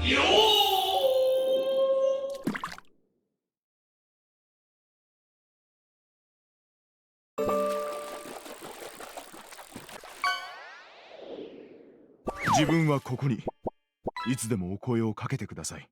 よー。自分はここに。いつでもお声をかけてください。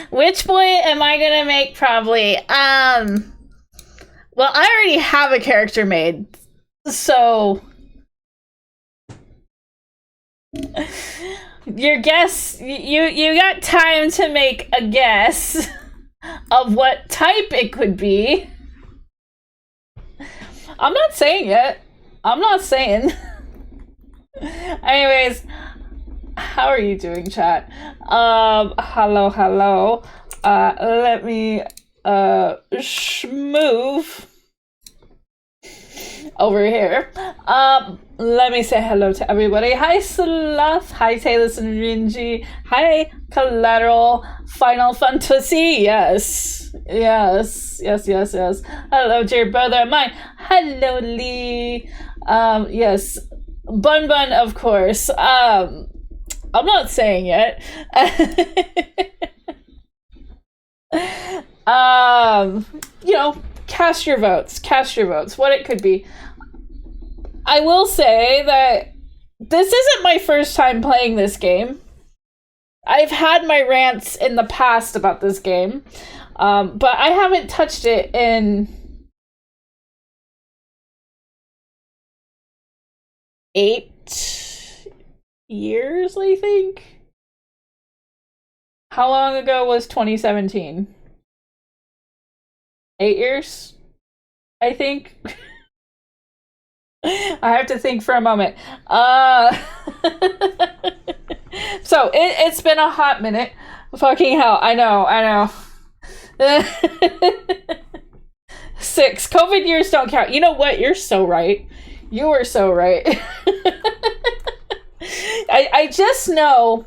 Which boy am I gonna make? Probably. Well, I already have a character made, so your guess. You got time to make a guess of what type it could be. I'm not saying it. I'm not saying. Anyways, how are you doing, chat? Hello. Let me move. over here. Let me say hello to everybody. Hi, Sloth. Hi, Talus and Rinji. Hi, Collateral. Final Fantasy. Yes. Hello, dear brother of mine. Hello, Lee. Yes. Bun Bun, of course. I'm not saying it. Cast your votes. What it could be. I will say that this isn't my first time playing this game. I've had my rants in the past about this game, but I haven't touched it in 8 years, I think. How long ago was 2017? 8 years, I think. I have to think for a moment. So it's been a hot minute. Fucking hell, I know. 6 COVID years don't count. You know what? You're so right. You were so right. I just know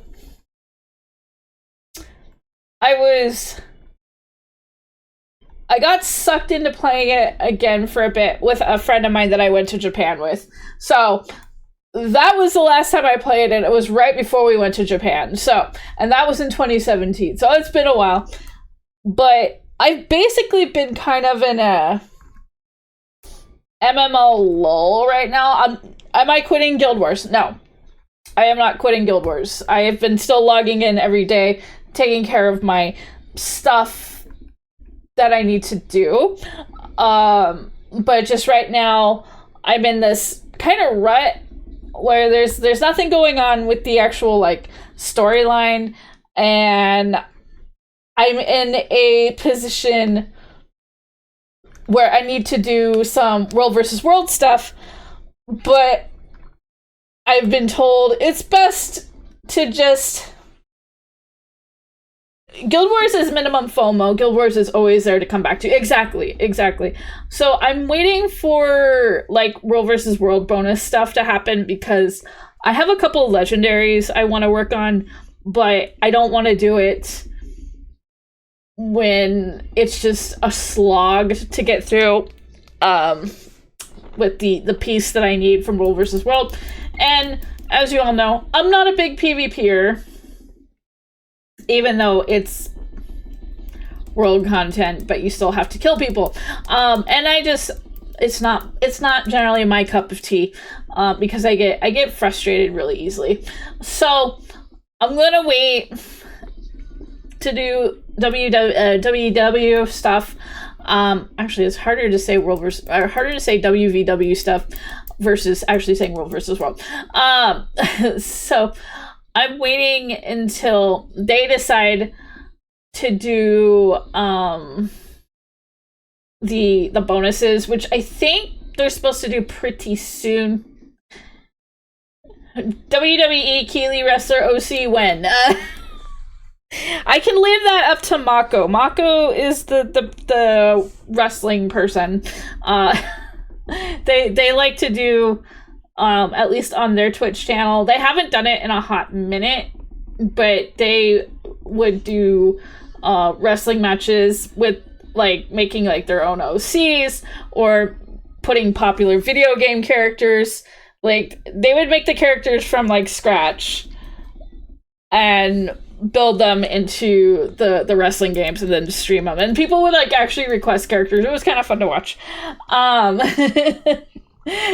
I got sucked into playing it again for a bit with a friend of mine that I went to Japan with. So that was the last time I played it. It was right before we went to Japan. And that was in 2017. So it's been a while. But I've basically been kind of in a MMO lull right now. Am I quitting Guild Wars? No. I am not quitting Guild Wars. I have been still logging in every day, taking care of my stuff that I need to do. But just right now, I'm in this kind of rut where there's nothing going on with the actual storyline, and I'm in a position where I need to do some world versus world stuff, but I've been told it's best to just... Guild Wars is minimum FOMO. Guild Wars is always there to come back to. Exactly. So I'm waiting for world versus world bonus stuff to happen because I have a couple of legendaries I want to work on, but I don't want to do it when it's just a slog to get through with the piece that I need from world versus world. And as you all know, I'm not a big PvPer. Even though it's world content, but you still have to kill people. And it's not generally my cup of tea, because I get frustrated really easily. So I'm gonna wait to do WW stuff. Actually, it's harder to say harder to say WVW stuff versus actually saying world versus world. So I'm waiting until they decide to do the bonuses, which I think they're supposed to do pretty soon. WWE Keelie wrestler OC when? I can leave that up to Mako. Mako is the wrestling person. They like to do, at least on their Twitch channel. They haven't done it in a hot minute, but they would do wrestling matches with making their own OCs or putting popular video game characters. They would make the characters from scratch and build them into the wrestling games and then stream them. And people would actually request characters. It was kind of fun to watch.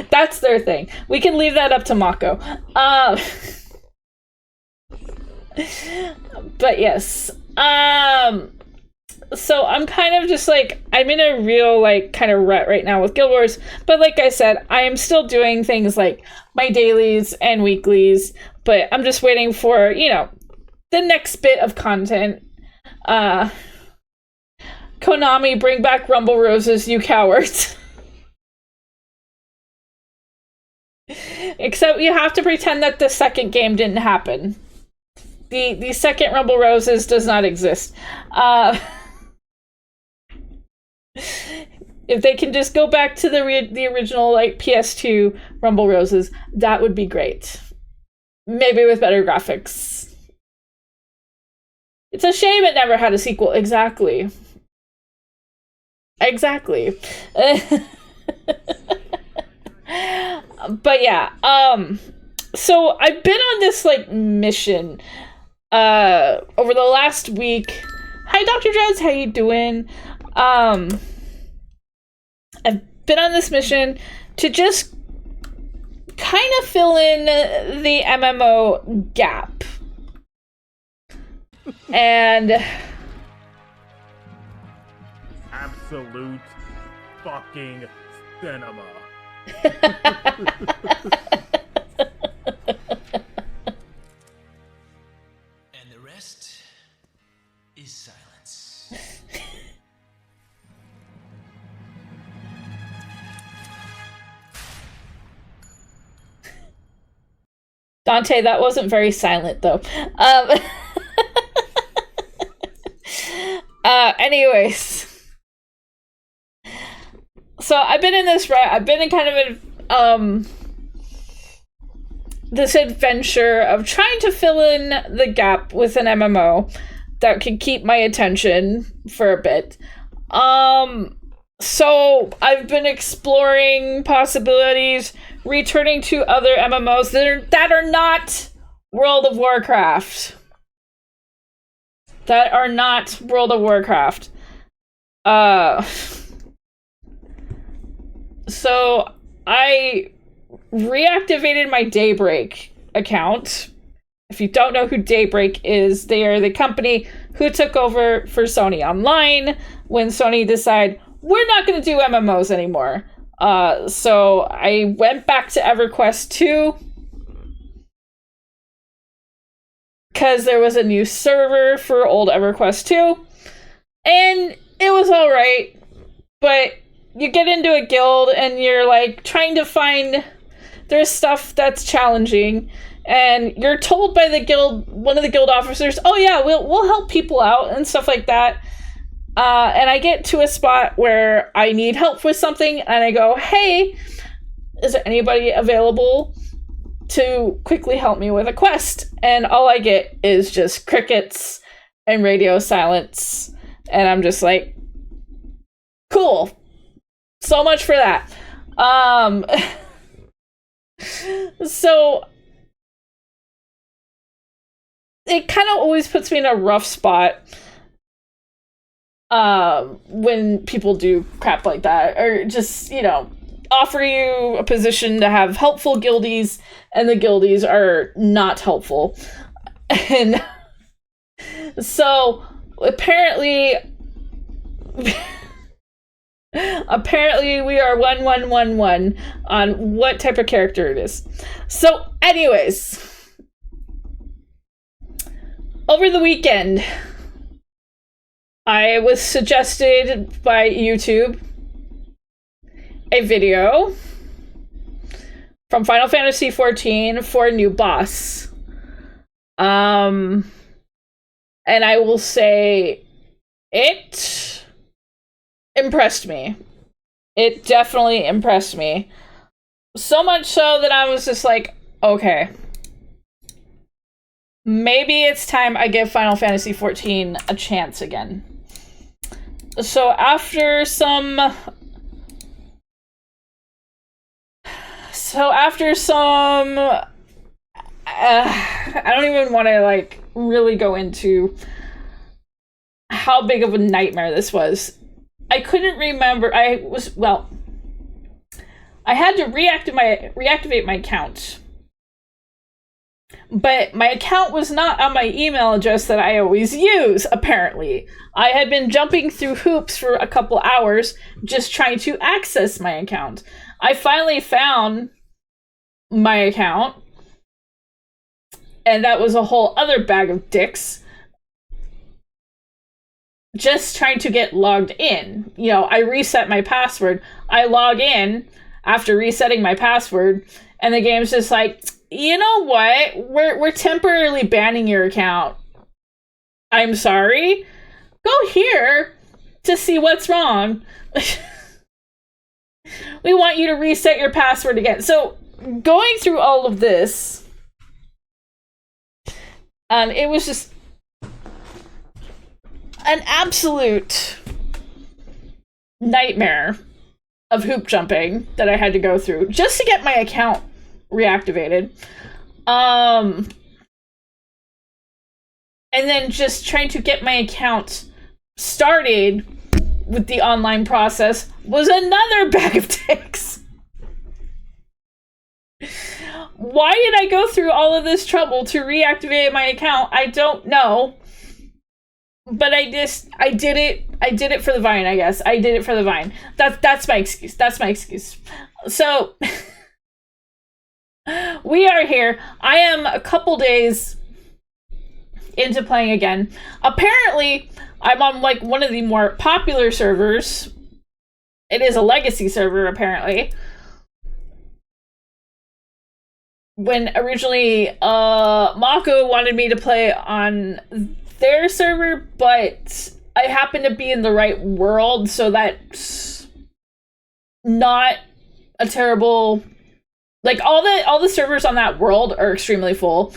That's their thing. We can leave that up to Mako. But yes. So I'm kind of just I'm in a real kind of rut right now with Guild Wars. But like I said, I am still doing things like my dailies and weeklies. But I'm just waiting for, the next bit of content. Konami, bring back Rumble Roses, you cowards. Except you have to pretend that the second game didn't happen. The second Rumble Roses does not exist. If they can just go back to the original like PS2 Rumble Roses, that would be great. Maybe with better graphics. It's a shame it never had a sequel. Exactly. But yeah, so I've been on this like mission over the last week. Hi Dr. Dreads, how you doing? I've been on this mission to just kind of fill in the MMO gap. And absolute fucking cinema. And the rest is silence. Dante, that wasn't very silent though. Anyways. So I've been in this I've been in kind of this adventure of trying to fill in the gap with an MMO that could keep my attention for a bit. So I've been exploring possibilities, returning to other MMOs that are not World of Warcraft. That are not World of Warcraft. So I reactivated my Daybreak account. If you don't know who Daybreak is, they are the company who took over for Sony Online when Sony decided we're not going to do MMOs anymore. So I went back to EverQuest 2 because there was a new server for old EverQuest 2, and it was all right, but you get into a guild and you're like trying to find, there's stuff that's challenging, and you're told by the guild, one of the guild officers, oh yeah, we'll help people out and stuff like that. And I get to a spot where I need help with something, and I go, hey, is there anybody available to quickly help me with a quest? And all I get is just crickets and radio silence, and I'm just like, cool. So much for that. So it kind of always puts me in a rough spot when people do crap like that, or just, you know, offer you a position to have helpful guildies, and the guildies are not helpful. And so apparently we are 1111 on what type of character it is. So anyways, over the weekend, I was suggested by YouTube a video from Final Fantasy XIV for a new boss. And I will say it impressed me. It definitely impressed me. So much so that I was just like, okay, maybe it's time I give Final Fantasy XIV a chance again. So after some I don't even want to like really go into how big of a nightmare this was. I couldn't remember. I had to reactivate my account. But my account was not on my email address that I always use, apparently. I had been jumping through hoops for a couple hours just trying to access my account. I finally found my account, and that was a whole other bag of dicks. Just trying to get logged in. You know, I reset my password. I log in after resetting my password, and the game's just like, you know what? We're temporarily banning your account. I'm sorry. Go here to see what's wrong. we want you to reset your password again. So going through all of this, it was just an absolute nightmare of hoop jumping that I had to go through just to get my account reactivated. And then just trying to get my account started with the online process was another bag of dicks. Why did I go through all of this trouble to reactivate my account? I don't know. But I did it for the Vine, I guess. I did it for the Vine. That's my excuse. That's my excuse. So we are here. I am a couple days into playing again. Apparently, I'm on like one of the more popular servers. It is a legacy server, apparently. When originally Mako wanted me to play on their server, but I happen to be in the right world, so that's not a terrible, like all the servers on that world are extremely full.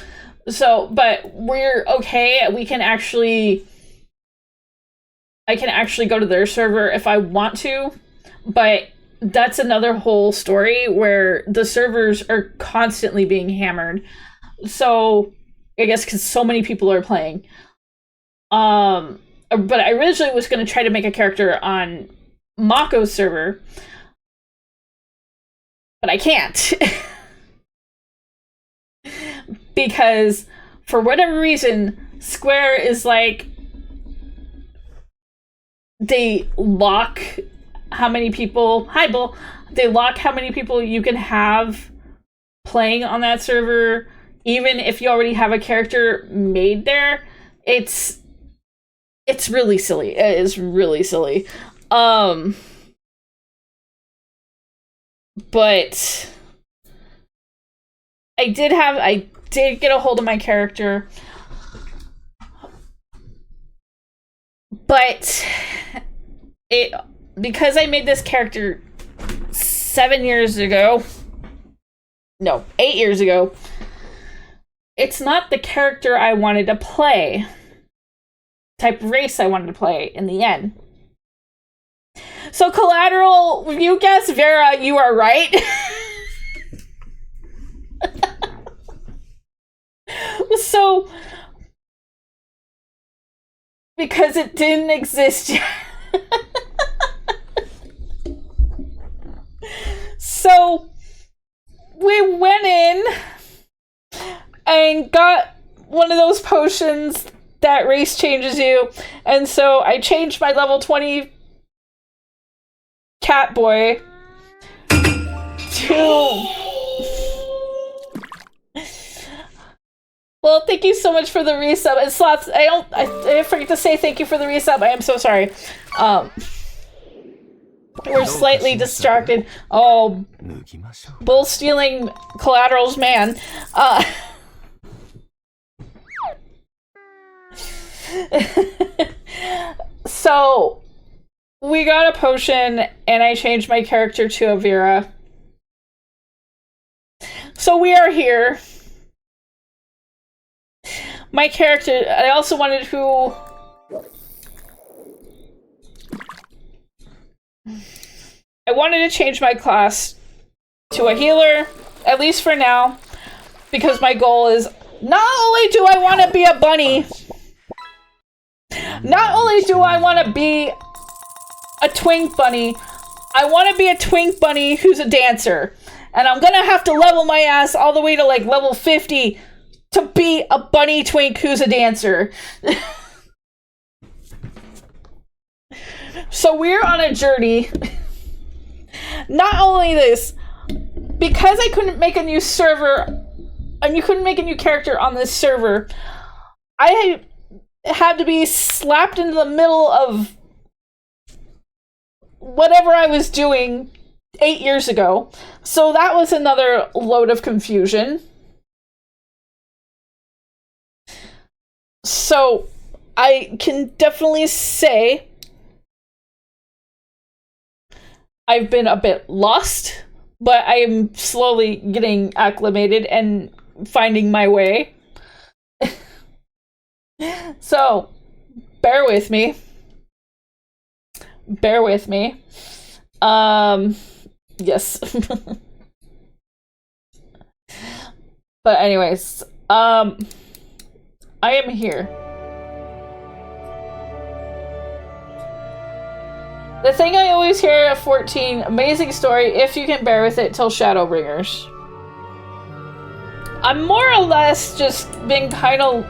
So, but we're okay. I can actually go to their server if I want to, but that's another whole story where the servers are constantly being hammered. So, I guess because so many people are playing. But I originally was going to try to make a character on Mako's server, but I can't. Because for whatever reason, Square is like, they lock how many people, hi Bull, they lock how many people you can have playing on that server, even if you already have a character made there. It's really silly. It is really silly. But I did get a hold of my character, but because I made this character 8 years ago, it's not the character I wanted to play, type of race I wanted to play in the end. So Collateral, if you guess Vera, you are right. So, because it didn't exist yet. So, we went in and got one of those potions that race changes you. And so I changed my level 20 cat boy to... Well, thank you so much for the resub. And Slots, I forget to say thank you for the resub. I am so sorry. We're slightly distracted. Oh, Bull stealing Collateral's man. So, we got a potion, and I changed my character to a Vera. So we are here. My character, I also wanted to... I wanted to change my class to a healer, at least for now, because my goal is, not only do I want to be a bunny, not only do I want to be a twink bunny, I want to be a twink bunny who's a dancer. And I'm gonna have to level my ass all the way to like level 50 to be a bunny twink who's a dancer. So we're on a journey. Not only this, because I couldn't make a new server, and you couldn't make a new character on this server, I had to be slapped into the middle of whatever I was doing 8 years ago. So that was another load of confusion. So I can definitely say I've been a bit lost, but I am slowly getting acclimated and finding my way. So, bear with me. Bear with me. Yes. But anyways, I am here. The thing I always hear at 14, amazing story if you can bear with it till Shadowbringers. I'm more or less just been kind of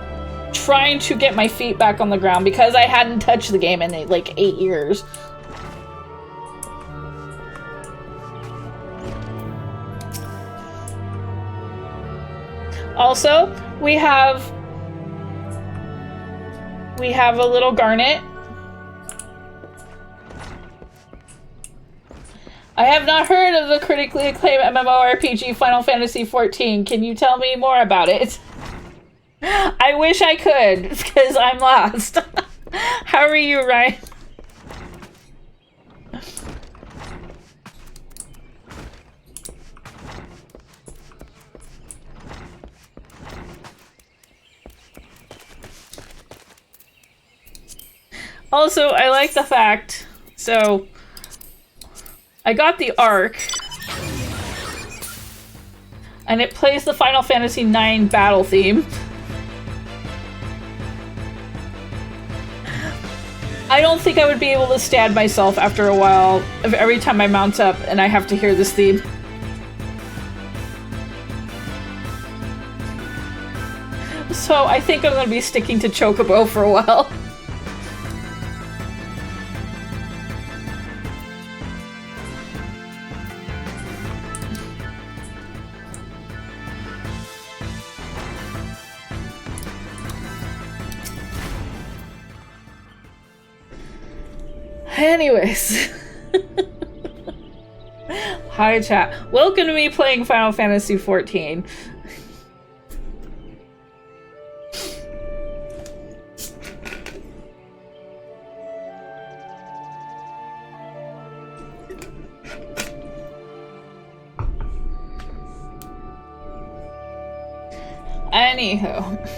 trying to get my feet back on the ground because I hadn't touched the game in like 8 years. Also, we have a little Garnet. I have not heard of the critically acclaimed MMORPG Final Fantasy XIV. Can you tell me more about it? I wish I could, because I'm lost. How are you, Ryan? Also, I like the fact, so I got the Arc, and it plays the Final Fantasy IX battle theme. I don't think I would be able to stand myself after a while of every time I mount up and I have to hear this theme. So I think I'm going to be sticking to Chocobo for a while. Anyways. Hi chat. Welcome to me playing Final Fantasy XIV. Anywho.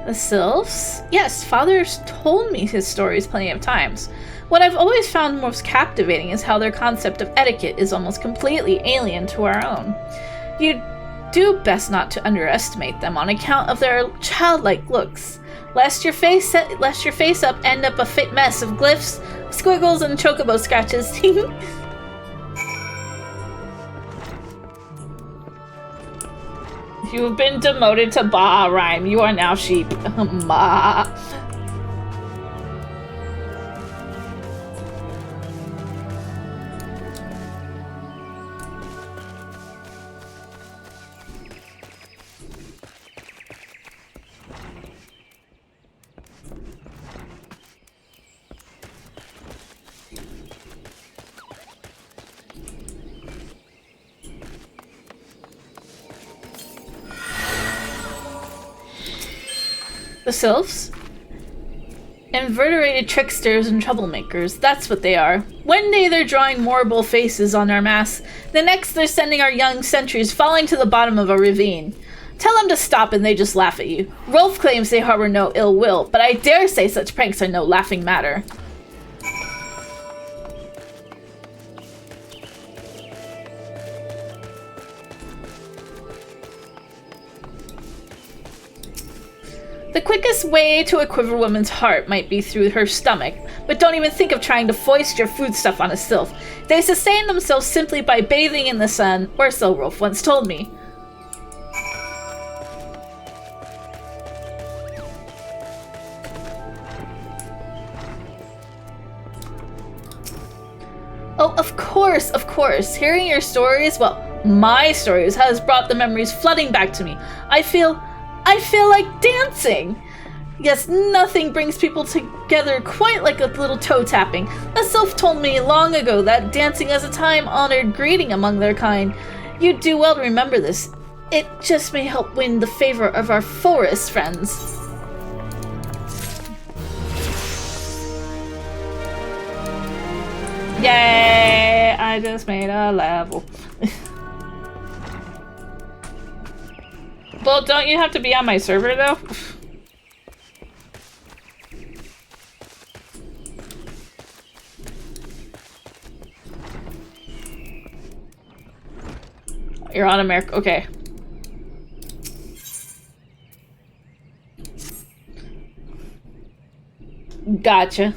The sylphs? Yes, father's told me his stories plenty of times. What I've always found most captivating is how their concept of etiquette is almost completely alien to our own. You do best not to underestimate them on account of their childlike looks, lest your face up end up a fit mess of glyphs, squiggles, and chocobo scratches. You have been demoted to Ba, Rhyme. You are now sheep. Ma. The sylphs? Invertebrated tricksters and troublemakers, that's what they are. One day they're drawing mourable faces on our masks, the next they're sending our young sentries falling to the bottom of a ravine. Tell them to stop and they just laugh at you. Rolf claims they harbor no ill will, but I dare say such pranks are no laughing matter. The quickest way to a quiver woman's heart might be through her stomach, but don't even think of trying to foist your foodstuff on a sylph. They sustain themselves simply by bathing in the sun, or so Rolf once told me. Oh, of course. Hearing your stories, well, my stories, has brought the memories flooding back to me. I feel like dancing! Yes, nothing brings people together quite like a little toe tapping. A sylph told me long ago that dancing is a time-honored greeting among their kind. You'd do well to remember this. It just may help win the favor of our forest friends. Yay! I just made a level. Well, don't you have to be on my server, though? You're on America. Okay. Gotcha.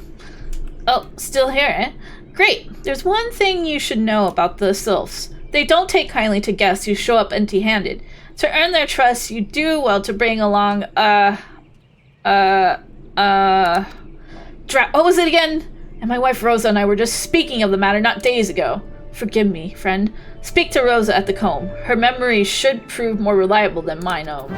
Oh, still here, eh? Great. There's one thing you should know about the sylphs. They don't take kindly to guests who show up empty-handed. To earn their trust, you do well to bring along, what was it again? And my wife Rosa and I were just speaking of the matter not days ago. Forgive me, friend. Speak to Rosa at the comb. Her memory should prove more reliable than mine own.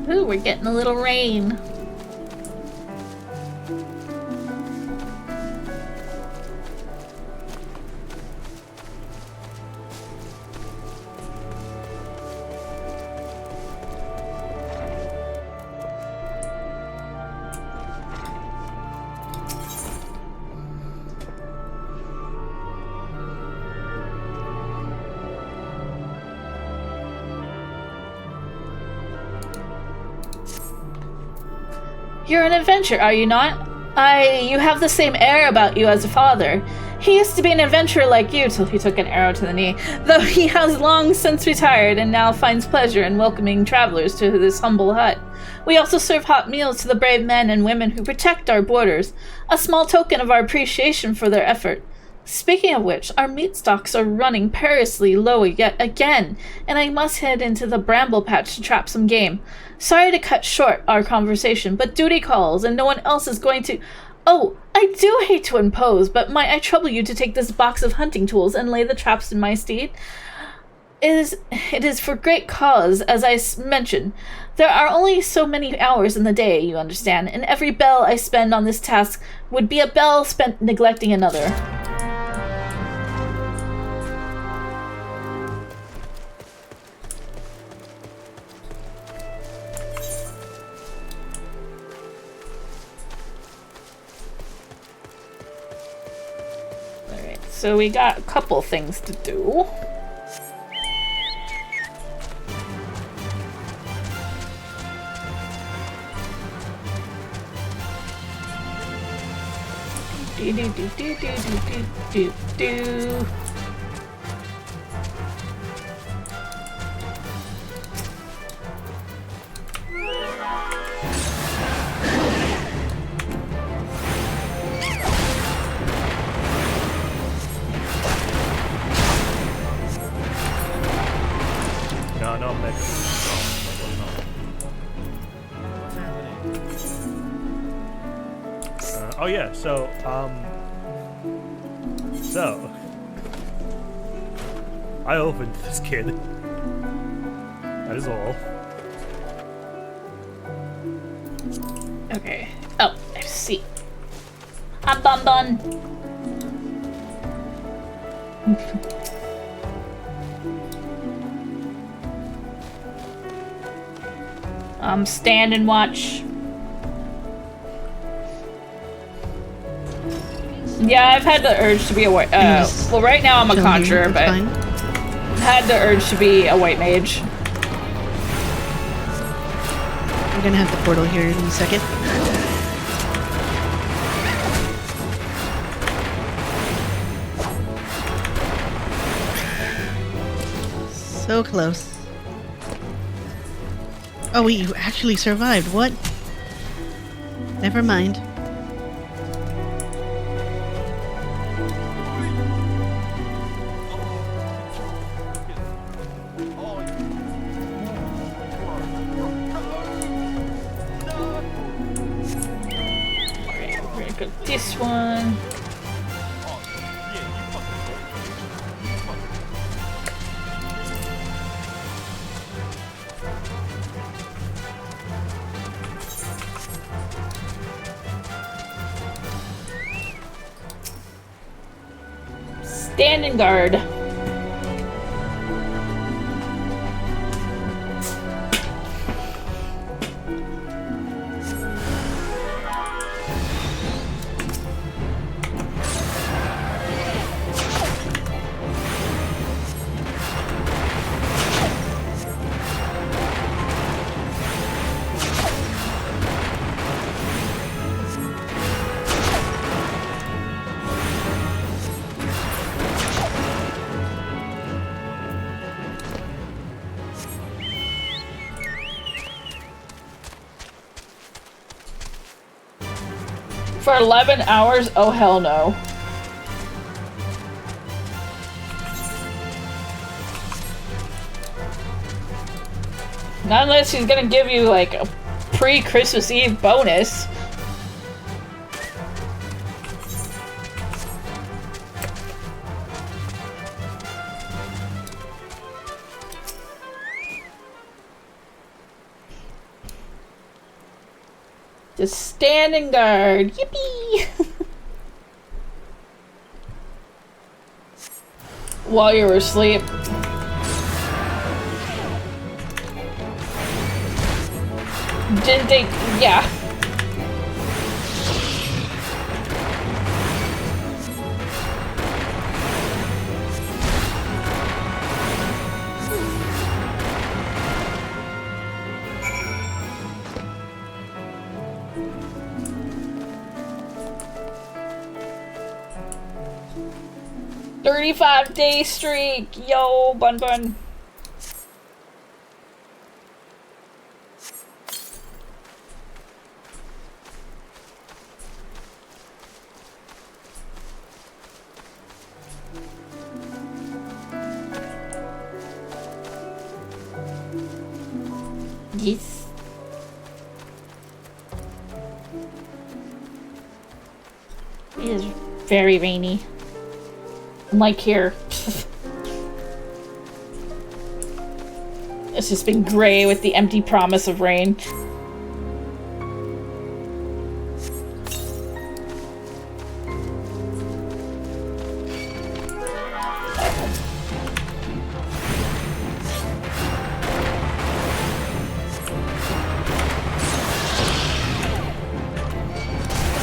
Ooh, we're getting a little rain. You're an adventurer, are you not? You have the same air about you as a father. He used to be an adventurer like you till he took an arrow to the knee, though he has long since retired and now finds pleasure in welcoming travelers to this humble hut. We also serve hot meals to the brave men and women who protect our borders, a small token of our appreciation for their effort. Speaking of which, our meat stocks are running perilously low yet again, and I must head into the bramble patch to trap some game. Sorry to cut short our conversation, but duty calls, and no one else is going to... Oh, I do hate to impose, but might I trouble you to take this box of hunting tools and lay the traps in my stead? It is for great cause, as I mentioned. There are only so many hours in the day, you understand, and every bell I spend on this task would be a bell spent neglecting another. So we got a couple things to do. Do. No, Mega. Oh yeah, so I opened this kid. That is all. Okay. Oh, I see. I'm bun. Stand and watch. Yeah, I've had the urge to be a white. Well, right now I'm a conjurer, but I've had the urge to be a white mage. I'm gonna have the portal here in a second. So close. Oh wait, you actually survived. What? Never mind. Okay, we're gonna go this one. Standing guard. For 11 hours? Oh, hell no. Not unless he's gonna give you, like, a pre-Christmas Eve bonus. Just standing guard. Yippee! While you were asleep. Didn't think, yeah. "35-day streak, yo, bun bun." Yes. It is very rainy. Like here. It's just been gray with the empty promise of rain.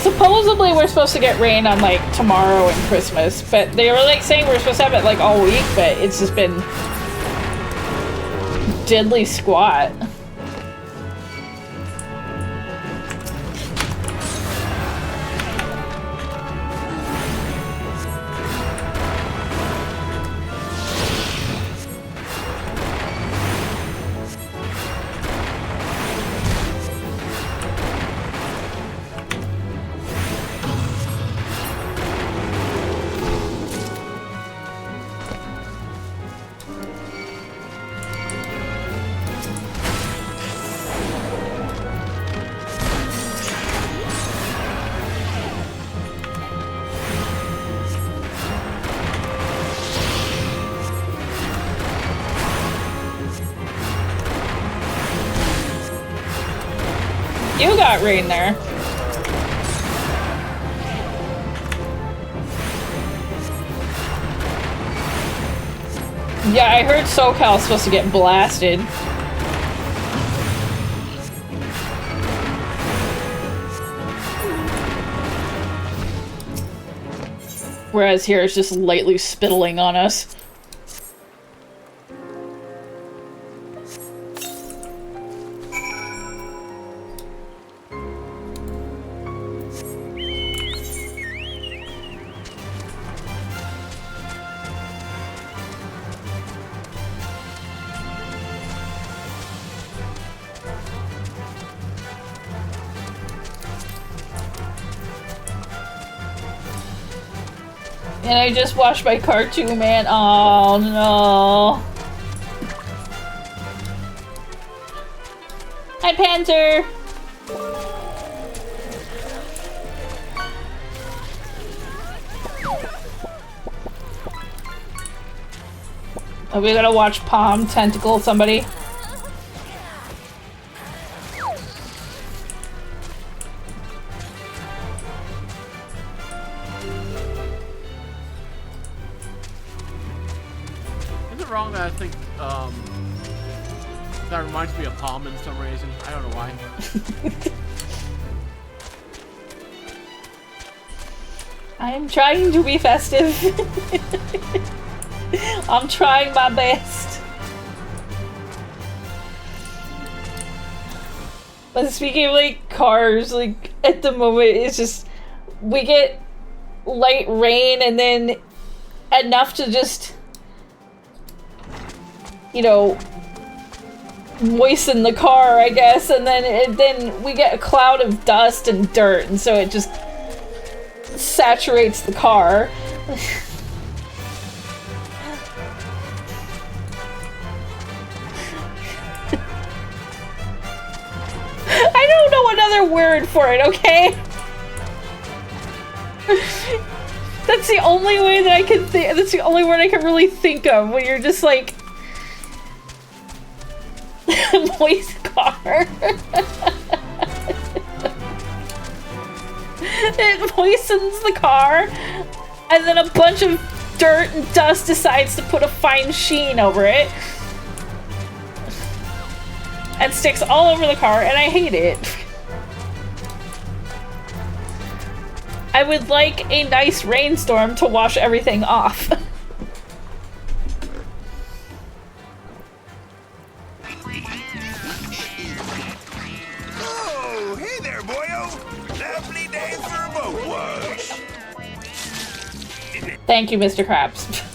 Supposedly we're supposed to get rain on like tomorrow and Christmas, but they were like saying we're supposed to have it like all week, but it's just been diddly squat. You got rain there. Yeah, I heard SoCal's supposed to get blasted. Whereas here it's just lightly spittling on us. And I just watched my cartoon, man. Oh no. Hi, Panther. Are we gonna watch Palm tentacle somebody? wrong that I think that reminds me of Palm in some reason. I don't know why. I am trying to be festive. I'm trying my best. But speaking of like cars, like at the moment it's just we get light rain and then enough to just, you know, moisten the car, I guess, and then we get a cloud of dust and dirt, and so it just saturates the car. I don't know another word for it, okay? That's the only way that I can think. That's the only word I can really think of when you're just like moist car. It moistens the car, and then a bunch of dirt and dust decides to put a fine sheen over it. And sticks all over the car, and I hate it. I would like a nice rainstorm to wash everything off. Oh, hey there, boyo! Lovely day for a boat wash. Thank you, Mr. Krabs.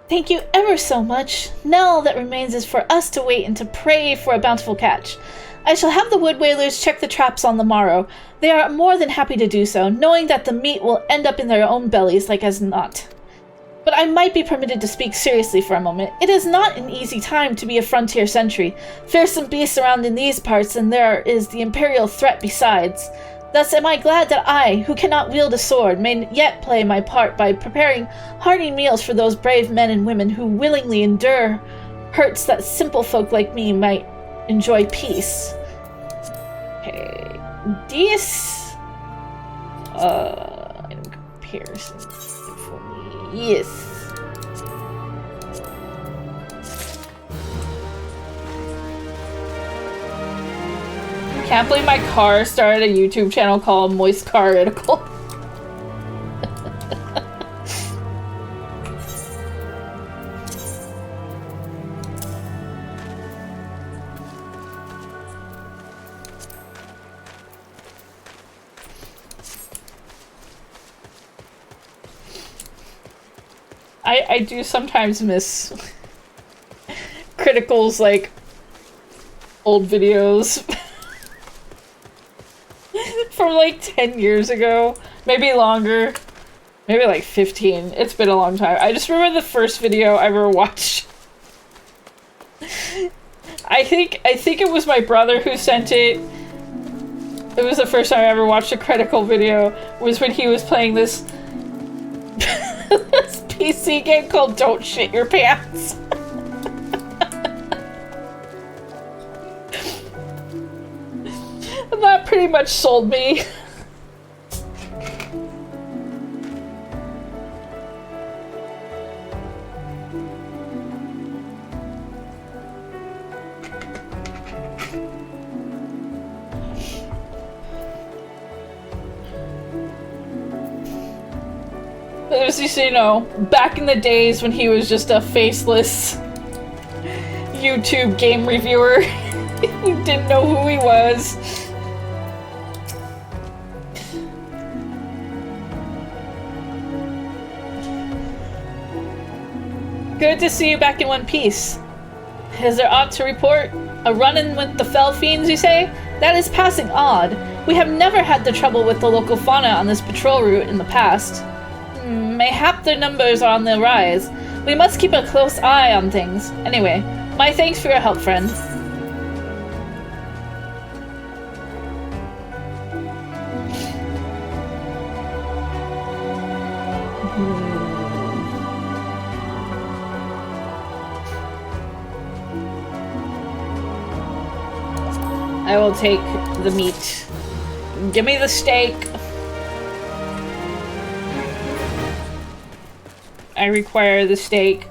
Thank you ever so much. Now all that remains is for us to wait and to pray for a bountiful catch. I shall have the wood whalers check the traps on the morrow. They are more than happy to do so, knowing that the meat will end up in their own bellies like as not. But I might be permitted to speak seriously for a moment. It is not an easy time to be a frontier sentry. Fearsome beasts around in these parts, and there is the imperial threat besides. Thus am I glad that I, who cannot wield a sword, may yet play my part by preparing hearty meals for those brave men and women who willingly endure hurts that simple folk like me might enjoy peace. Okay, this item comparison for me. Yes. Can't believe my car started a YouTube channel called Moist Car Article. I do sometimes miss Critical's like old videos. From like 10 years ago, maybe longer, maybe like 15. It's been a long time. I just remember the first video I ever watched. I think it was my brother who sent it. It was the first time I ever watched a Critical video, was when he was playing this this PC game called Don't Shit Your Pants. That pretty much sold me. It was just, you know, back in the days when he was just a faceless YouTube game reviewer. You didn't know who he was. Good to see you back in one piece. Is there aught to report? A run-in with the fell fiends, you say? That is passing odd. We have never had the trouble with the local fauna on this patrol route in the past. Mayhap their numbers are on the rise. We must keep a close eye on things. Anyway, my thanks for your help, friend. I will take the meat. Give me the steak. I require the steak.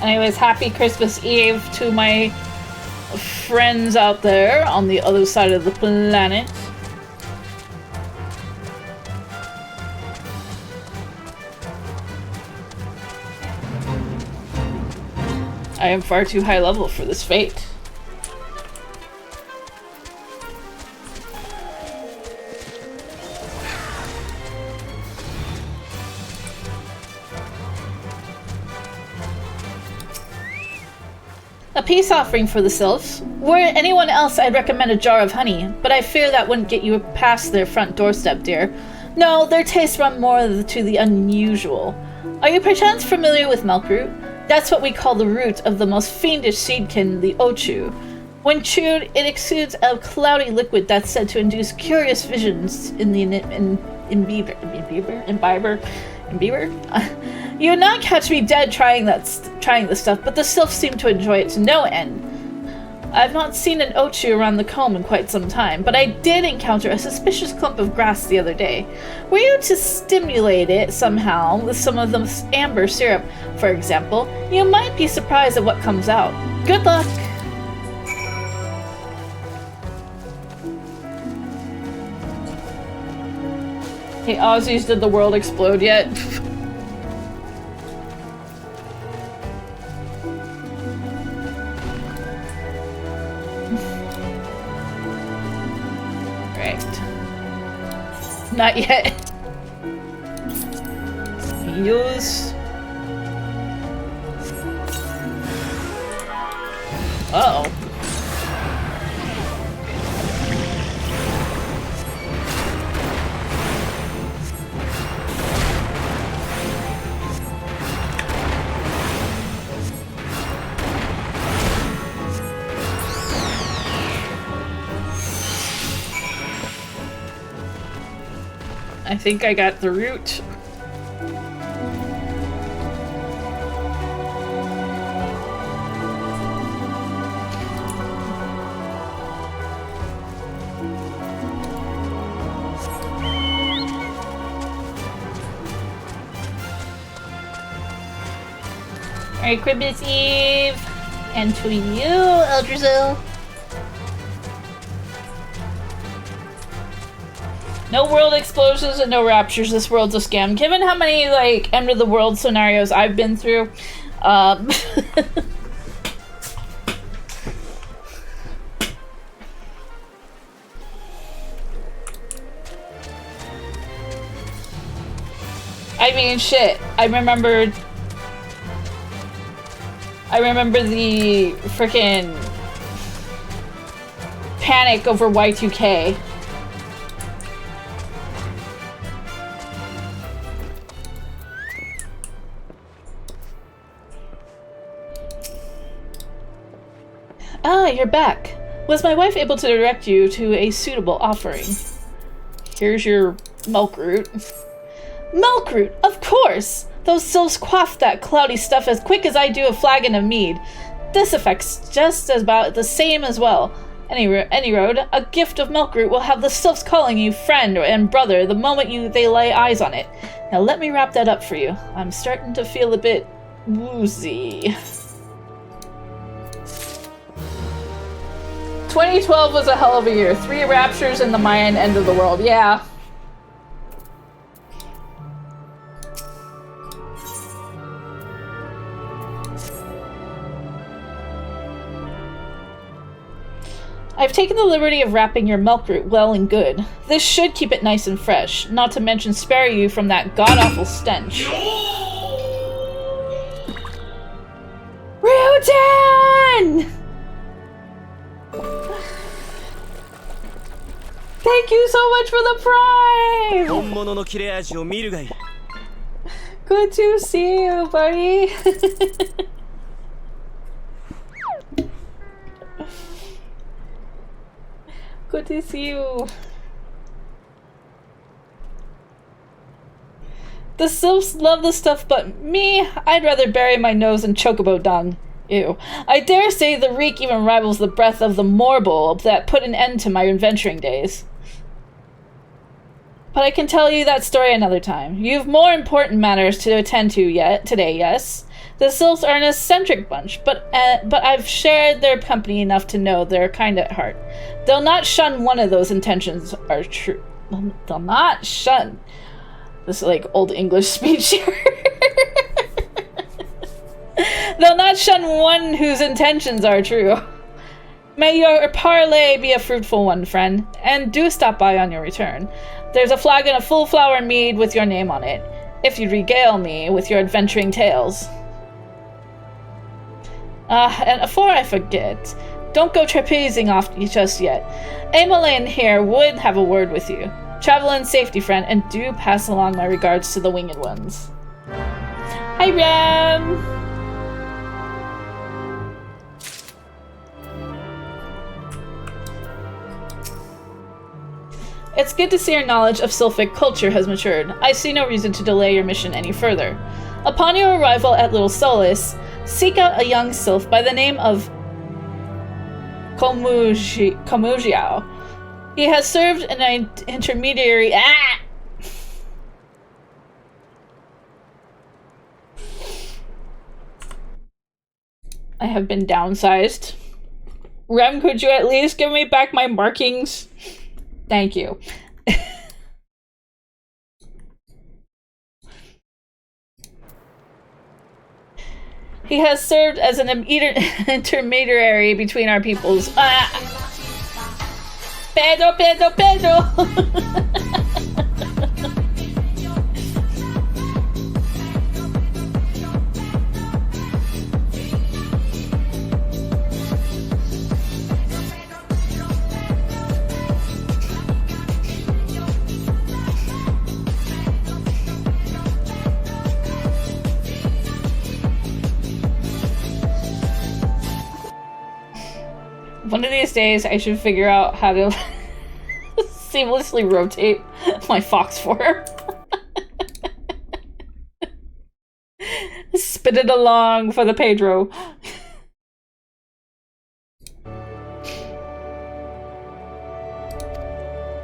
Anyways, happy Christmas Eve to my friends out there on the other side of the planet. I am far too high level for this fate. A peace offering for the sylphs. Were it anyone else, I'd recommend a jar of honey, but I fear that wouldn't get you past their front doorstep, dear. No, their tastes run more to the unusual. Are you perchance familiar with milkroot? That's what we call the root of the most fiendish seedkin, the ochu. When chewed, it exudes a cloudy liquid that's said to induce curious visions in the imbiber. You would not catch me dead trying this stuff, but the sylphs seem to enjoy it to no end. I've not seen an ochu around the comb in quite some time, but I did encounter a suspicious clump of grass the other day. Were you to stimulate it somehow with some of the amber syrup, for example, you might be surprised at what comes out. Good luck! Hey, Aussies, did the world explode yet? Not yet. Use. Uh-oh. I think I got the root. Merry Christmas Eve! And to you, Eldrasil! No world explosions and no raptures. This world's a scam. Given how many, like, end of the world scenarios I've been through, I mean, shit. I remember the frickin' panic over Y2K. Ah, you're back. Was my wife able to direct you to a suitable offering? Here's your milkroot. Milkroot, of course! Those sylphs quaff that cloudy stuff as quick as I do a flagon of mead. This effect's just about the same as well. Any road, a gift of milkroot will have the sylphs calling you friend and brother the moment they lay eyes on it. Now let me wrap that up for you. I'm starting to feel a bit woozy. 2012 was a hell of a year. 3 raptures in the Mayan end of the world. Yeah. I've taken the liberty of wrapping your milkroot well and good. This should keep it nice and fresh, not to mention spare you from that god-awful stench. Ryujin! Thank you so much for the prime! Good to see you, buddy. Good to see you. The sylphs love the stuff, but me, I'd rather bury my nose in chocobo dung. Ew. I dare say the reek even rivals the breath of the morbol that put an end to my adventuring days. But I can tell you that story another time. You've more important matters to attend to today, yes? The Sylphs are an eccentric bunch, but I've shared their company enough to know they're kind at heart. They'll not shun one of those intentions are true. They'll not shun. This is like old English speech here. They'll not shun one whose intentions are true. May your parley be a fruitful one, friend, and do stop by on your return. There's a flagon of full flower mead with your name on it, if you'd regale me with your adventuring tales. And before I forget, don't go trapezing off just yet. Emmeline here would have a word with you. Travel in safety, friend, and do pass along my regards to the winged ones. Hi, Ram! It's good to see your knowledge of Sylphic culture has matured. I see no reason to delay your mission any further. Upon your arrival at Little Solace, seek out a young sylph by the name of Komujiao. He has served an intermediary. I have been downsized. Rem, could you at least give me back my markings? Thank you. He has served as an intermediary between our peoples. Pedro! One of these days, I should figure out how to seamlessly rotate my fox form. Spin it along for the Pedro.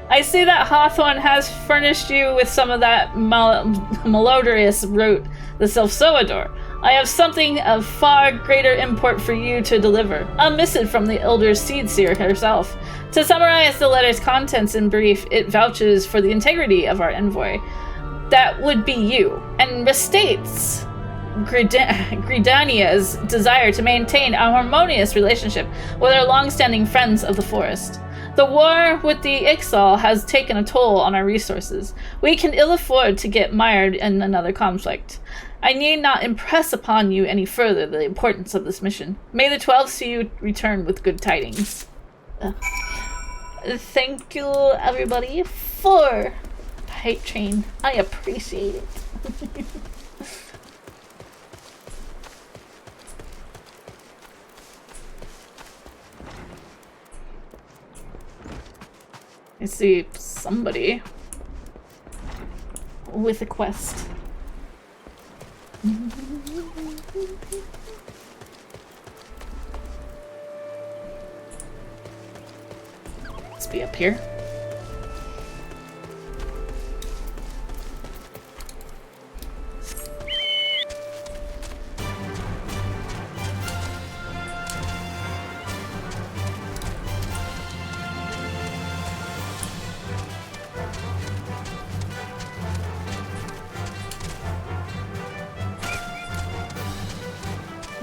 I see that Hawthorne has furnished you with some of that malodorous root, the Sylphosaur. I have something of far greater import for you to deliver. A missive from the Elder Seedseer herself. To summarize the letter's contents in brief, it vouches for the integrity of our envoy. That would be you, and restates Gridania's desire to maintain a harmonious relationship with our long-standing friends of the forest. The war with the Ixal has taken a toll on our resources. We can ill afford to get mired in another conflict. I need not impress upon you any further the importance of this mission. May the 12 see you return with good tidings. Thank you, everybody, for the hype train. I appreciate it. I see somebody with a quest. Let's be up here.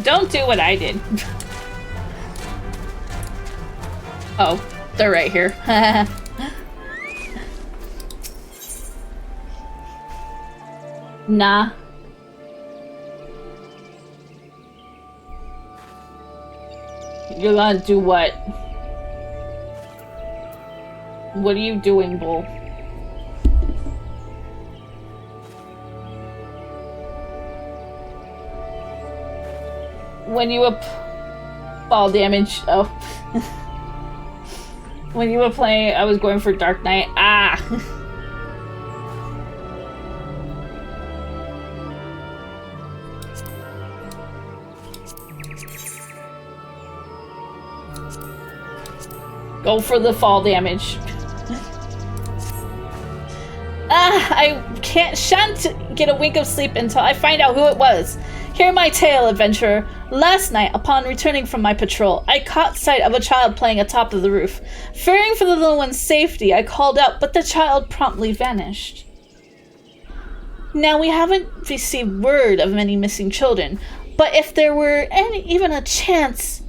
Don't do what I did. Oh, they're right here. Nah. You're gonna do what? What are you doing, Bull? When you were ball damage, oh. When you were playing, I was going for Dark Knight. Ah! Go for the fall damage. I shan't get a wink of sleep until I find out who it was. Hear my tale, adventurer. Last night, upon returning from my patrol, I caught sight of a child playing atop of the roof. Fearing for the little one's safety, I called out, but the child promptly vanished. Now, we haven't received word of any missing children, but if there were even a chance,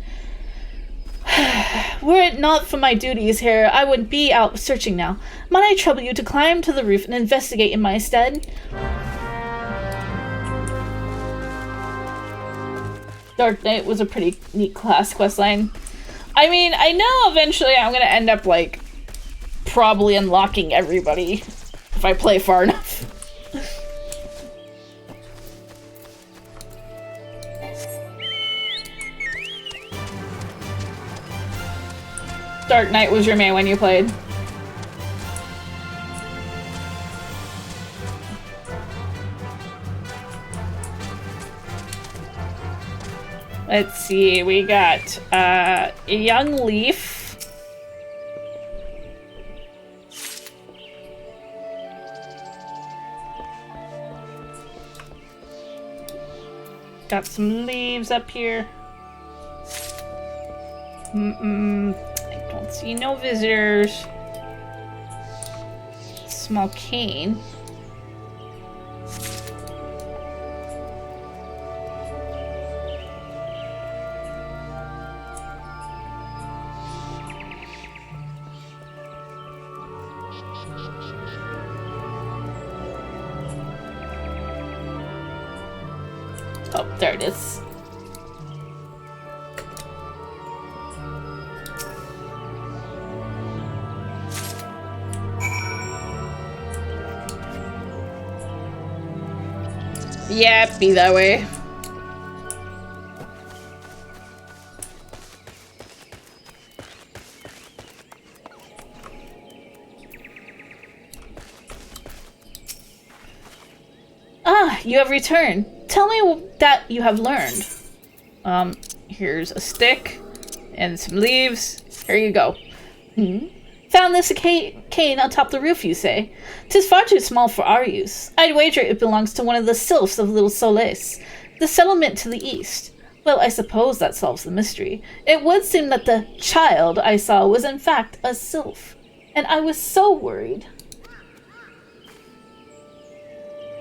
were it not for my duties here, I would be out searching now. Might I trouble you to climb to the roof and investigate in my stead? Dark Knight was a pretty neat class questline. I mean, I know eventually I'm gonna end up, like, probably unlocking everybody if I play far enough. Dark Knight was your main when you played. Let's see, we got a young leaf. Got some leaves up here. I don't see no visitors. Small cane. Oh, there it is. Yeah, be that way. Ah, you have returned. Tell me that you have learned. Here's a stick and some leaves. Here you go. Found this cane on top of the roof, you say? 'Tis far too small for our use. I'd wager it belongs to one of the sylphs of Little Solis, the settlement to the east. Well, I suppose that solves the mystery. It would seem that the child I saw was in fact a sylph, and I was so worried.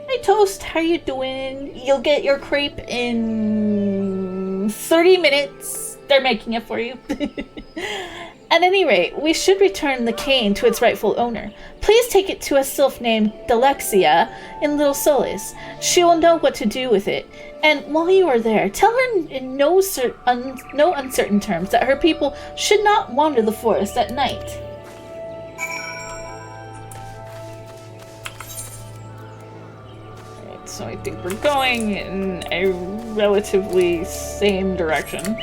Hey Toast, how you doing? You'll get your crepe in 30 minutes. They're making it for you. At any rate, we should return the cane to its rightful owner. Please take it to a sylph named Delexia in Little Solis. She will know what to do with it. And while you are there, tell her in no uncertain terms that her people should not wander the forest at night. Alright, so I think we're going in a relatively same direction.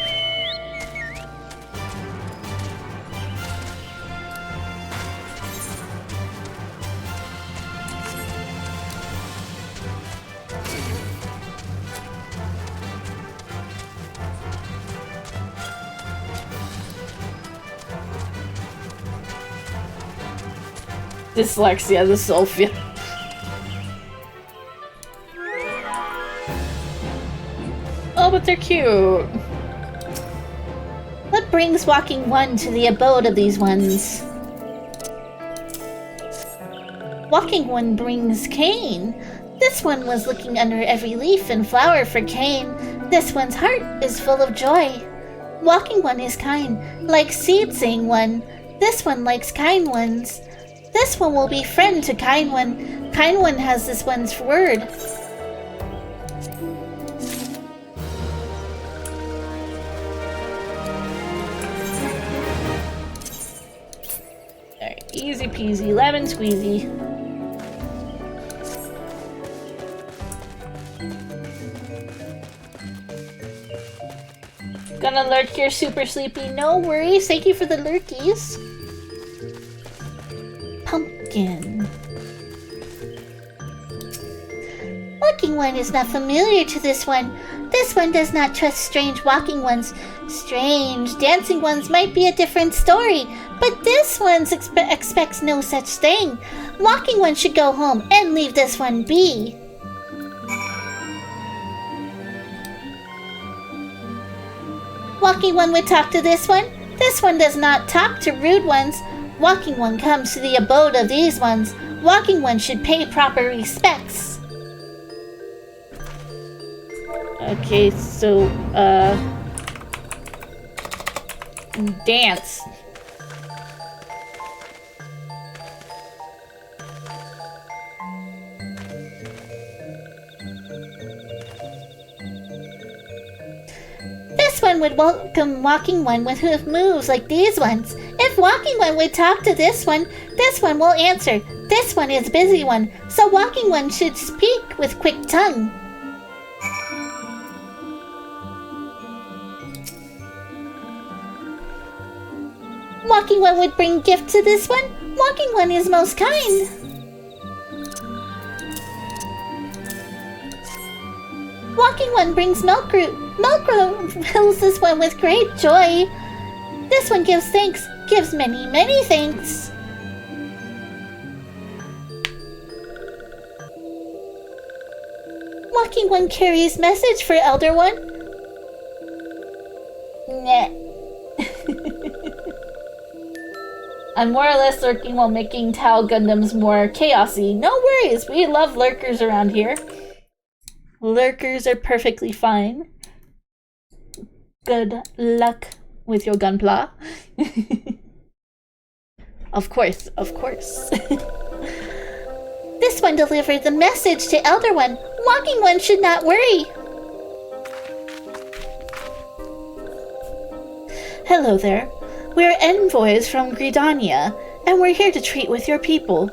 Dyslexia, the Sophia. Oh, but they're cute. What brings Walking One to the abode of these ones? Walking One brings Cain. This one was looking under every leaf and flower for Cain. This one's heart is full of joy. Walking One is kind, like Seed Saying One. This one likes kind ones. This one will be friend to Kind One. Kind One has this one's word. Alright, easy peasy, lemon squeezy. Gonna lurk, you're super sleepy. No worries, thank you for the lurkies. Pumpkin. Walking One is not familiar to this one. This one does not trust strange walking ones. Strange dancing ones might be a different story, But this one expects no such thing. Walking one should go home and leave this one be. Walking one would talk to this one. This one does not talk to rude ones. Walking one comes to the abode of these ones. Walking one should pay proper respects. Okay, so, dance. This one would welcome Walking One with moves like these ones. If Walking One would talk to this one will answer. This one is busy one, so Walking One should speak with quick tongue. Walking One would bring gift to this one. Walking One is most kind. Walking One brings milk root. Milk root fills this one with great joy. This one gives thanks, gives many, many thanks. Walking One carries message for Elder One. Nah. I'm more or less lurking while making Tau Gundams more chaosy. No worries, we love lurkers around here. Lurkers are perfectly fine. Good luck with your gunpla. Of course, of course. This one delivered the message to Elder One. Walking One should not worry. Hello there. We're envoys from Gridania, and we're here to treat with your people.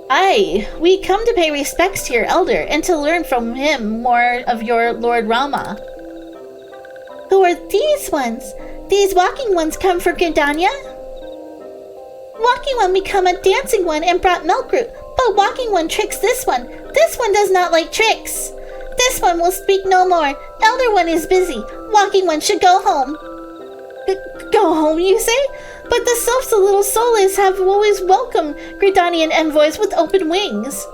Aye, we come to pay respects to your elder and to learn from him more of your Lord Rama. Who are these ones? These walking ones come from Gridania? Walking One become a dancing one and brought milk root, but Walking One tricks this one. This one does not like tricks. This one will speak no more. Elder One is busy. Walking One should go home. Go home, you say? But the Sylphs, the little souls, have always welcomed Gridanian envoys with open wings.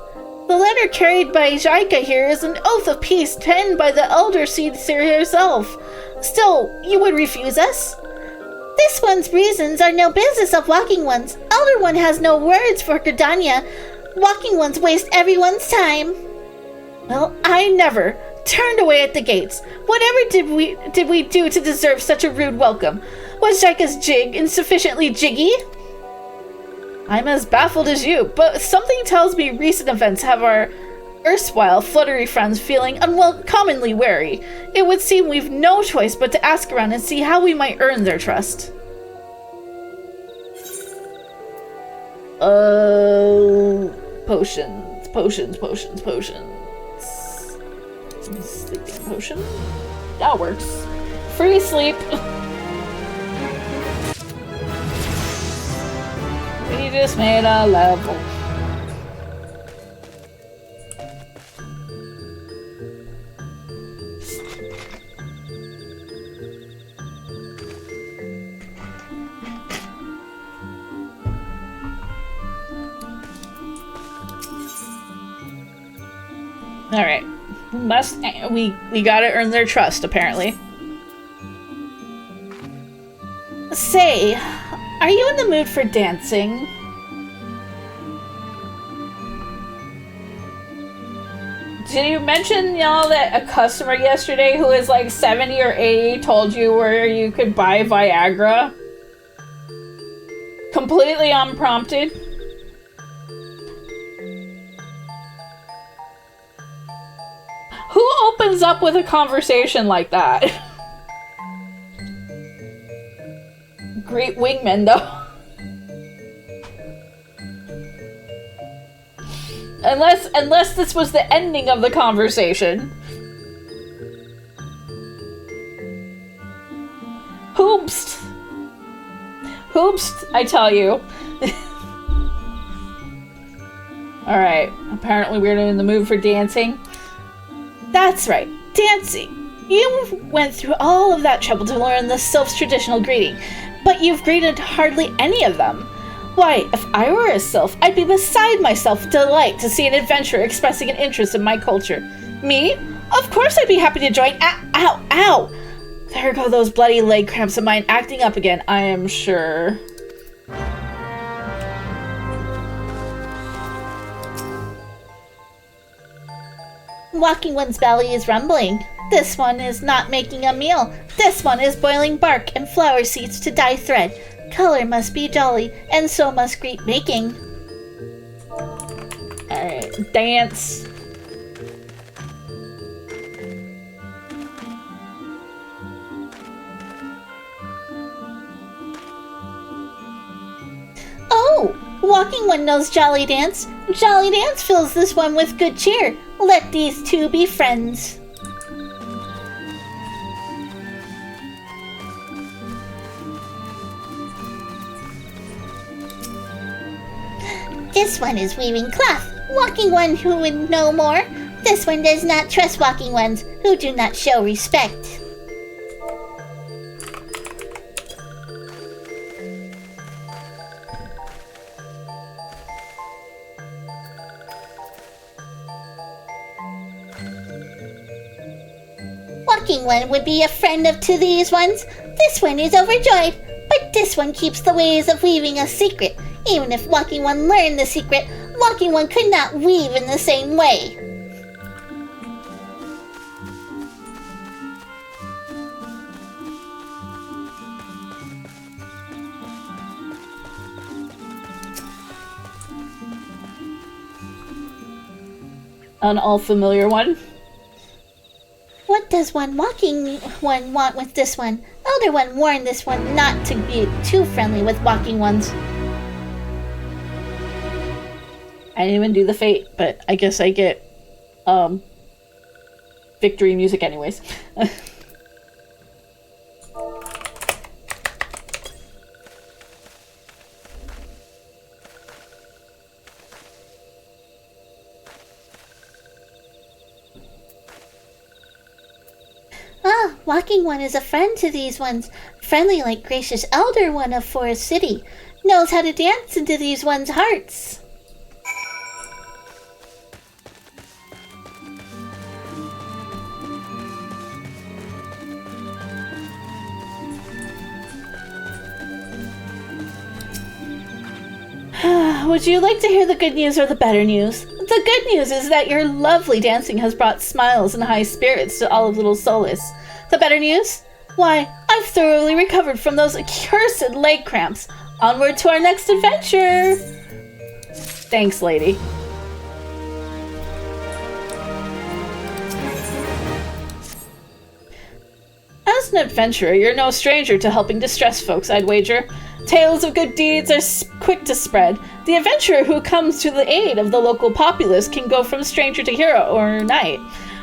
The letter carried by Jaika here is an oath of peace penned by the Elder Seed herself. Still, you would refuse us? This one's reasons are no business of Walking One's. Elder One has no words for Gridania. Walking Ones waste everyone's time. Well, I never turned away at the gates. Whatever did we do to deserve such a rude welcome? Was Jaika's jig insufficiently jiggy? I'm as baffled as you, but something tells me recent events have our erstwhile fluttery friends feeling uncommonly wary. It would seem we've no choice but to ask around and see how we might earn their trust. Potions. Sleeping potion? That works. Free sleep. We just made a level. All right. We gotta earn their trust, apparently. Say, are you in the mood for dancing? Did you mention, y'all, that a customer yesterday who is like 70 or 80 told you where you could buy Viagra? Completely unprompted. Who opens up with a conversation like that? Great wingman, though. Unless this was the ending of the conversation. Hoopst, I tell you. Alright, apparently we're in the mood for dancing. That's right, dancing. You went through all of that trouble to learn the Sylph's traditional greeting. but you've greeted hardly any of them. Why, if I were a sylph, I'd be beside myself with delight to see an adventurer expressing an interest in my culture. Me? Of course I'd be happy to join. Ow, ow! There go those bloody leg cramps of mine acting up again, I am sure. Walking one's belly is rumbling. This one is not making a meal. This one is boiling bark and flower seeds to dye thread. Color must be jolly, and so must great baking. Alright, dance. Oh! Walking one knows Jolly Dance. Jolly Dance fills this one with good cheer. Let these two be friends. This one is weaving cloth. Walking one who would know more. This one does not trust walking ones who do not show respect. Walking one would be a friend to these ones. This one is overjoyed, but this one keeps the ways of weaving a secret. Even if Walking one learned the secret, Walking one could not weave in the same way. An all-familiar one. What does Walking one want with this one? Elder one warned this one not to be too friendly with Walking ones. I didn't even do the fate, but I guess I get victory music anyways. Walking one is a friend to these ones, friendly like gracious elder one of Forest City, knows how to dance into these ones' hearts. Would you like to hear the good news or the better news? The good news is that your lovely dancing has brought smiles and high spirits to all of Little Solace. The better news? Why, I've thoroughly recovered from those accursed leg cramps. Onward to our next adventure! Thanks, lady. As an adventurer, you're no stranger to helping distressed folks, I'd wager. Tales of good deeds are quick to spread. The adventurer who comes to the aid of the local populace can go from stranger to hero overnight.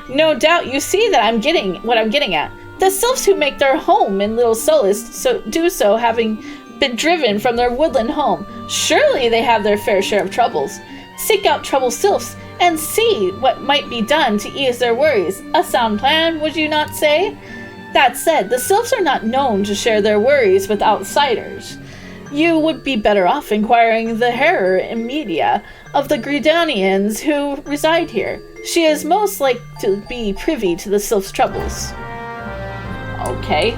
No doubt you see that I'm getting what I'm getting at. The sylphs who make their home in Little Solace do so having been driven from their woodland home. Surely they have their fair share of troubles. Seek out troubled sylphs and see what might be done to ease their worries. A sound plan, would you not say? That said, the sylphs are not known to share their worries with outsiders. You would be better off inquiring the Herrer Media of the Gridanians who reside here. She is most like to be privy to the sylph's troubles. Okay.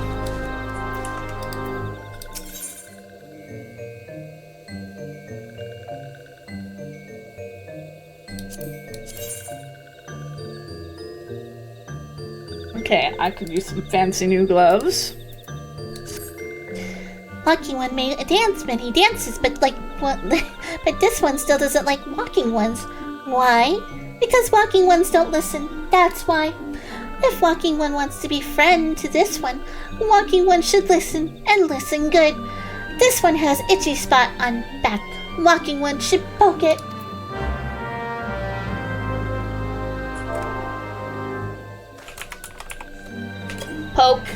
Okay, I could use some fancy new gloves. Walking one may dance many dances, but but this one still doesn't like walking ones. Why? Because walking ones don't listen. That's why. If walking one wants to be friend to this one, walking one should listen, and listen good. This one has itchy spot on back. Walking one should poke it. Poke.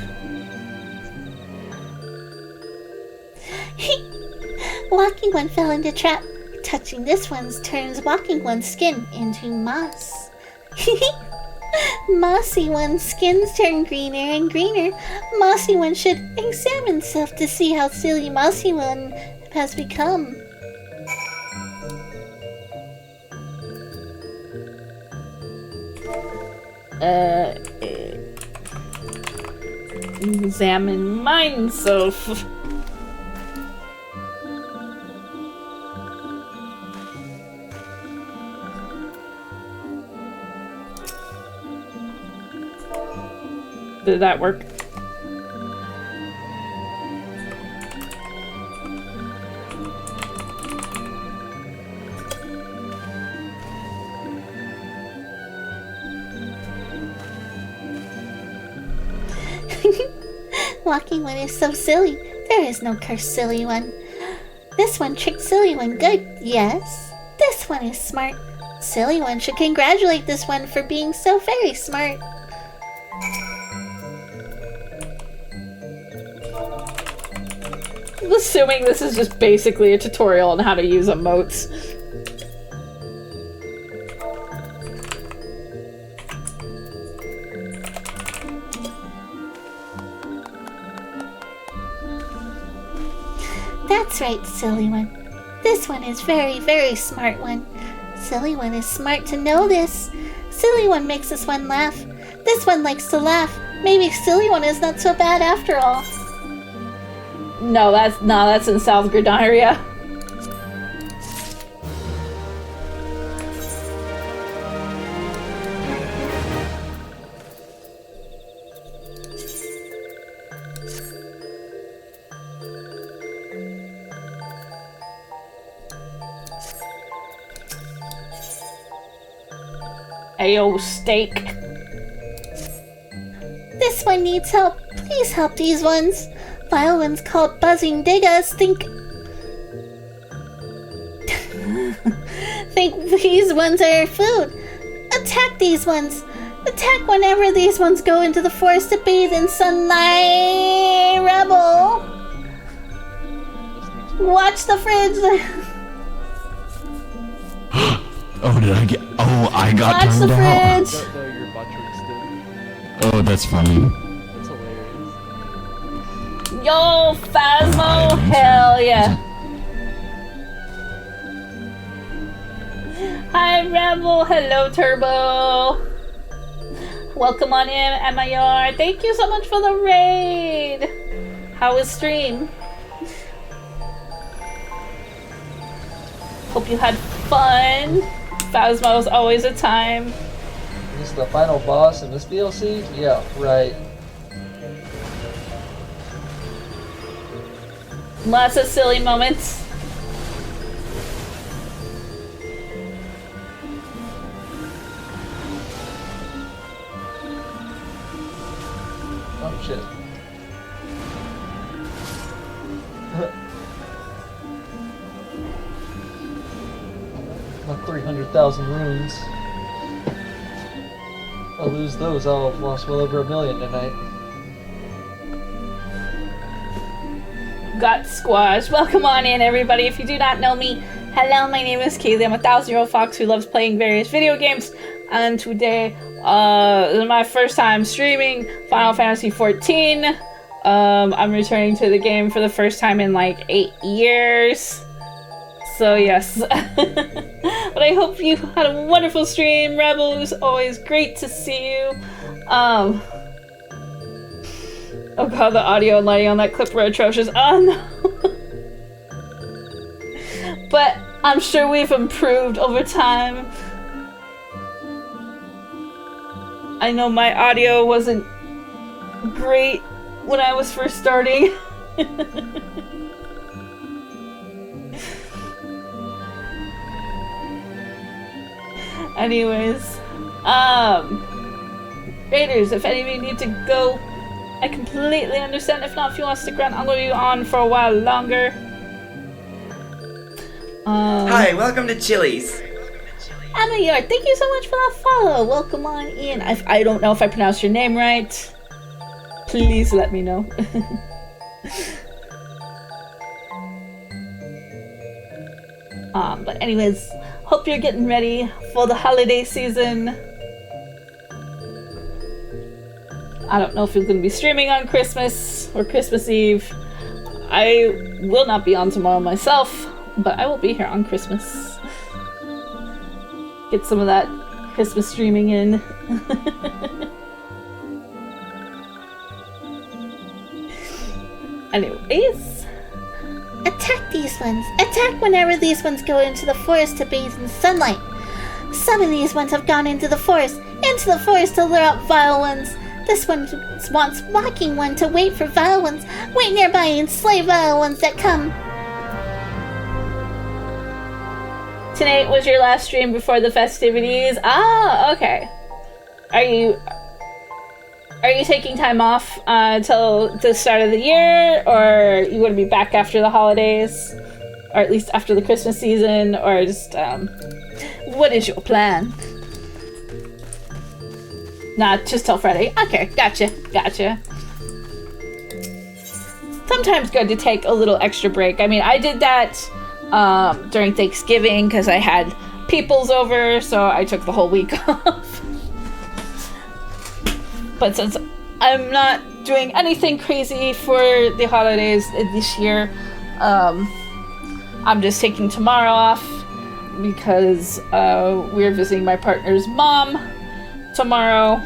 Walking one fell into trap. Touching this one's turns walking one's skin into moss. Mossy One's skins turn greener and greener. Mossy One should examine himself to see how silly Mossy One has become. Examine myself. Did that work? Walking One is so silly. There is no cursed Silly One. This one tricked Silly One good, yes. This one is smart. Silly One should congratulate this one for being so very smart. I'm assuming this is just basically a tutorial on how to use emotes. That's right, Silly One. This one is very, very smart one. Silly One is smart to know this. Silly One makes this one laugh. This one likes to laugh. Maybe Silly One is not so bad after all. No, that's in South Grenadier. Ayo, steak. This one needs help. Please help these ones. Vile ones called buzzing diggas think these ones are food. Attack these ones. Attack whenever these ones go into the forest to bathe in sunlight. Rebel. Watch the fridge. Oh, did I get? Oh, I got Watch the turned out. fridge. No, your butt cheeks did. Oh, that's funny. That's hilarious. Yo, Phasmo, hell yeah. Hi, Rebel. Hello, Turbo. Welcome on in, MIR. Thank you so much for the raid. How was stream? Hope you had fun. Phasmo is always a time. This is the final boss in this DLC? Yeah, right. Lots of silly moments. Oh shit. My 300,000 runes. If I lose those, I'll have lost well over 1 million tonight. Got squash. Welcome on in, everybody. If you do not know me, hello, my name is Keelie. I'm a 1,000-year-old fox who loves playing various video games. And today, this is my first time streaming Final Fantasy XIV. I'm returning to the game for the first time in like 8 years. So yes. But I hope you had a wonderful stream. Rebel, it was always great to see you. Oh god, the audio and lighting on that clip were atrocious. Oh no. But I'm sure we've improved over time. I know my audio wasn't great when I was first starting. Anyways, Raiders, if any of you need to go, I completely understand. If not, if you want to stick around, I'll leave you on for a while longer. Hi, welcome to Chili's. Anna Yard, thank you so much for that follow. Welcome on in. I don't know if I pronounced your name right. Please let me know. But anyways, hope you're getting ready for the holiday season. I don't know if he's going to be streaming on Christmas or Christmas Eve. I will not be on tomorrow myself, but I will be here on Christmas. Get some of that Christmas streaming in. Anyways. Attack these ones. Attack whenever these ones go into the forest to bathe in sunlight. Some of these ones have gone into the forest to lure out vile ones. This one wants Walking One to wait for vile ones. Wait nearby and slay vile ones that come. Tonight was your last stream before the festivities. Ah, okay. Are you taking time off till the start of the year, or you want to be back after the holidays, or at least after the Christmas season, or just what is your plan? Not just till Friday. Okay, gotcha. Sometimes good to take a little extra break. I mean, I did that during Thanksgiving because I had peoples over, so I took the whole week off. But since I'm not doing anything crazy for the holidays this year, I'm just taking tomorrow off because we're visiting my partner's mom tomorrow,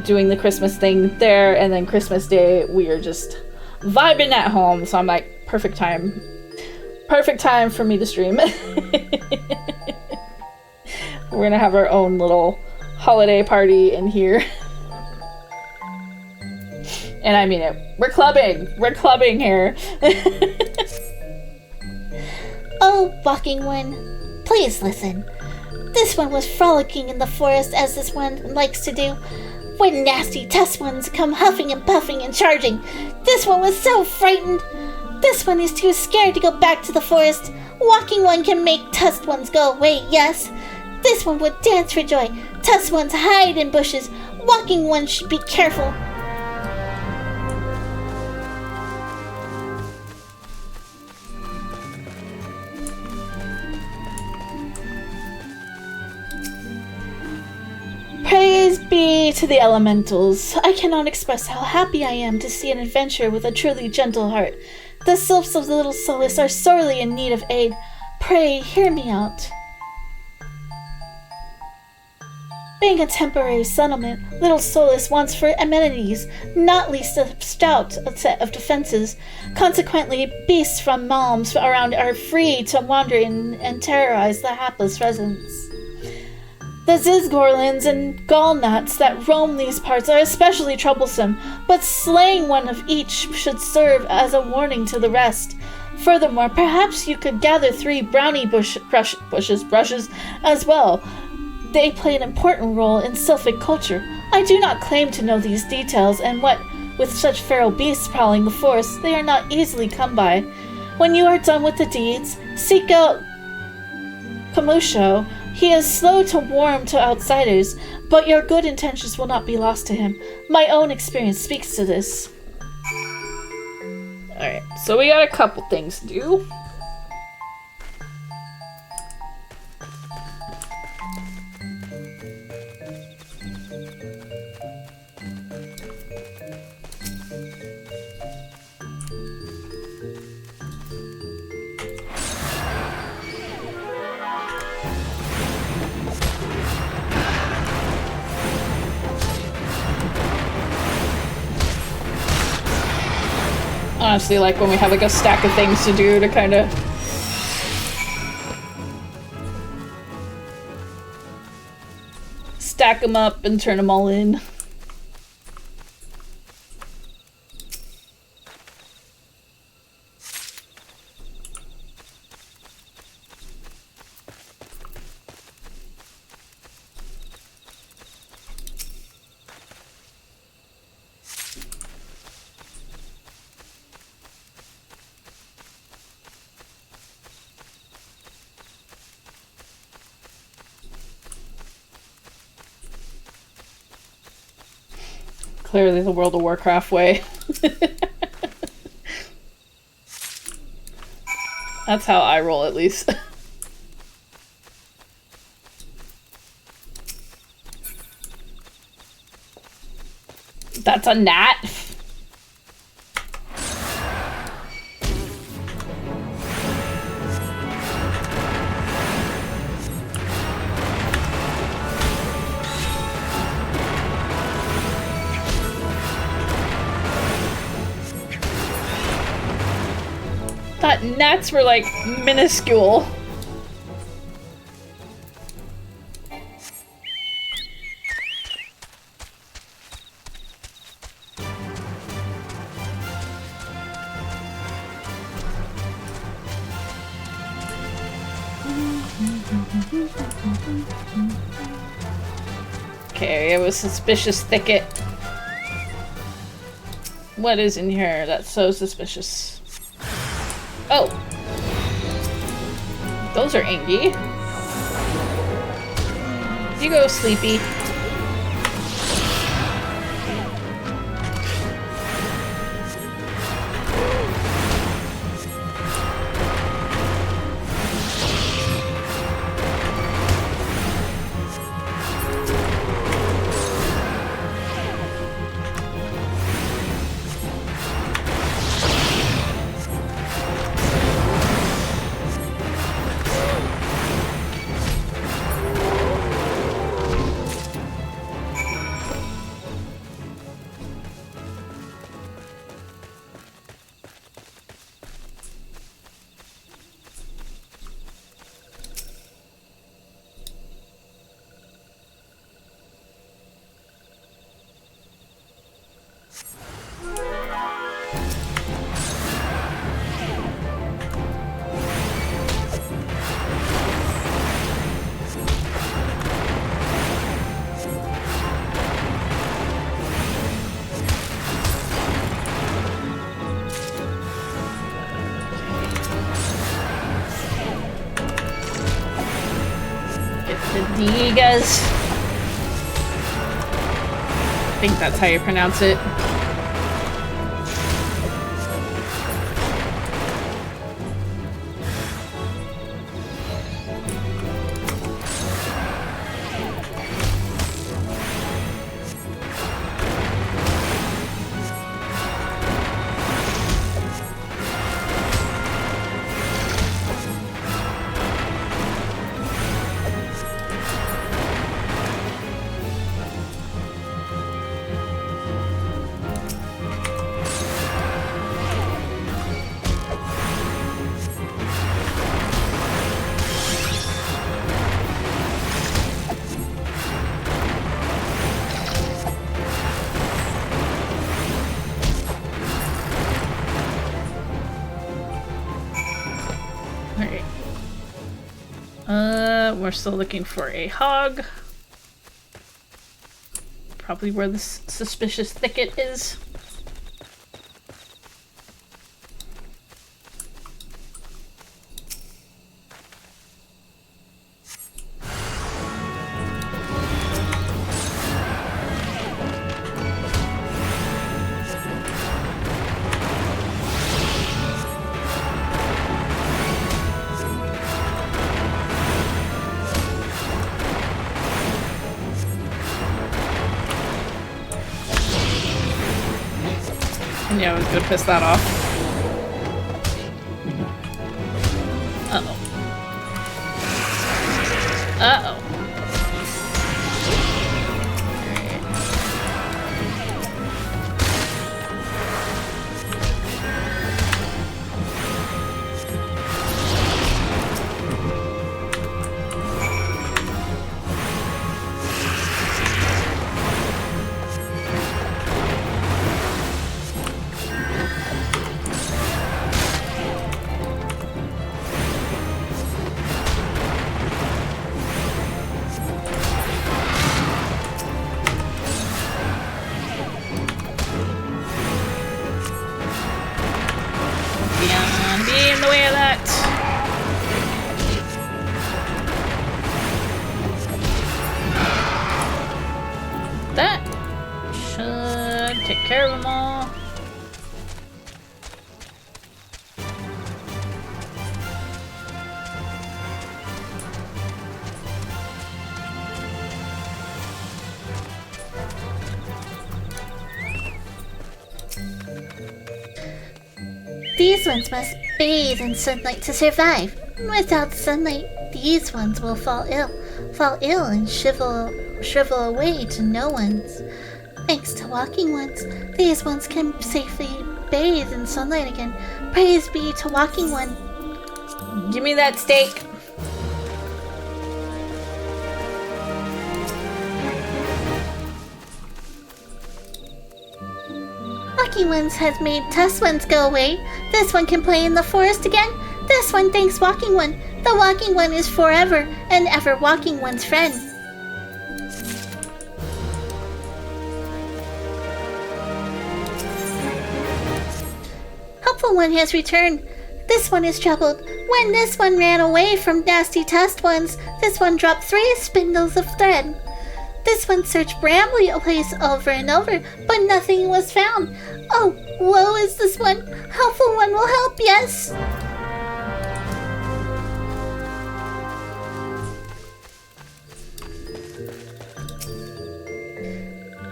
doing the Christmas thing there, and then Christmas Day we are just vibing at home. So I'm like, perfect time for me to stream. We're gonna have our own little holiday party in here. And I mean it. We're clubbing here. Oh, Walking One, please listen. This one was frolicking in the forest as this one likes to do, when nasty tusk ones come huffing and puffing and charging. This one was so frightened. This one is too scared to go back to the forest. Walking One can make tusk ones go away, yes. This one would dance for joy. Tusk ones hide in bushes. Walking One should be careful. Praise be to the elementals. I cannot express how happy I am to see an adventurer with a truly gentle heart. The sylphs of the Little Solace are sorely in need of aid. Pray, hear me out. Being a temporary settlement, Little Solace wants for amenities, not least a stout set of defenses. Consequently, beasts from malms around are free to wander in and terrorize the hapless residents. The Zizgorlins and Gallnuts that roam these parts are especially troublesome, but slaying one of each should serve as a warning to the rest. Furthermore, perhaps you could gather 3 brownie brushes as well. They play an important role in sylphic culture. I do not claim to know these details, and what with such feral beasts prowling the forest, they are not easily come by. When you are done with the deeds, seek out Kamusho. He is slow to warm to outsiders, but your good intentions will not be lost to him. My own experience speaks to this. Alright, so we got a couple things to do. Honestly, like when we have like a stack of things to do to kind of stack them up and turn them all in. Clearly the World of Warcraft way. That's how I roll, at least. That's a gnat. Thought gnats were like minuscule. Okay, it was suspicious thicket. What is in here that's so suspicious? Oh. Those are Angie. You go, Sleepy. Digas. I think that's how you pronounce it. We're still looking for a hog. Probably where the suspicious thicket is. Yeah, I was gonna piss that off. Uh-oh. Uh-oh. These ones must bathe in sunlight to survive. Without sunlight, these ones will fall ill and shrivel away to no one's. Thanks to walking ones, these ones can safely bathe in sunlight again. Praise be to walking one. Give me that steak. Walking ones has made tough ones go away. This one can play in the forest again. This one thanks walking one. The walking one is forever and ever walking one's friend. Helpful one has returned. This one is troubled. When this one ran away from nasty test ones, this one dropped 3 spindles of thread. This one searched Bramley Place over and over, but nothing was found. Oh, woe is this one. Helpful one will help, yes.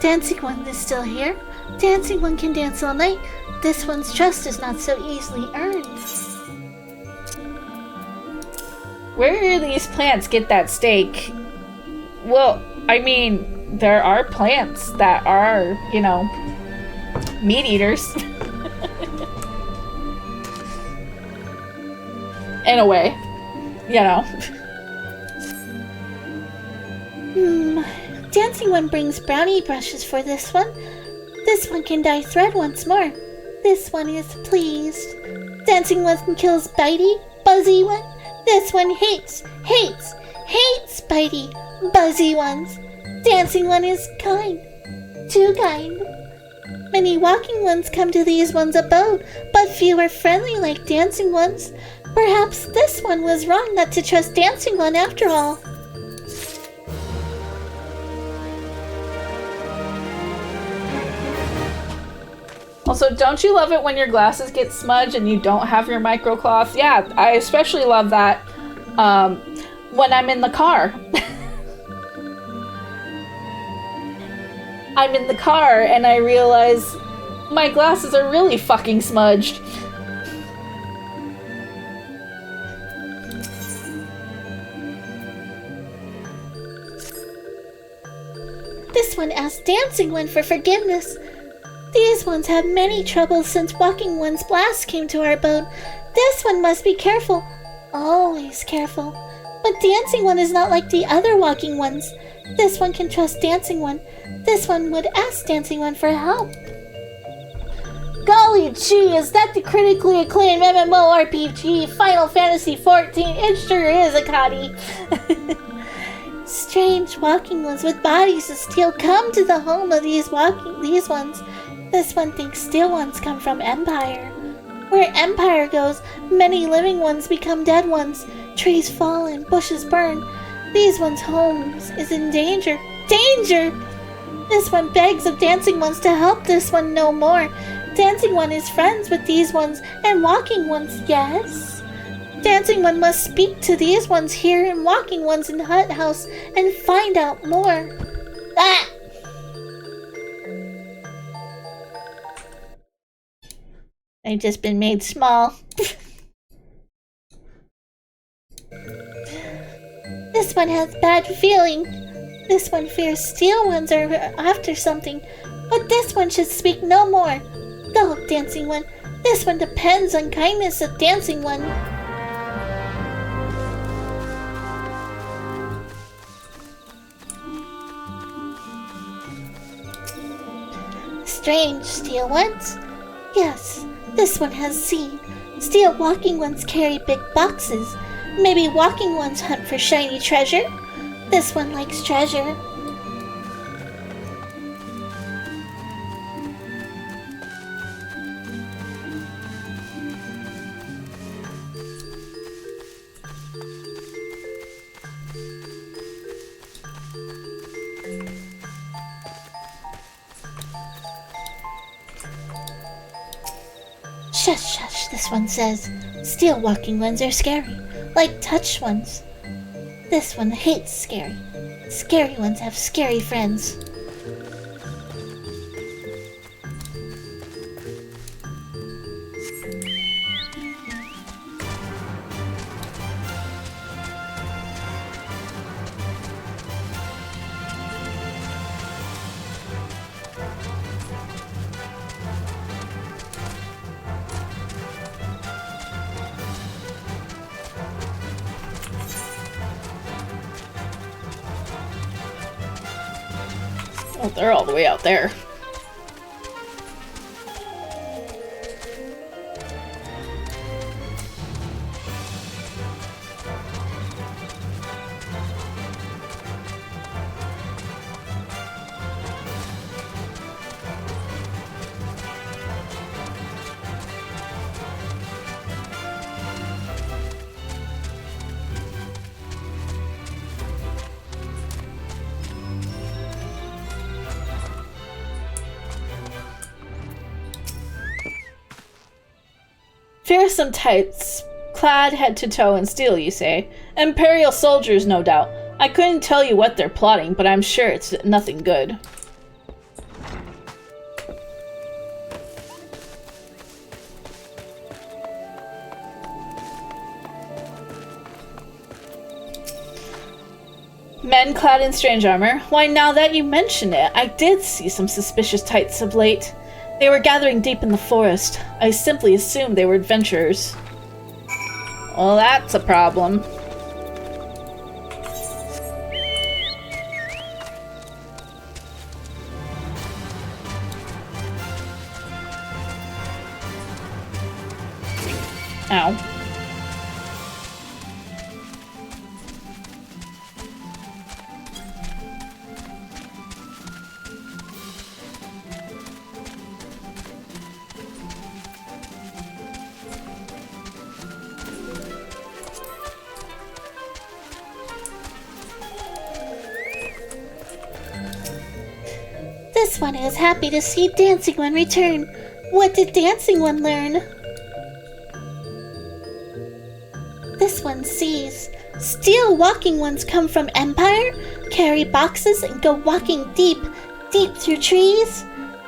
Dancing one is still here. Dancing one can dance all night. This one's trust is not so easily earned. Where do these plants get that steak? Well, I mean, there are plants that are, you know, meat eaters. In a way, you know. Dancing one brings brownie brushes for this one. This one can dye thread once more. This one is pleased. Dancing one kills Bitey, Buzzy one. This one hates Bitey, Buzzy ones. Dancing one is kind, too kind. Many walking ones come to these ones' abode, but few are friendly like dancing ones. Perhaps this one was wrong not to trust dancing one after all. Also, don't you love it when your glasses get smudged and you don't have your microcloth? Yeah, I especially love that when I'm in the car. I'm in the car and I realize my glasses are really fucking smudged. This one asks dancing one for forgiveness. These ones have many troubles since walking one's blast came to our abode. This one must be careful, always careful. But dancing one is not like the other walking ones. This one can trust dancing one. This one would ask dancing one for help. Golly gee, is that the critically acclaimed MMORPG Final Fantasy XIV? It sure is, Akati. Strange walking ones with bodies of steel come to the home of these ones. This one thinks steel ones come from Empire. Where Empire goes, many living ones become dead ones. Trees fall and bushes burn. These ones' homes is in danger. Danger! This one begs of dancing ones to help this one no more. Dancing one is friends with these ones and walking ones, yes. Dancing one must speak to these ones here and walking ones in Hut House and find out more. Ah! I've just been made small. This one has bad feeling. This one fears steel ones are after something. But this one should speak no more. Go, dancing one. This one depends on kindness of dancing one. Strange steel ones? Yes, this one has seen. Steel walking ones carry big boxes. Maybe walking ones hunt for shiny treasure. This one likes treasure. Shush, shush, this one says. Steel walking ones are scary, like touch ones. This one hates scary. Scary ones have scary friends. Oh, they're all the way out there. Fearsome types, clad head to toe in steel, you say? Imperial soldiers, no doubt. I couldn't tell you what they're plotting, but I'm sure it's nothing good. Men clad in strange armor? Why, now that you mention it, I did see some suspicious types of late. They were gathering deep in the forest. I simply assumed they were adventurers. Well, that's a problem. Ow. This one is happy to see Dancing One return. What did Dancing One learn? This one sees. Steel walking ones come from Empire, carry boxes, and go walking deep, deep through trees.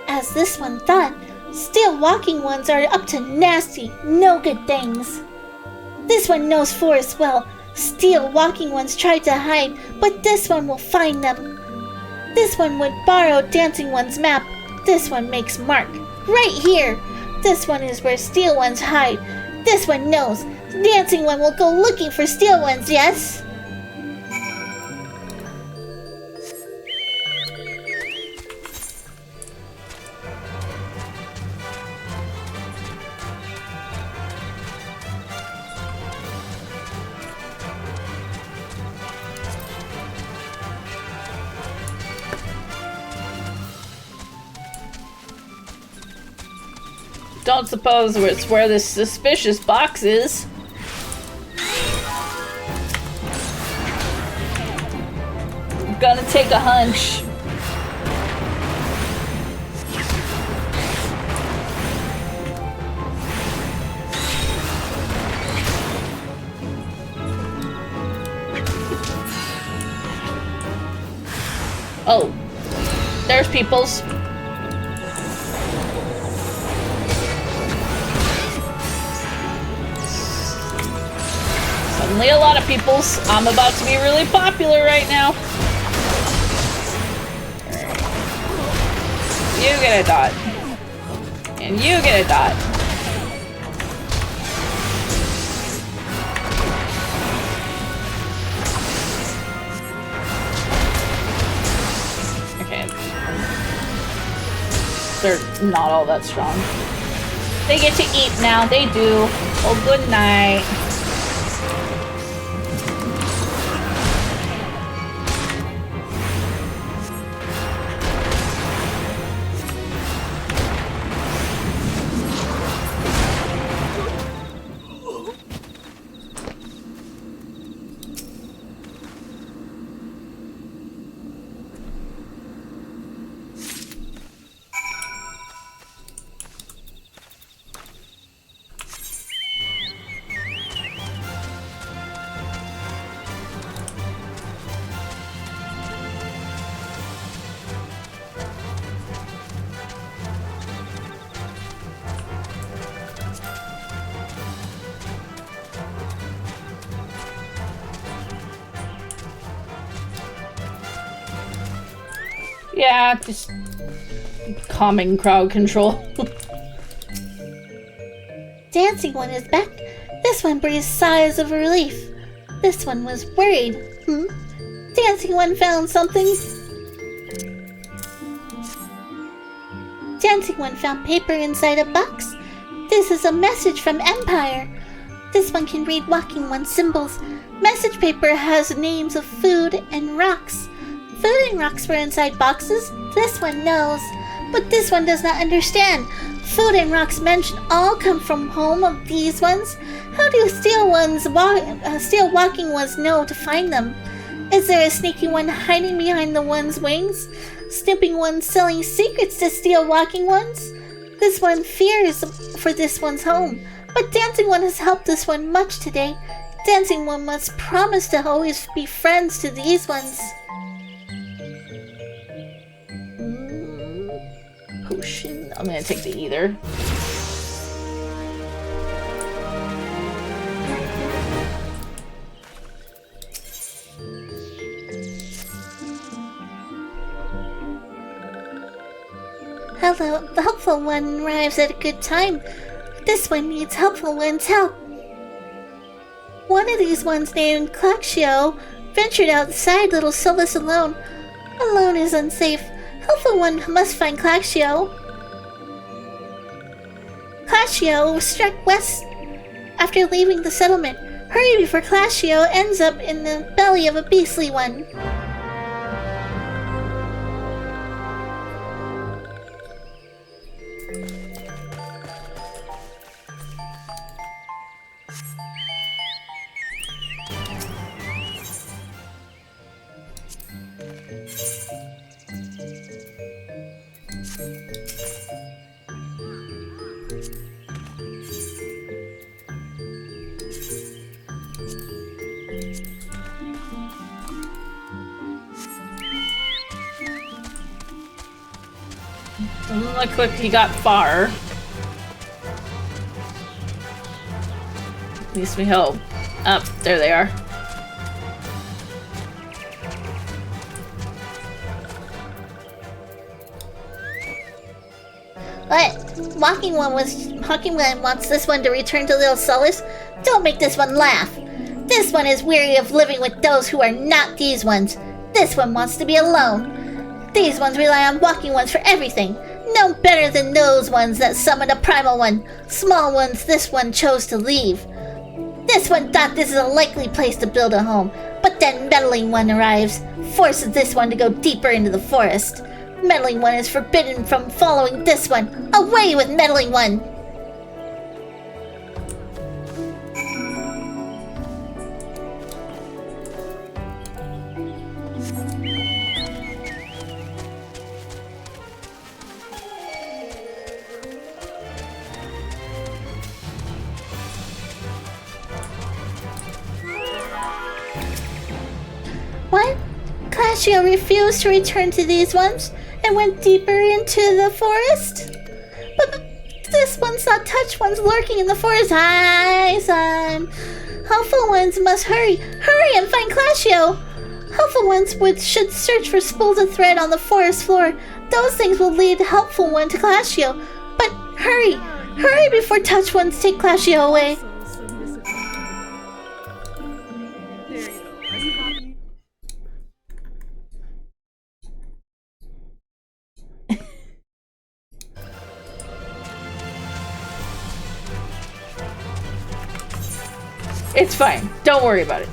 As this one thought, steel walking ones are up to nasty, no good things. This one knows forest well. Steel walking ones tried to hide, but this one will find them. This one would borrow Dancing One's map. This one makes mark. Right here! This one is where Steel Ones hide. This one knows. Dancing One will go looking for Steel Ones, yes? Don't suppose it's where this suspicious box is. I'm gonna take a hunch. Oh, there's people's. Suddenly a lot of people's. I'm about to be really popular right now. You get a dot. And you get a dot. Okay. They're not all that strong. They get to eat now. They do. Oh, good night. Yeah, just calming crowd control. Dancing One is back. This one breathes sighs of relief. This one was worried. Dancing One found something. Dancing one found paper inside a box. This is a message from Empire. This one can read Walking One's symbols. Message paper has names of food and rocks. Food and rocks were inside boxes. This one knows. But this one does not understand. Food and rocks mentioned all come from home of these ones. How do steel walking ones know to find them? Is there a sneaky one hiding behind the one's wings? Snooping one selling secrets to steel walking ones? This one fears for this one's home. But Dancing One has helped this one much today. Dancing One must promise to always be friends to these ones. Potion. I'm gonna take the ether. Hello, the helpful one arrives at a good time. This one needs helpful one's help. One of these ones named Claxio ventured outside Little Solace alone. Alone is unsafe. Helpful one must find Claxio. Claxio struck west after leaving the settlement. Hurry before Claxio ends up in the belly of a beastly one. Doesn't look like he got far. At least we hope. Up, there they are. What? Walking One wants this one to return to Little Solace? Don't make this one laugh. This one is weary of living with those who are not these ones. This one wants to be alone. These ones rely on Walking Ones for everything. No better than those ones that summoned a primal one. Small ones this one chose to leave. This one thought this is a likely place to build a home, but then Meddling One arrives, forces this one to go deeper into the forest. Meddling One is forbidden from following this one. Away with Meddling One! What? Clashio refused to return to these ones and went deeper into the forest? But this one saw touch ones lurking in the forest. Hi, son. Helpful ones must hurry. Hurry and find Clashio. Helpful ones should search for spools of thread on the forest floor. Those things will lead Helpful One to Clashio. But hurry. Hurry before touch ones take Clashio away. It's fine. Don't worry about it.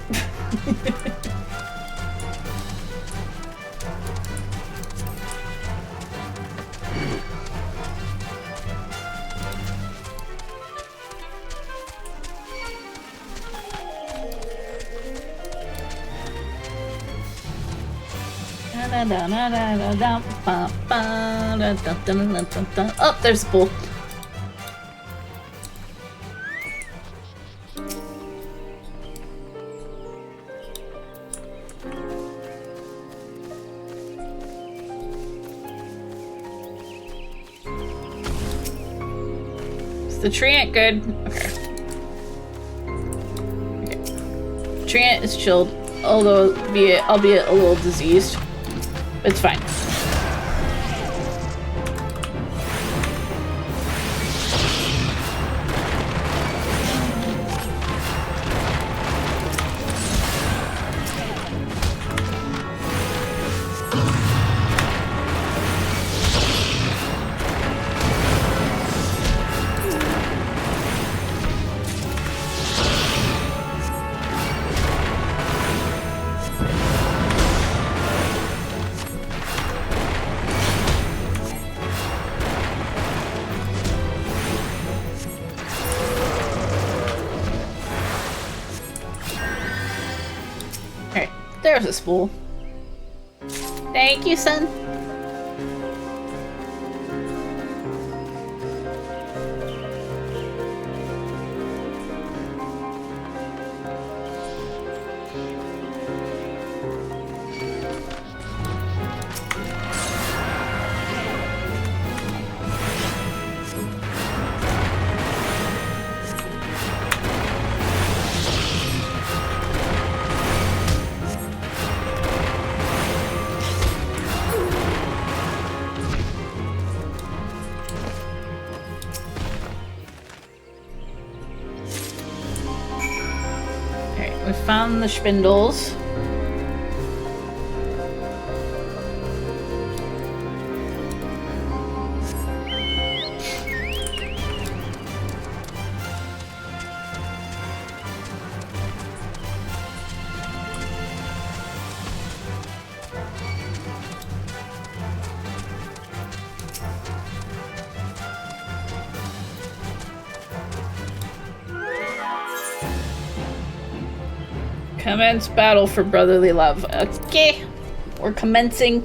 Oh, there's a pool. The treant good. Okay. Treant is chilled, although albeit a little diseased. It's fine. There's a spool. Thank you, son. We found the spindles. Commence battle for brotherly love. Okay, we're commencing.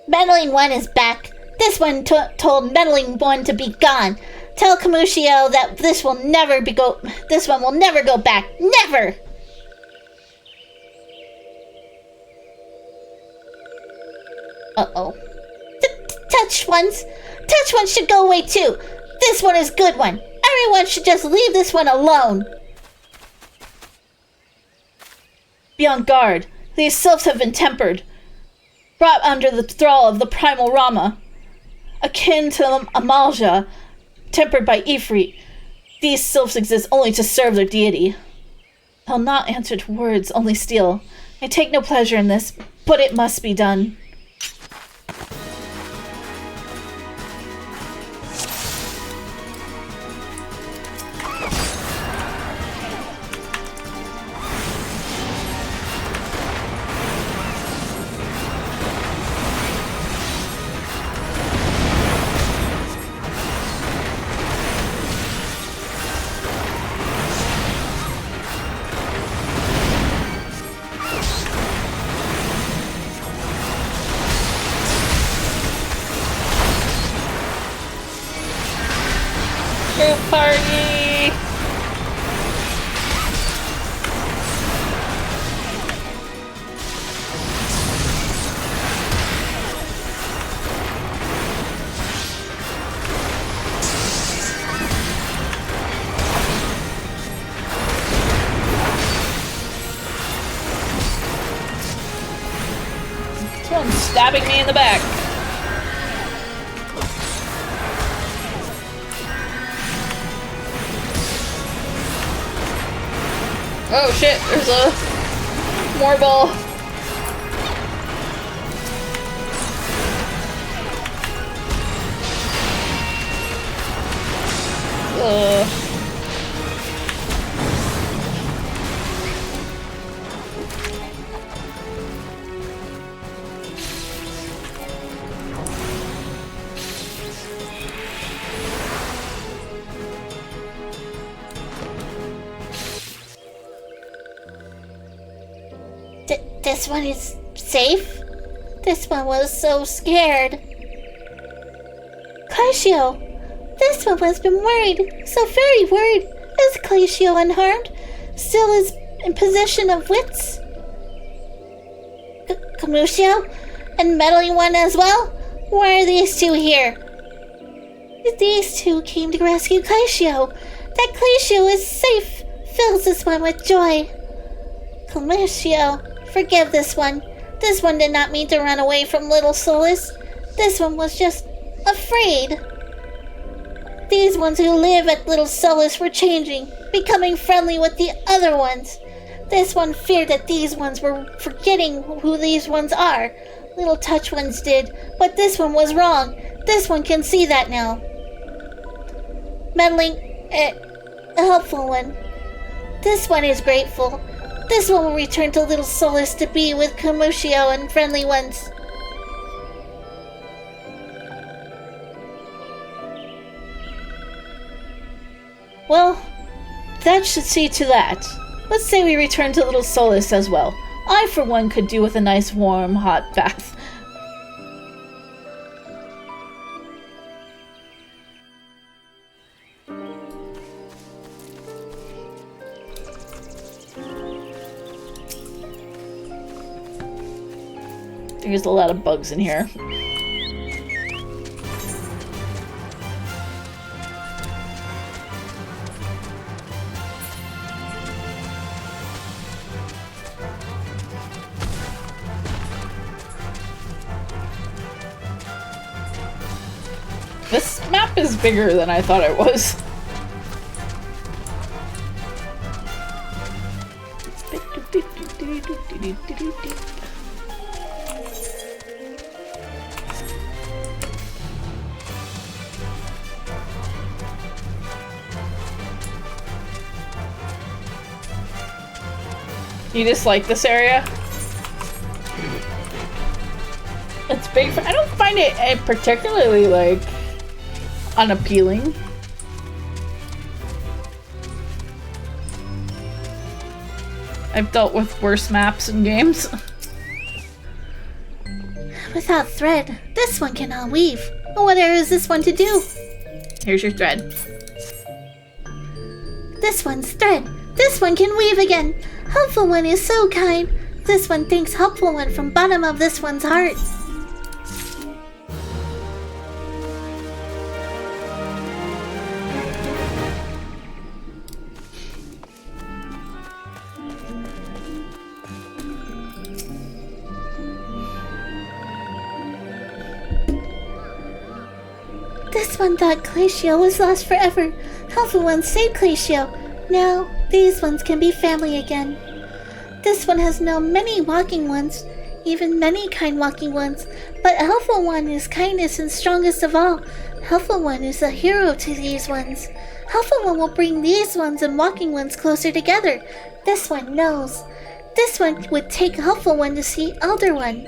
Meddling One is back. This one told Meddling One to be gone. Tell Kamushio that this one will never go back. Never! Uh-oh. Touch ones should go away too. This one is good one. Everyone should just leave this one alone. Be on guard. These sylphs have been tempered, brought under the thrall of the primal Rama, akin to Amalja, tempered by Ifrit. These sylphs exist only to serve their deity. They'll not answer to words, only steal. I take no pleasure in this, but it must be done. Party! Someone's stabbing me in the back. Oh shit, there's a more ball. This one is safe? This one was so scared. Clashio! This one has been worried, so very worried. Is Clashio unharmed? Still is in possession of wits? Kamushio? And Meddling One as well? Why are these two here? These two came to rescue Clashio. That Clashio is safe fills this one with joy. Kamushio, forgive this one. This one did not mean to run away from Little Solace. This one was just afraid. These ones who live at Little Solace were changing, becoming friendly with the other ones. This one feared that these ones were forgetting who these ones are. Little Touch ones did, but this one was wrong. This one can see that now. Meddling, a helpful one. This one is grateful. This one will return to Little Solace to be with Kamushio and friendly ones. Well, that should see to that. Let's say we return to Little Solace as well. I, for one, could do with a nice warm, hot bath. There's a lot of bugs in here. This map is bigger than I thought it was. You just like this area? It's big. I don't find it particularly, like, unappealing. I've dealt with worse maps in games. Without thread, this one cannot weave. What is this one to do? Here's your thread. This one's thread. This one can weave again. Helpful One is so kind. This one thanks Helpful One from bottom of this one's heart. This one thought Glacio was lost forever. Helpful One saved Glacio. Now, these ones can be family again. This one has known many walking ones, even many kind walking ones, but Helpful One is kindest and strongest of all. Helpful One is a hero to these ones. Helpful One will bring these ones and walking ones closer together. This one knows. This one would take Helpful One to see Elder One.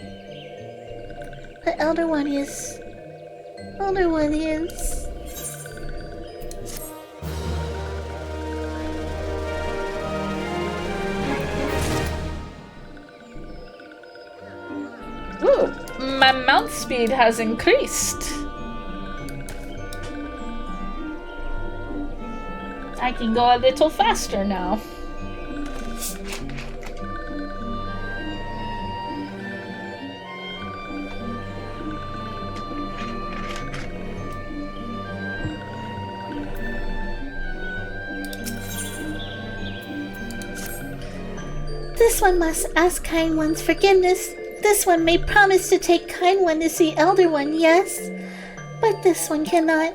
But Elder One is... Ooh, my mount speed has increased. I can go a little faster now. This one must ask Kind One's forgiveness. This one may promise to take Kind One to see Elder One, yes. But this one cannot.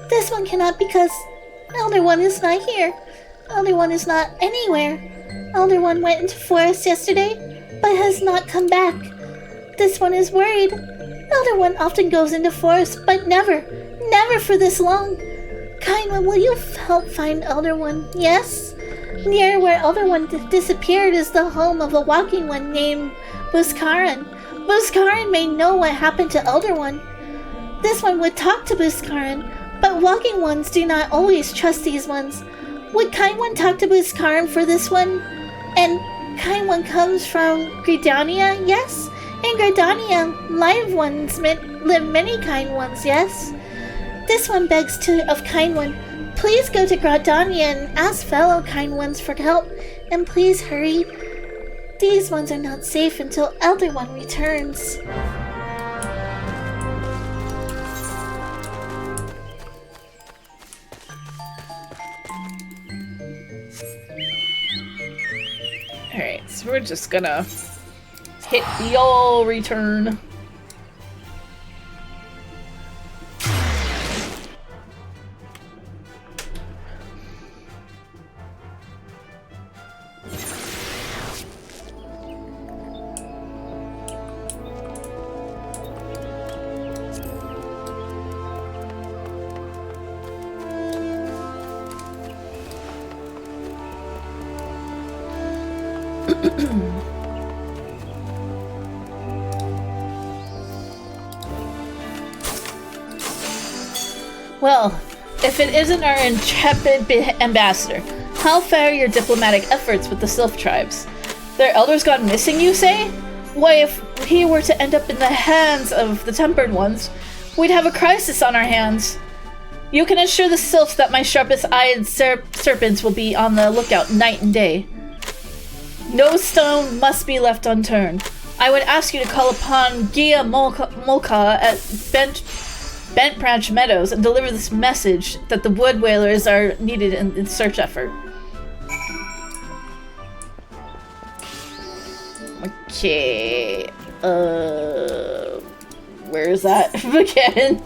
This one cannot because Elder One is not here. Elder One is not anywhere. Elder One went into forest yesterday, but has not come back. This one is worried. Elder One often goes into forest, but never for this long. Kind One, will you help find Elder One, yes? Near where Elder One disappeared is the home of a walking one named Buskaran. Buskaran may know what happened to Elder One. This one would talk to Buskaran, but walking ones do not always trust these ones. Would Kind One talk to Buskaran for this one? And Kind One comes from Gridania, yes? In Gridania, live ones live many kind ones, yes? This one begs of Kind One, please go to Gridania and ask fellow kind ones for help, and please hurry. These ones are not safe until Elder One returns. Alright, so we're just gonna hit the old return. Well, if it isn't our intrepid ambassador. How fare your diplomatic efforts with the Sylph tribes? Their elders gone missing, you say? Why, if he were to end up in the hands of the Tempered Ones, we'd have a crisis on our hands. You can assure the Sylphs that my sharpest-eyed serpents will be on the lookout night and day. No stone must be left unturned. I would ask you to call upon Gia Molka at Bent Branch Meadows and deliver this message that the wood whalers are needed in search effort. Okay. Where is that again?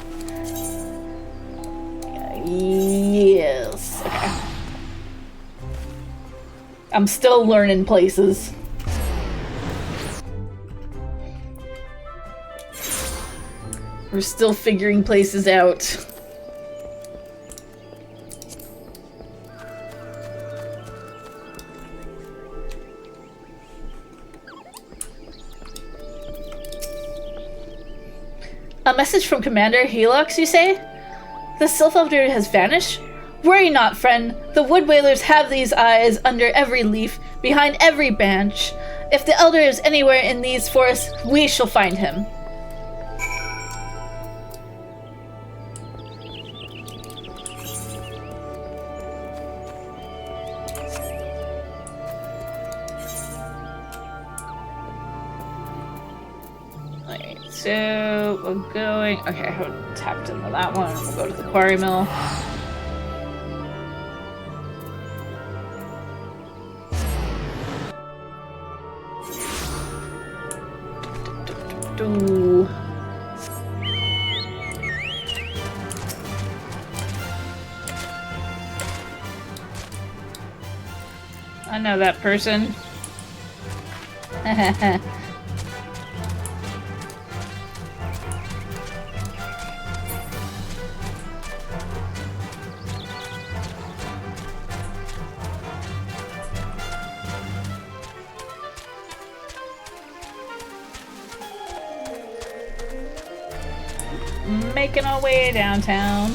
Yes. Okay. I'm still learning places. We're still figuring places out. A message from Commander Helix, you say? The Sylph Elder has vanished? Worry not, friend. The wood whalers have these eyes under every leaf, behind every branch. If the Elder is anywhere in these forests, we shall find him. So, we're going... Okay, I haven't tapped into that one. We'll go to the quarry mill. I know that person. Making our way downtown.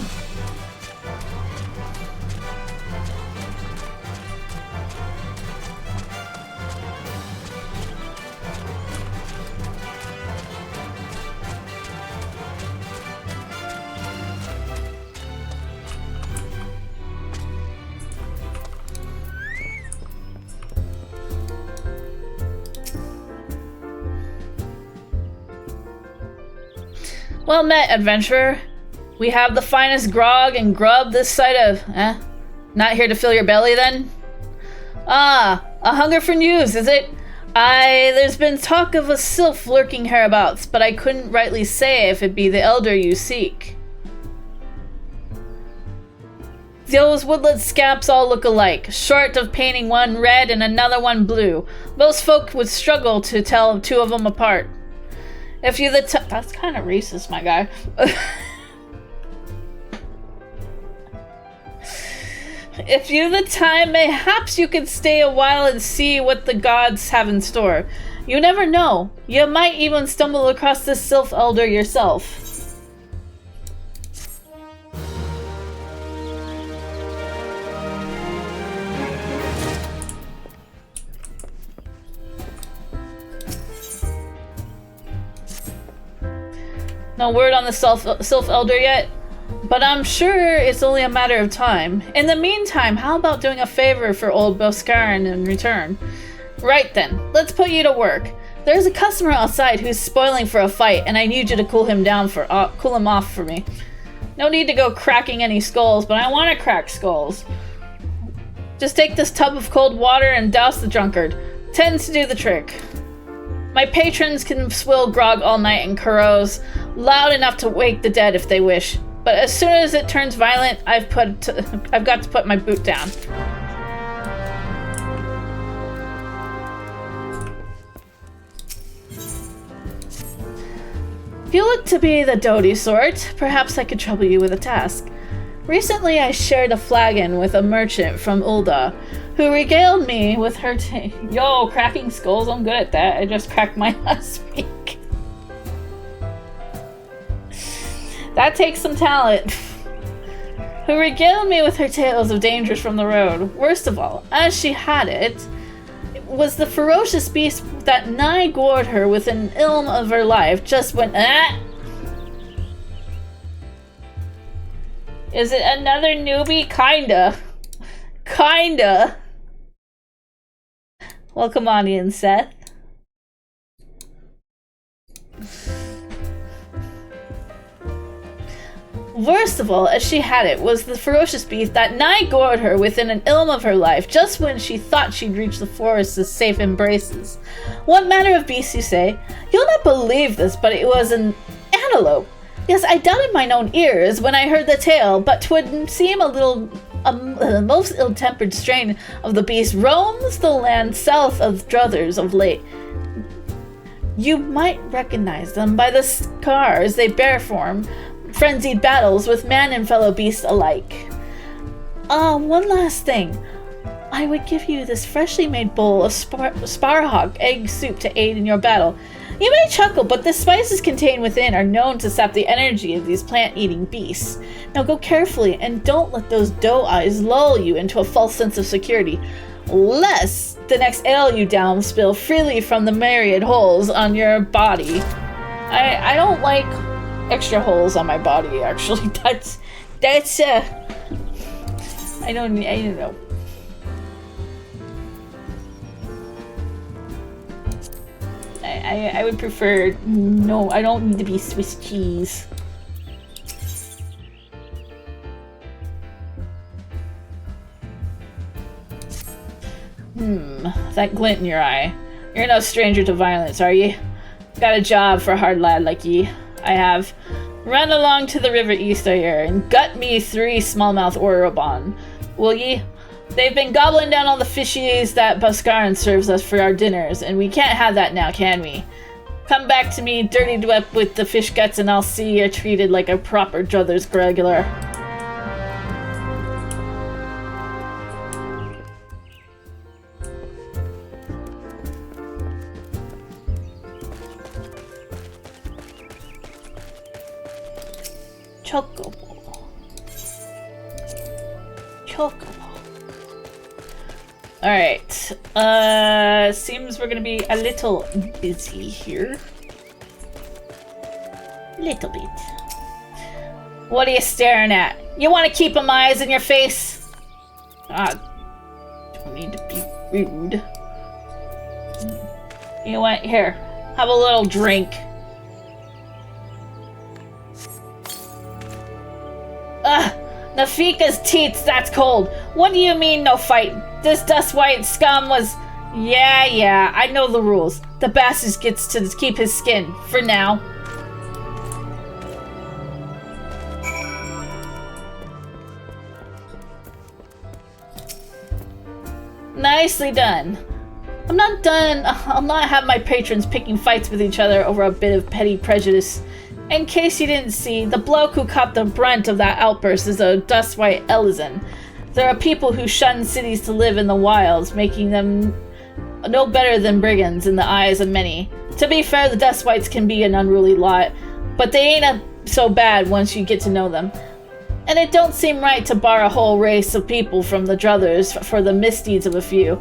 Well met, adventurer. We have the finest grog and grub this side of... Not here to fill your belly, then? Ah, a hunger for news, is it? There's been talk of a sylph lurking hereabouts, but I couldn't rightly say if it be the elder you seek. Those woodland scamps all look alike, short of painting one red and another one blue. Most folk would struggle to tell two of them apart. If you that's kind of racist, my guy. If you the time, mayhaps you could stay a while and see what the gods have in store. You never know. You might even stumble across this sylph elder yourself. No word on the Sylph Elder yet, but I'm sure it's only a matter of time. In the meantime, how about doing a favor for old Boscarin in return? Right then, let's put you to work. There's a customer outside who's spoiling for a fight, and I need you to cool him off for me. No need to go cracking any skulls, but I want to crack skulls. Just take this tub of cold water and douse the drunkard. Tends to do the trick. My patrons can swill grog all night and carouse, loud enough to wake the dead if they wish. But as soon as it turns violent, I've got to put my boot down. If you look to be the doty sort, perhaps I could trouble you with a task. Recently I shared a flagon with a merchant from Ulda, who regaled me with her Yo, cracking skulls, I'm good at that. I just cracked mine last week. That takes some talent. who regaled me with her tales of dangers from the road. Worst of all, as she had it, was the ferocious beast that nigh gored her with an ilm of her life just when Is it another newbie? Kinda. Welcome on in, Seth. Worst of all, as she had it, was the ferocious beast that nigh gored her within an ilm of her life, just when she thought she'd reached the forest's safe embraces. What manner of beast, you say? You'll not believe this, but it was an antelope. Yes, I doubted mine own ears when I heard the tale, but 'twould seem the most ill-tempered strain of the beast roams the land south of Druthers of late. You might recognize them by the scars they bear from frenzied battles with man and fellow beast alike. One last thing. I would give you this freshly made bowl of sparhawk egg soup to aid in your battle. You may chuckle, but the spices contained within are known to sap the energy of these plant-eating beasts. Now go carefully and don't let those doe eyes lull you into a false sense of security, lest the next ale you down spill freely from the myriad holes on your body. I don't like extra holes on my body, actually. That's I don't know. I would prefer, no, I don't need to be Swiss cheese. That glint in your eye. You're no stranger to violence, are ye? Got a job for a hard lad like ye. I have. Run along to the river east of here and gut me 3 smallmouth orobon. Will ye? They've been gobbling down all the fishies that Buscaran serves us for our dinners, and we can't have that now, can we? Come back to me, dirtied up with the fish guts, and I'll see you're treated like a proper Druthers regular. Chocobo. Alright. Seems we're gonna be a little busy here. Little bit. What are you staring at? You want to keep 'em eyes in your face? Don't need to be rude. You know what? Here. Have a little drink. Nafika's teats, that's cold. What do you mean, no fight? This dust white scum was... Yeah, I know the rules. The bastard gets to keep his skin, for now. Nicely done. I'm not done. I'll not have my patrons picking fights with each other over a bit of petty prejudice. In case you didn't see, the bloke who caught the brunt of that outburst is a dust-white Elizan. There are people who shun cities to live in the wilds, making them no better than brigands in the eyes of many. To be fair, the dust whites can be an unruly lot, but they ain't so bad once you get to know them. And it don't seem right to bar a whole race of people from the Druthers for the misdeeds of a few.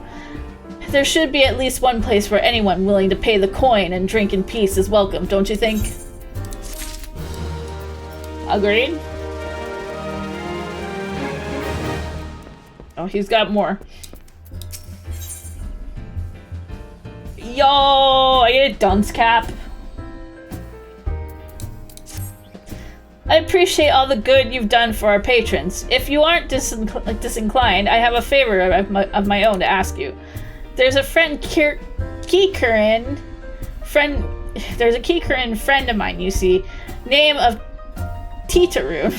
There should be at least one place where anyone willing to pay the coin and drink in peace is welcome, don't you think? Agreed? Oh, he's got more. Yo, I get a dunce cap. I appreciate all the good you've done for our patrons. If you aren't disinclined, I have a favor of my own to ask you. There's a Keykurin friend of mine, you see, name of Titaru.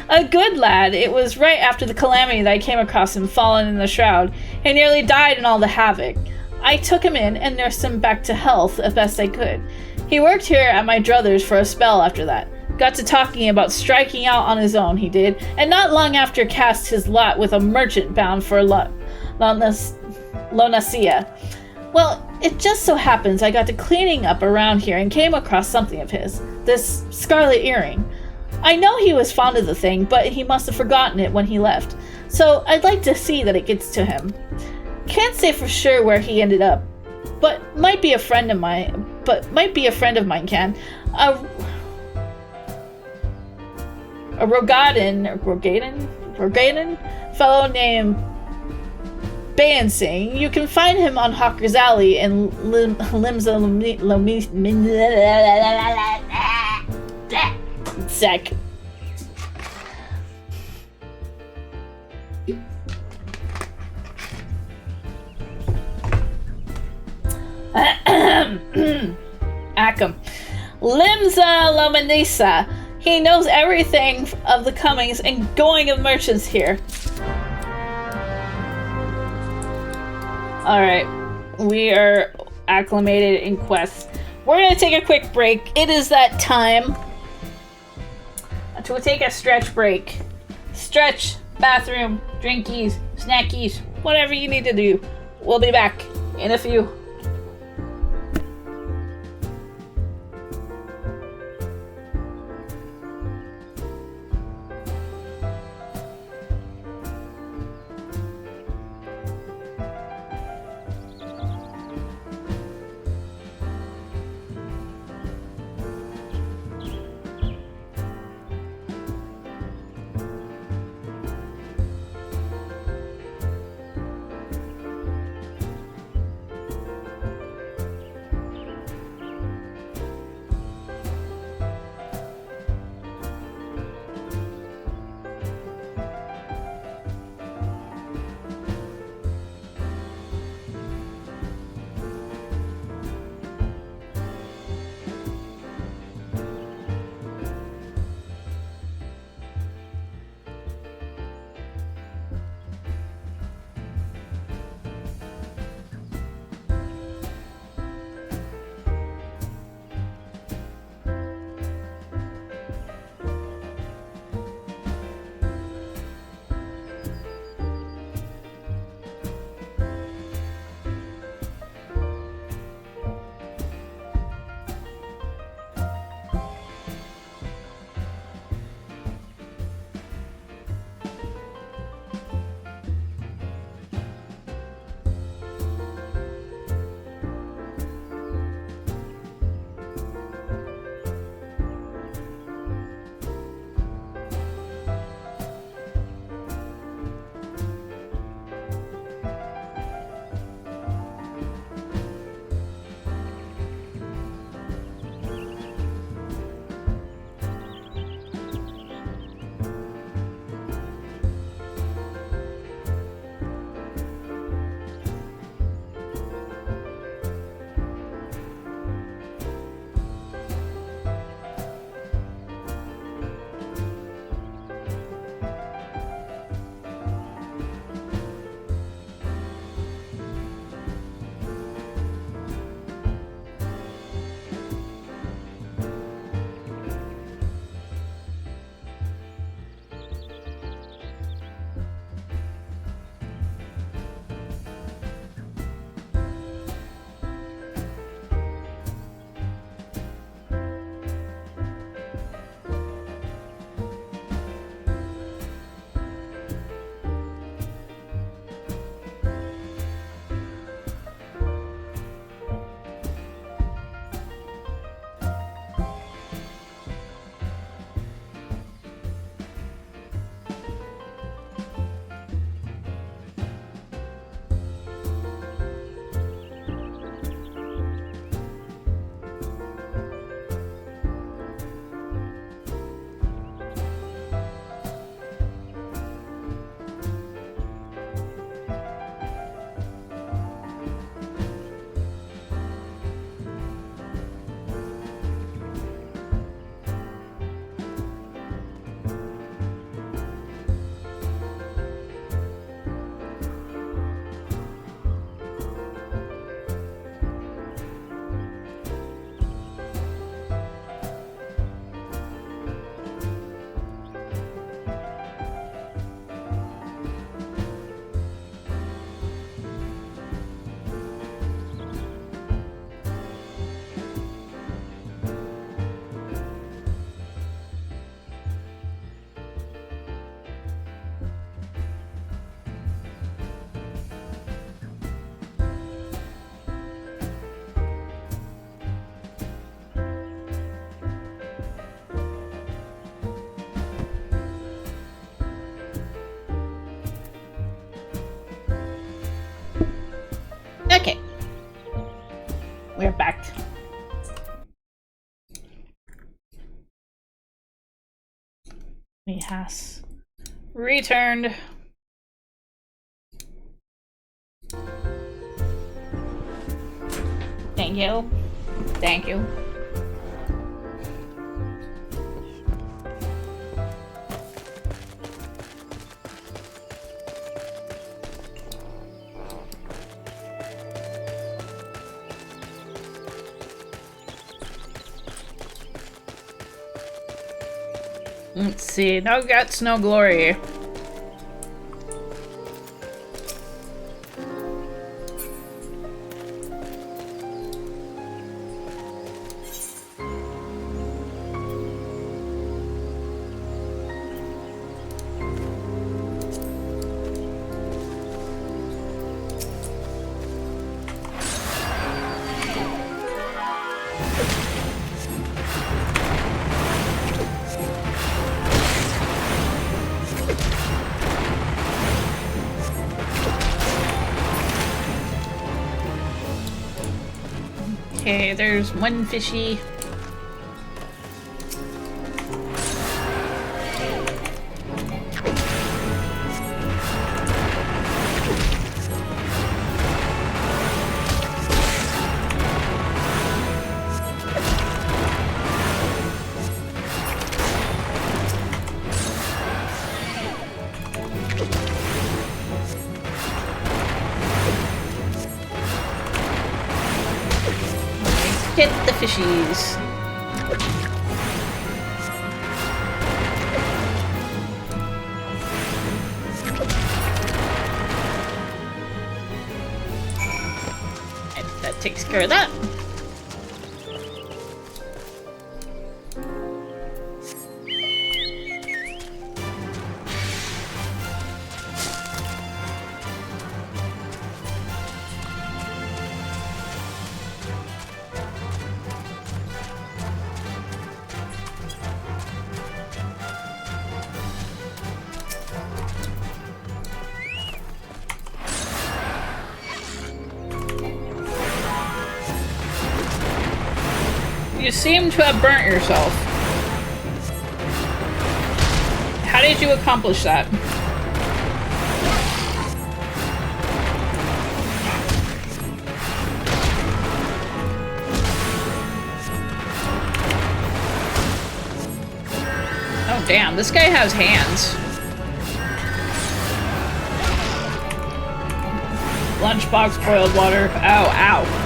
A good lad. It was right after the calamity that I came across him fallen in the shroud. He nearly died in all the havoc. I took him in and nursed him back to health as best I could. He worked here at my druthers for a spell after that. Got to talking about striking out on his own, he did, and not long after cast his lot with a merchant bound for Lonacia. Well, it just so happens I got to cleaning up around here and came across something of his. This scarlet earring. I know he was fond of the thing, but he must have forgotten it when he left. So I'd like to see that it gets to him. Can't say for sure where he ended up, but might be a friend of mine. Can a Rogaden fellow named Bansing. You can find him on Hawker's Alley in Limsa Sec. Ackham. Limsa Lomanisa. He knows everything of the comings and going of merchants here. Alright. We are acclimated in quests. We're gonna take a quick break. It is that time to take a stretch break. Stretch, bathroom, drinkies, snackies, whatever you need to do. We'll be back in a few. He has returned. Thank you. Thank you. Let's see. No guts, no glory. Okay, there's one fishy. Get the fishies. And that takes care of that. You seem to have burnt yourself. How did you accomplish that? Oh damn, this guy has hands. Lunchbox boiled water. Ow, ow.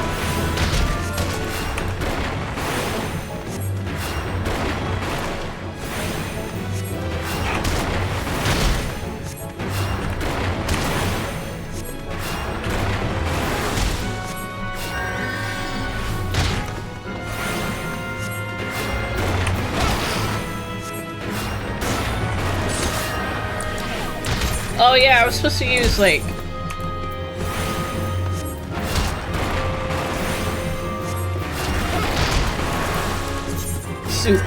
Oh yeah, I was supposed to use, like... soup.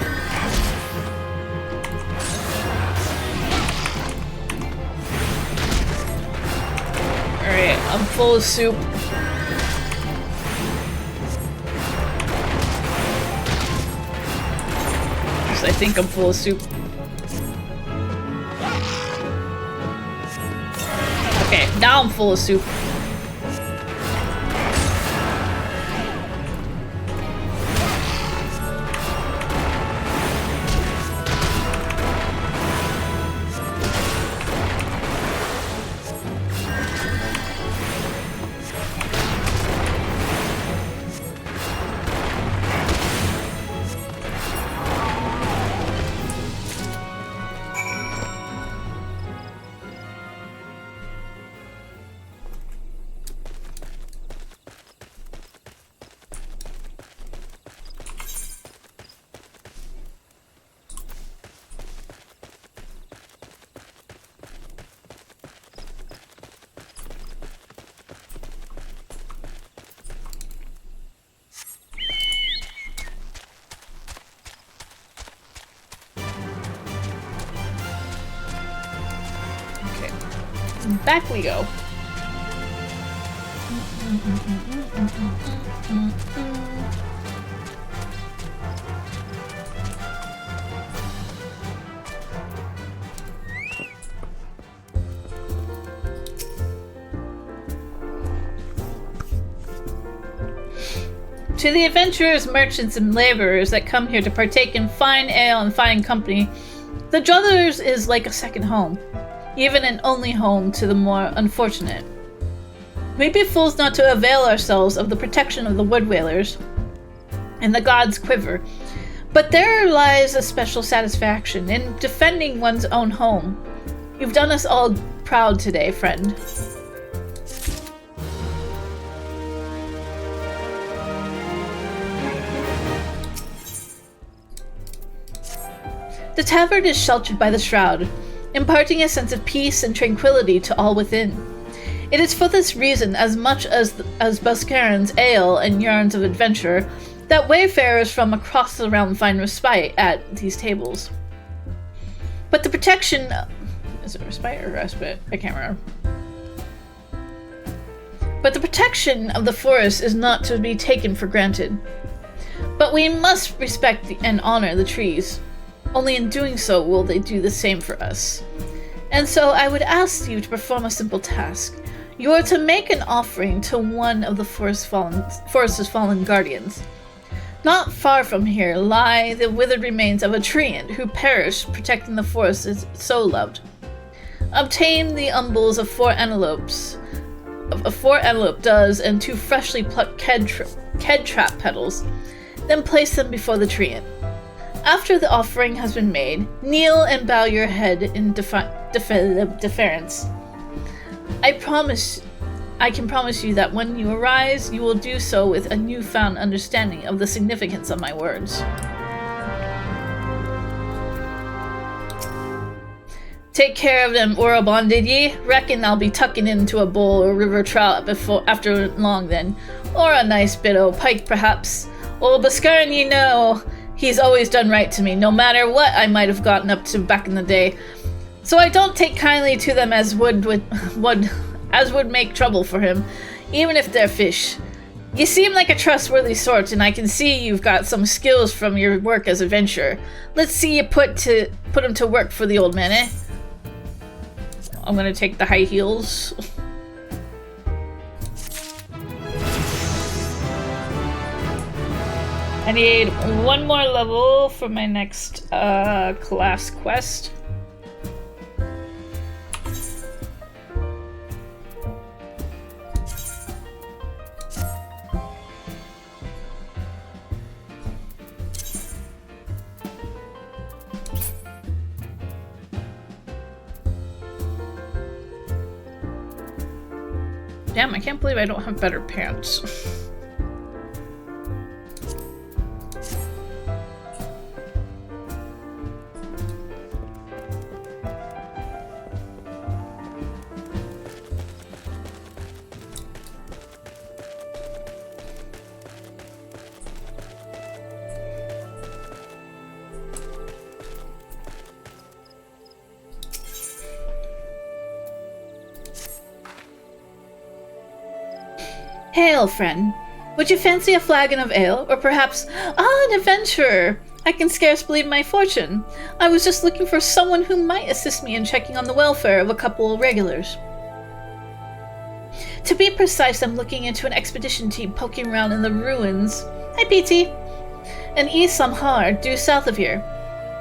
Alright, I'm full of soup. I think I'm full of soup. Okay, now I'm full of soup. Back we go. To the adventurers, merchants, and laborers that come here to partake in fine ale and fine company, the Druthers is like a second home, even an only home to the more unfortunate. We'd be fools not to avail ourselves of the protection of the wood whalers and the gods' quiver, but there lies a special satisfaction in defending one's own home. You've done us all proud today, friend. The tavern is sheltered by the shroud, imparting a sense of peace and tranquility to all within. It is for this reason, as much as Buscaron's ale and yarns of adventure, that wayfarers from across the realm find respite at these tables. But the protection... Is it respite or respite? I can't remember. But the protection of the forest is not to be taken for granted. But we must respect and honor the trees. Only in doing so will they do the same for us. And so I would ask you to perform a simple task. You are to make an offering to one of the forest's fallen guardians. Not far from here lie the withered remains of a treant who perished protecting the forest as so loved. Obtain the umbels of 4 antelopes, does, and 2 freshly plucked ked trap petals, then place them before the treant. After the offering has been made, kneel and bow your head in deference. I can promise you that when you arise, you will do so with a newfound understanding of the significance of my words. Take care of them, Orobon, did ye? Reckon I'll be tucking into a bowl or river trout after long then. Or a nice bit o' pike, perhaps. Old Buscaron, ye know, he's always done right to me, no matter what I might have gotten up to back in the day. So I don't take kindly to them as would make trouble for him, even if they're fish. You seem like a trustworthy sort, and I can see you've got some skills from your work as adventurer. Let's see you put him to work for the old man, eh? I'm gonna take the high heels. I need 1 more level for my next class quest. Damn, I can't believe I don't have better pants. Hail, friend. Would you fancy a flagon of ale, or perhaps... Ah, an adventurer! I can scarce believe my fortune. I was just looking for someone who might assist me in checking on the welfare of a couple of regulars. To be precise, I'm looking into an expedition team poking around in the ruins. Hi, PT. And Isamhar, due south of here.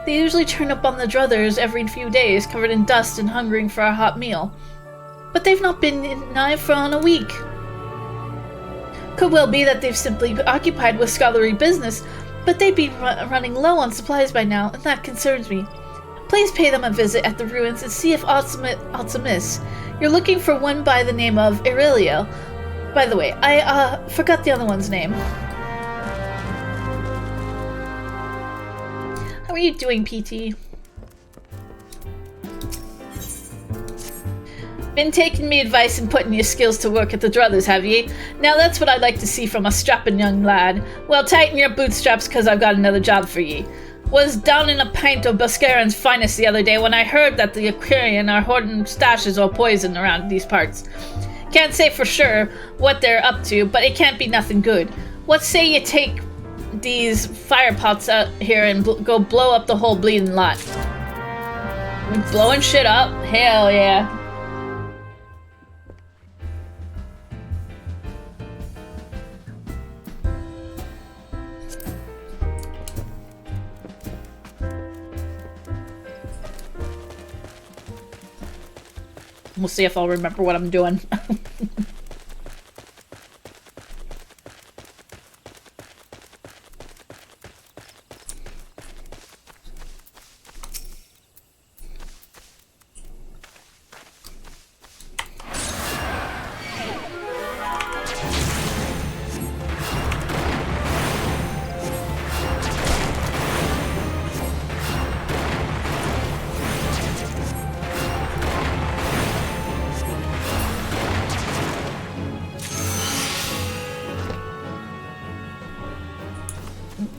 They usually turn up on the Druthers every few days, covered in dust and hungering for a hot meal. But they've not been nigh for on a week. Could well be that they've simply been occupied with scholarly business, but they'd be running low on supplies by now, and that concerns me. Please pay them a visit at the ruins and see if aught's amiss. You're looking for one by the name of Irelia. By the way, I forgot the other one's name. How are you doing, PT? Been taking me advice and putting your skills to work at the Druthers, have ye? Now that's what I'd like to see from a strapping young lad. Well, tighten your bootstraps, cause I've got another job for ye. Was down in a pint of Buscaron's finest the other day when I heard that the Aquarian are hoarding stashes of poison around these parts. Can't say for sure what they're up to, but it can't be nothing good. What say you take these fire pots out here and go blow up the whole bleeding lot? We're blowing shit up? Hell yeah. We'll see if I'll remember what I'm doing.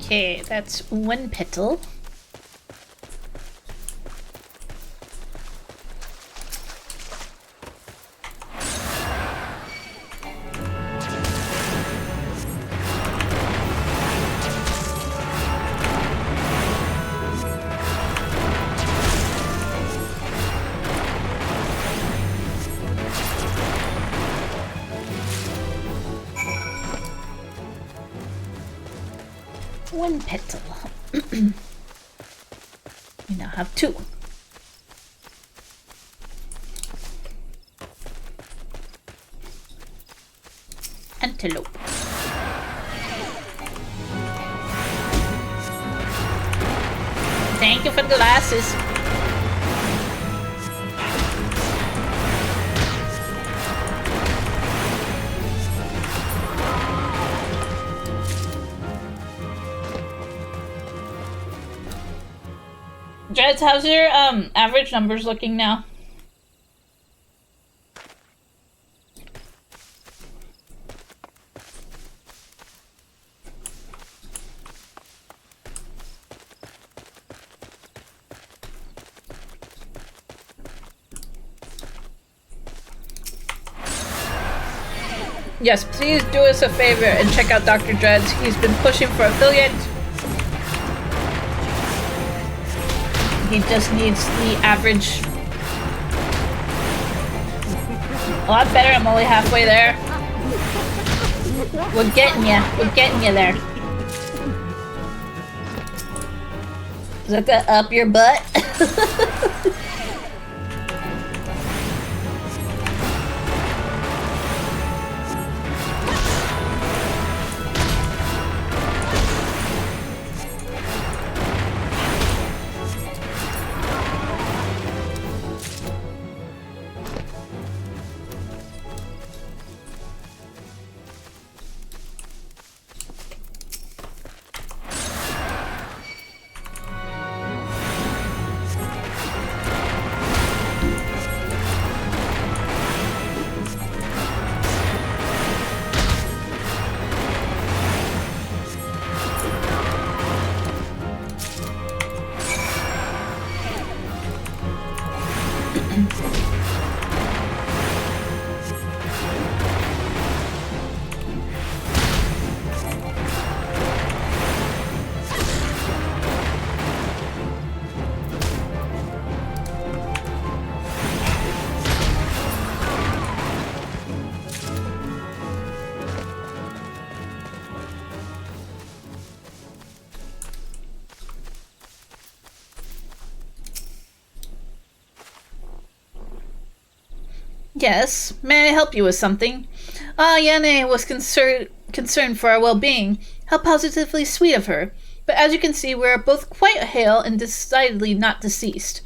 Okay, that's one petal. One petal. We now have 2. Antelope. Thank you for the glasses. Jez, how's your average numbers looking now? Yes, please do us a favor and check out Dr. Dreads. He's been pushing for affiliate. He just needs the average. A lot better, I'm only halfway there. We're getting you there. Is that the up your butt? Yes, may I help you with something? Yane was concerned for our well-being. How positively sweet of her. But as you can see, we are both quite hale and decidedly not deceased.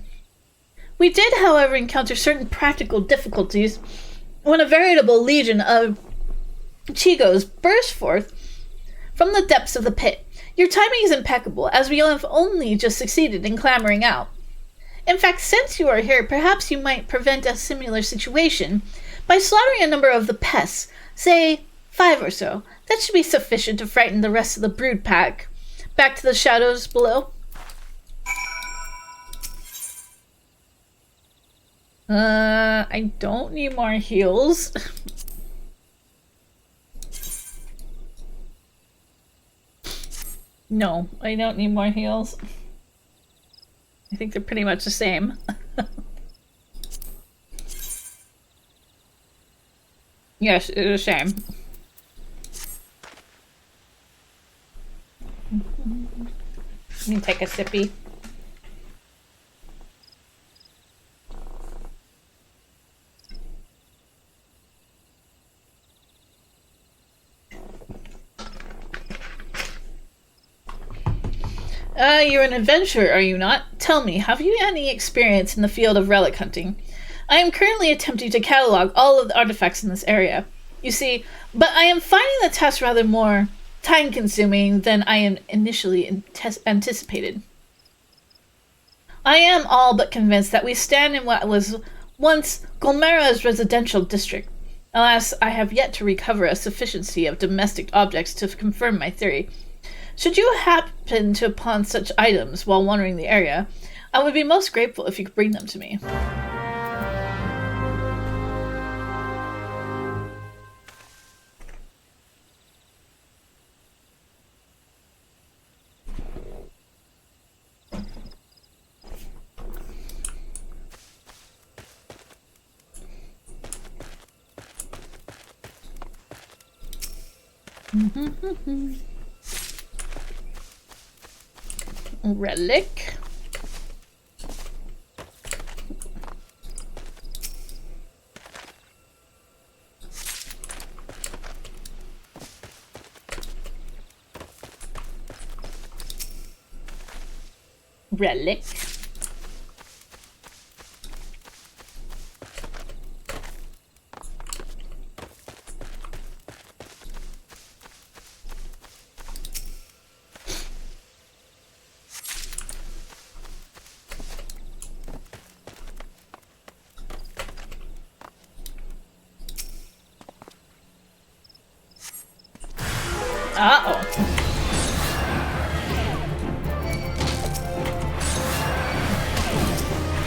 We did, however, encounter certain practical difficulties when a veritable legion of Chigos burst forth from the depths of the pit. Your timing is impeccable, as we have only just succeeded in clambering out. In fact, since you are here, perhaps you might prevent a similar situation by slaughtering a number of the pests, say 5 or so. That should be sufficient to frighten the rest of the brood pack. Back to the shadows below. I don't need more heals. No, I don't need more heals. I think they're pretty much the same. Yes, it's the same. Let me take a sippy. You're an adventurer, are you not? Tell me, have you any experience in the field of relic hunting? I am currently attempting to catalog all of the artifacts in this area. You see, but I am finding the task rather more time-consuming than I am initially anticipated. I am all but convinced that we stand in what was once Golmera's residential district. Alas, I have yet to recover a sufficiency of domestic objects to confirm my theory. Should you happen to upon such items while wandering the area, I would be most grateful if you could bring them to me. Relic. Relic. Uh-oh.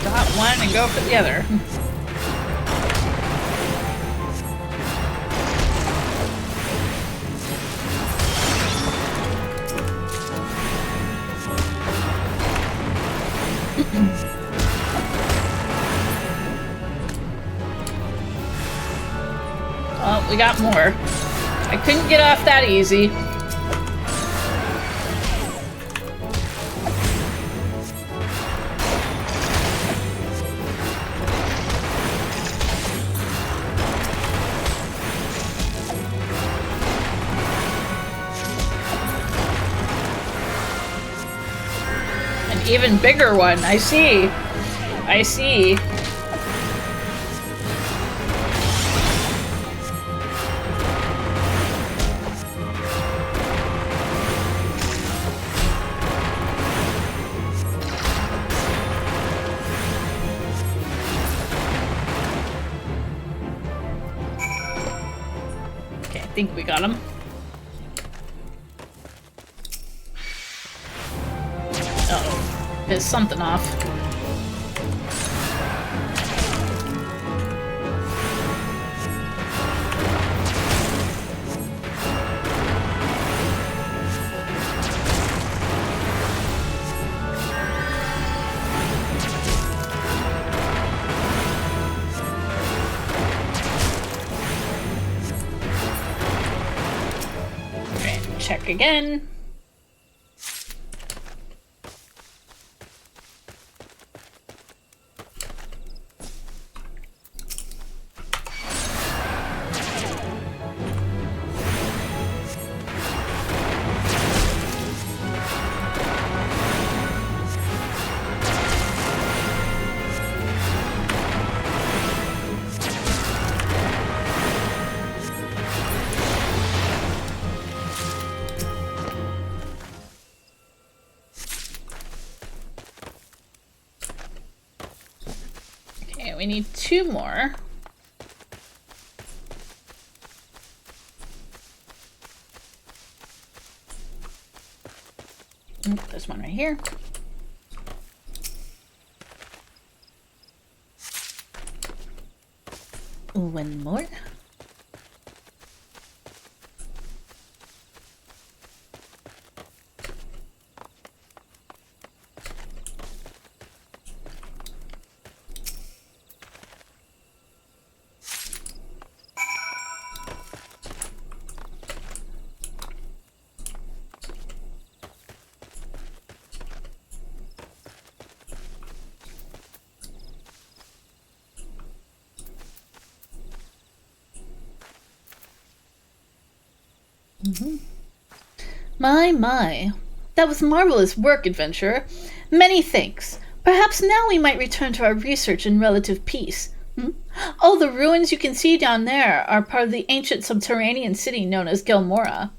Got one and go for the other. Oh, we got more. I couldn't get off that easy. An even bigger one. I see. I see. I think we got him. Uh-oh. There's something off. Check again. We need two more. There's one right here. One more. My. That was marvelous work, adventurer. Many thanks. Perhaps now we might return to our research in relative peace. Oh, the ruins you can see down there are part of the ancient subterranean city known as Gelmora.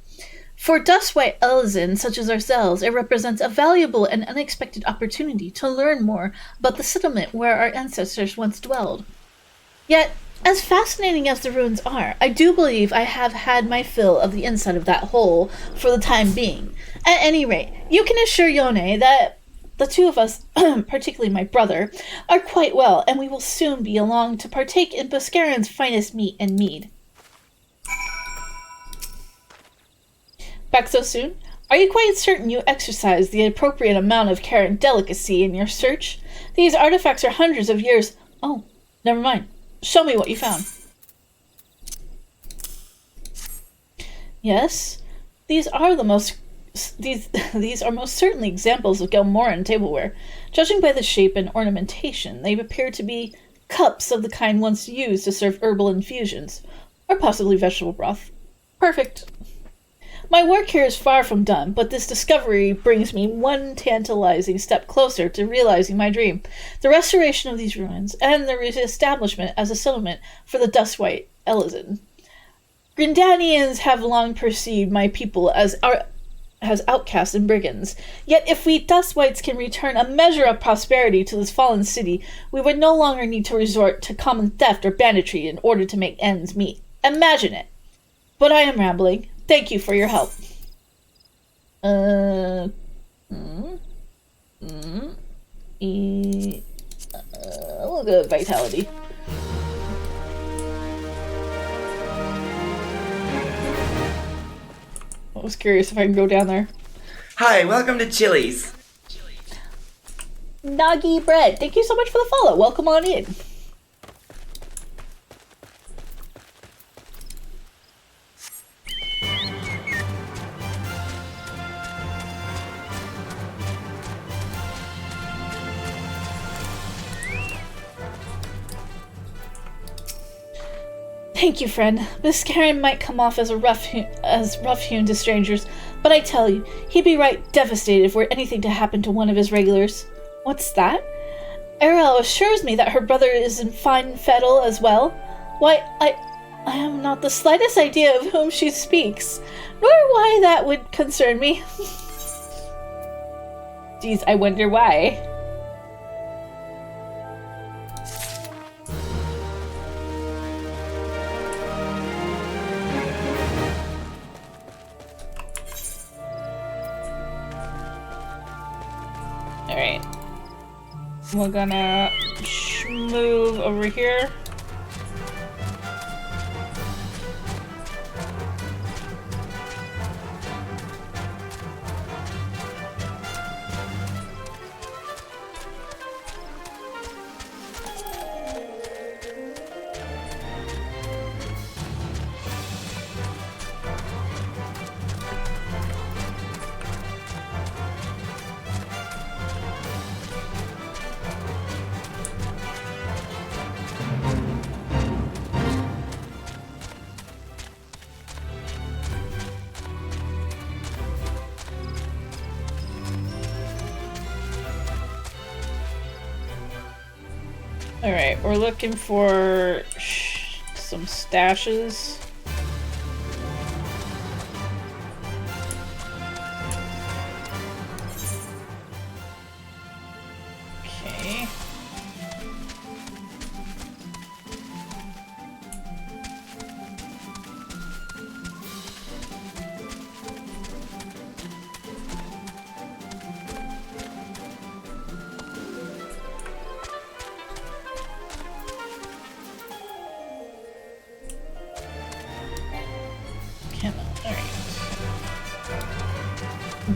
For Dustwhite Elizin, such as ourselves, it represents a valuable and unexpected opportunity to learn more about the settlement where our ancestors once dwelled. Yet, as fascinating as the ruins are, I do believe I have had my fill of the inside of that hole for the time being. At any rate, you can assure Yone that the two of us, particularly my brother, are quite well, and we will soon be along to partake in Buscarin's finest meat and mead. Back so soon? Are you quite certain you exercise the appropriate amount of care and delicacy in your search? These artifacts are hundreds of years... Oh, never mind. Show me what you found. Yes, these are most certainly examples of Gelmoran tableware. Judging by the shape and ornamentation, they appear to be cups of the kind once used to serve herbal infusions, or possibly vegetable broth. Perfect. My work here is far from done, but this discovery brings me one tantalizing step closer to realizing my dream, the restoration of these ruins, and the re-establishment as a settlement for the Dustwhite Elizin. Grindanians have long perceived my people as outcasts and brigands, yet if we Dustwhites can return a measure of prosperity to this fallen city, we would no longer need to resort to common theft or banditry in order to make ends meet. Imagine it! But I am rambling. Thank you for your help. We'll go vitality. I was curious if I can go down there. Hi, welcome to Chili's. Nagi Bread, thank you so much for the follow. Welcome on in. Thank you, friend. Buscarin might come off as rough-hewn to strangers, but I tell you, he'd be right devastated if were anything to happen to one of his regulars. What's that? Ariel assures me that her brother is in fine fettle as well. Why, I have not the slightest idea of whom she speaks, nor why that would concern me. Geez, I wonder why. Alright. We're gonna move over here. Alright, we're looking for some stashes. Okay.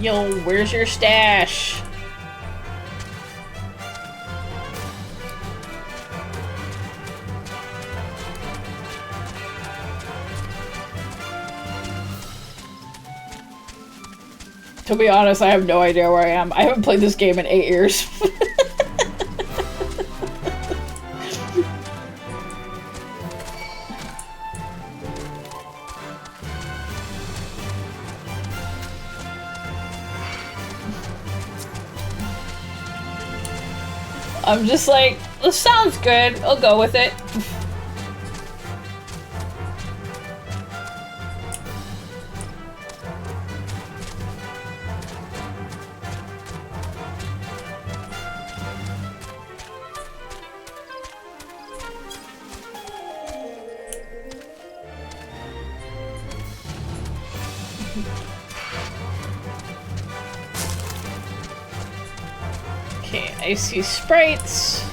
Yo, where's your stash? To be honest, I have no idea where I am. I haven't played this game in 8 years. I'm just like, this sounds good. I'll go with it. Okay, I see sprites.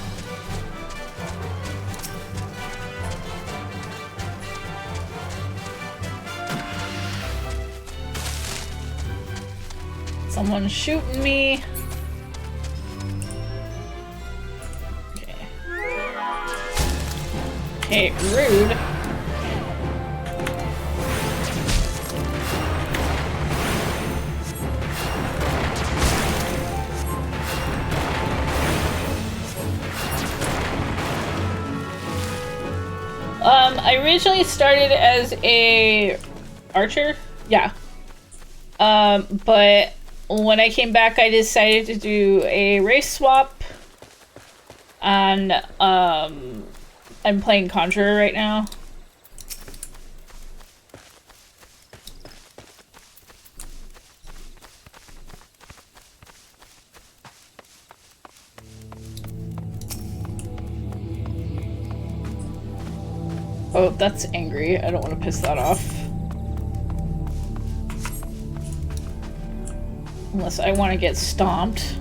Someone's shooting me. Okay. Okay, rude. I originally started as a archer, yeah. But when I came back, I decided to do a race swap, and I'm playing Conjurer right now. Oh, that's angry. I don't want to piss that off. Unless I want to get stomped.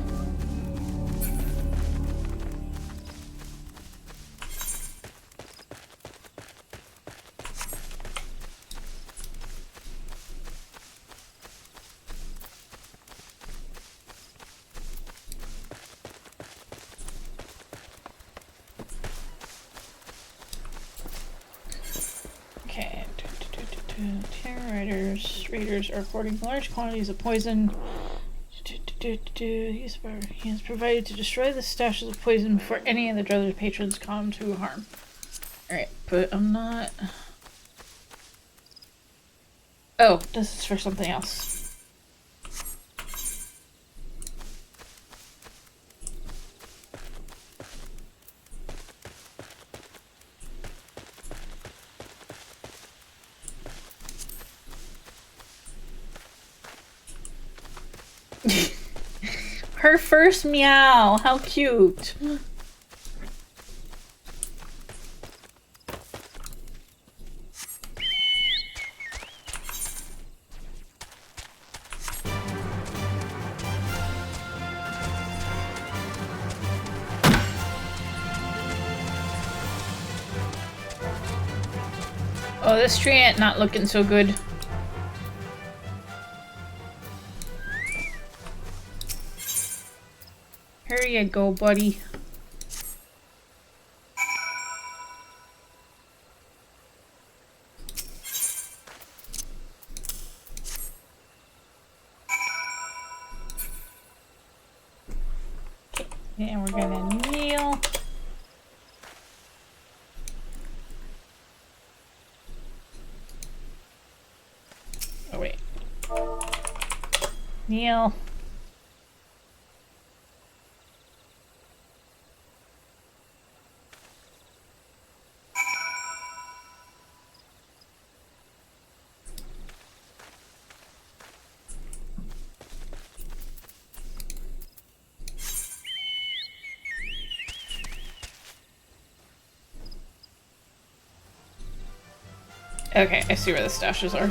Okay. Raiders are hoarding large quantities of poison. He is provided to destroy the stashes of poison before any of the Druthers patrons come to harm. Alright, but I'm not... Oh, this is for something else. Her first meow, how cute. Oh, this tree ain't not looking so good. Here you go, buddy. Okay, and we're gonna kneel. Oh, wait. Kneel. Okay, I see where the stashes are.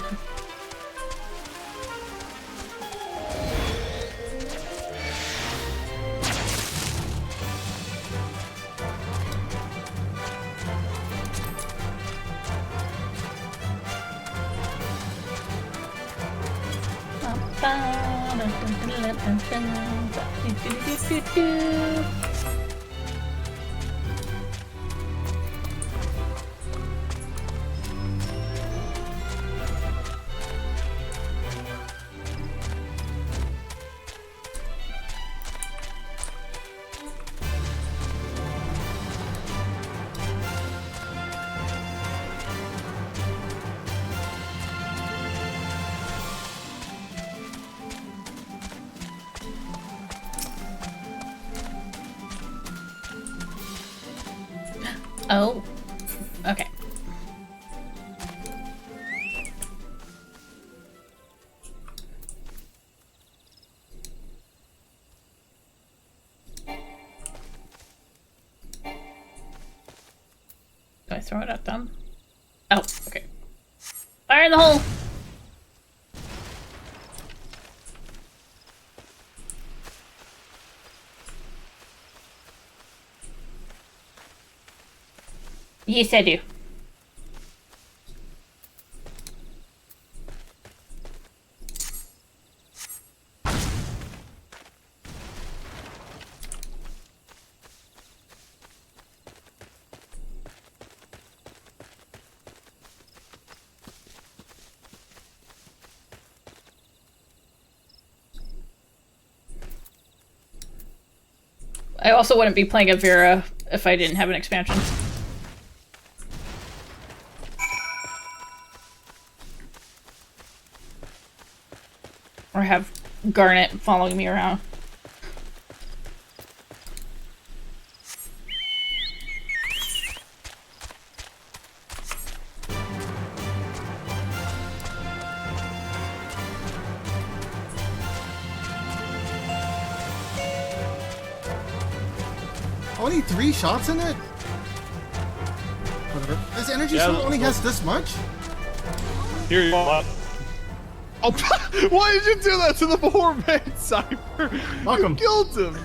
Oh. Okay. Do I throw it at them? Oh, okay. Fire in the hole! Yes, I do. I also wouldn't be playing a Vera if I didn't have an expansion. Or have Garnet following me around. Only 3 shots in it? Whatever. This energy Yeah, sword only has this much? Here you are. Oh, why did you do that to the poor man, Cyber? Welcome. You killed him.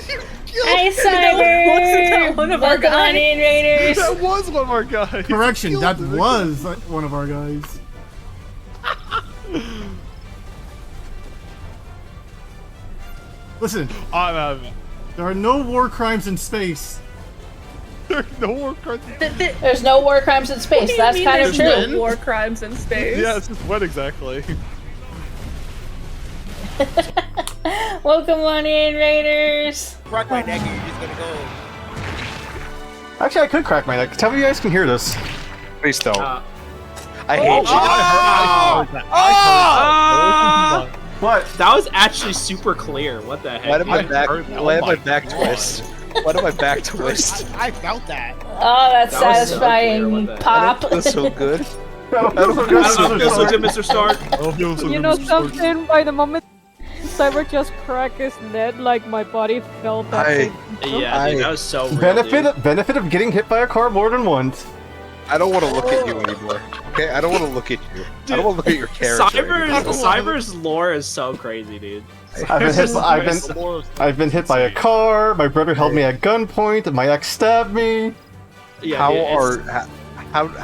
You killed Hi, him. Cyber! Welcome on in, Raiders! That was one of our guys. Correction, that Killed him. was one of our guys. Listen, I'm having. there are no war crimes in space. There's no war crimes. There's no war crimes in space. That's kind of There's true. no war crimes in space. Yeah, it's just what exactly? Welcome on in, Raiders! Crack my neck and you're just gonna go. Actually, I could crack my neck. Tell me you guys can hear this. Please don't. I hate you. What? That was actually super clear. What the heck? Why did my back? Why did my back twist? Why did my back twist? I felt that. Oh, that's That was so satisfying. clear, what the heck? Pop. That's so good. I don't feel so good, Mr. Stark. You know something? By the moment Cyber just cracked his neck, like my body felt that. Yeah, dude, that was so real, Benefit of getting hit by a car more than once. I don't want to look at you anymore. Okay, I don't want to look at you. I don't want to look at your character. Cyber's lore is so crazy, dude. I've been hit by a car. My brother held me at gunpoint. My ex stabbed me. Yeah,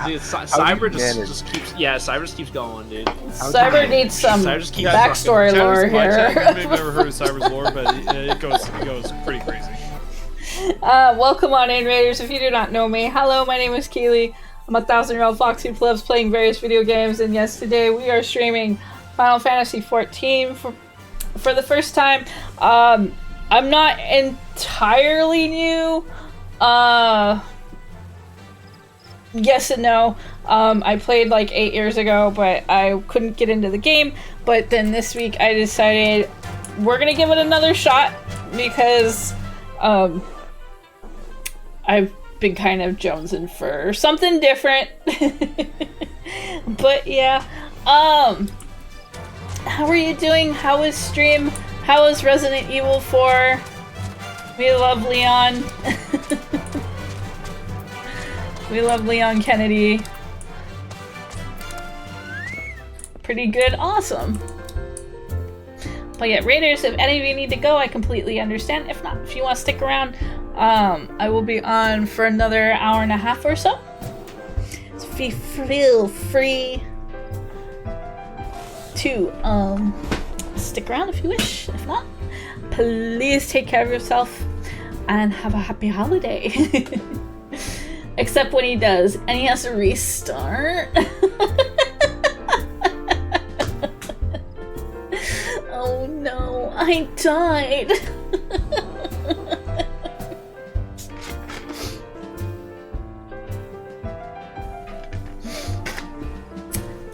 dude, Cyber just keeps. Yeah, Cyber just keeps going, dude. Cyber needs some backstory lore here. I've never heard of Cyber's lore, but it goes pretty crazy. Welcome on in, Raiders. If you do not know me, hello, my name is Keelie. I'm a 1,000-year-old fox who loves playing various video games, and yes, today we are streaming Final Fantasy XIV for the first time. I'm not entirely new. Yes and no. I played like 8 years ago, but I couldn't get into the game. But then this week I decided we're gonna give it another shot because I've been kind of jonesing for something different. But yeah. How are you doing? How is stream? How is Resident Evil 4? We love Leon. We love Leon Kennedy. Pretty good, awesome. But yeah, Raiders, if any of you need to go, I completely understand. If not, if you want to stick around, I will be on for another hour and a half or so. So feel free to stick around if you wish. If not, please take care of yourself and have a happy holiday. Except when he does, and he has to restart. Oh no, I died.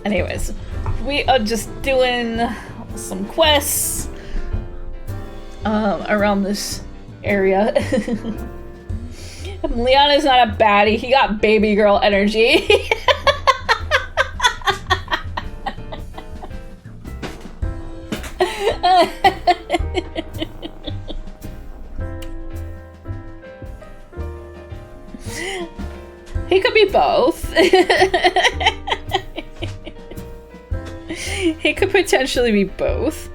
Anyways, we are just doing some quests around this area. Leon is not a baddie. He got baby girl energy. He could be both. He could potentially be both.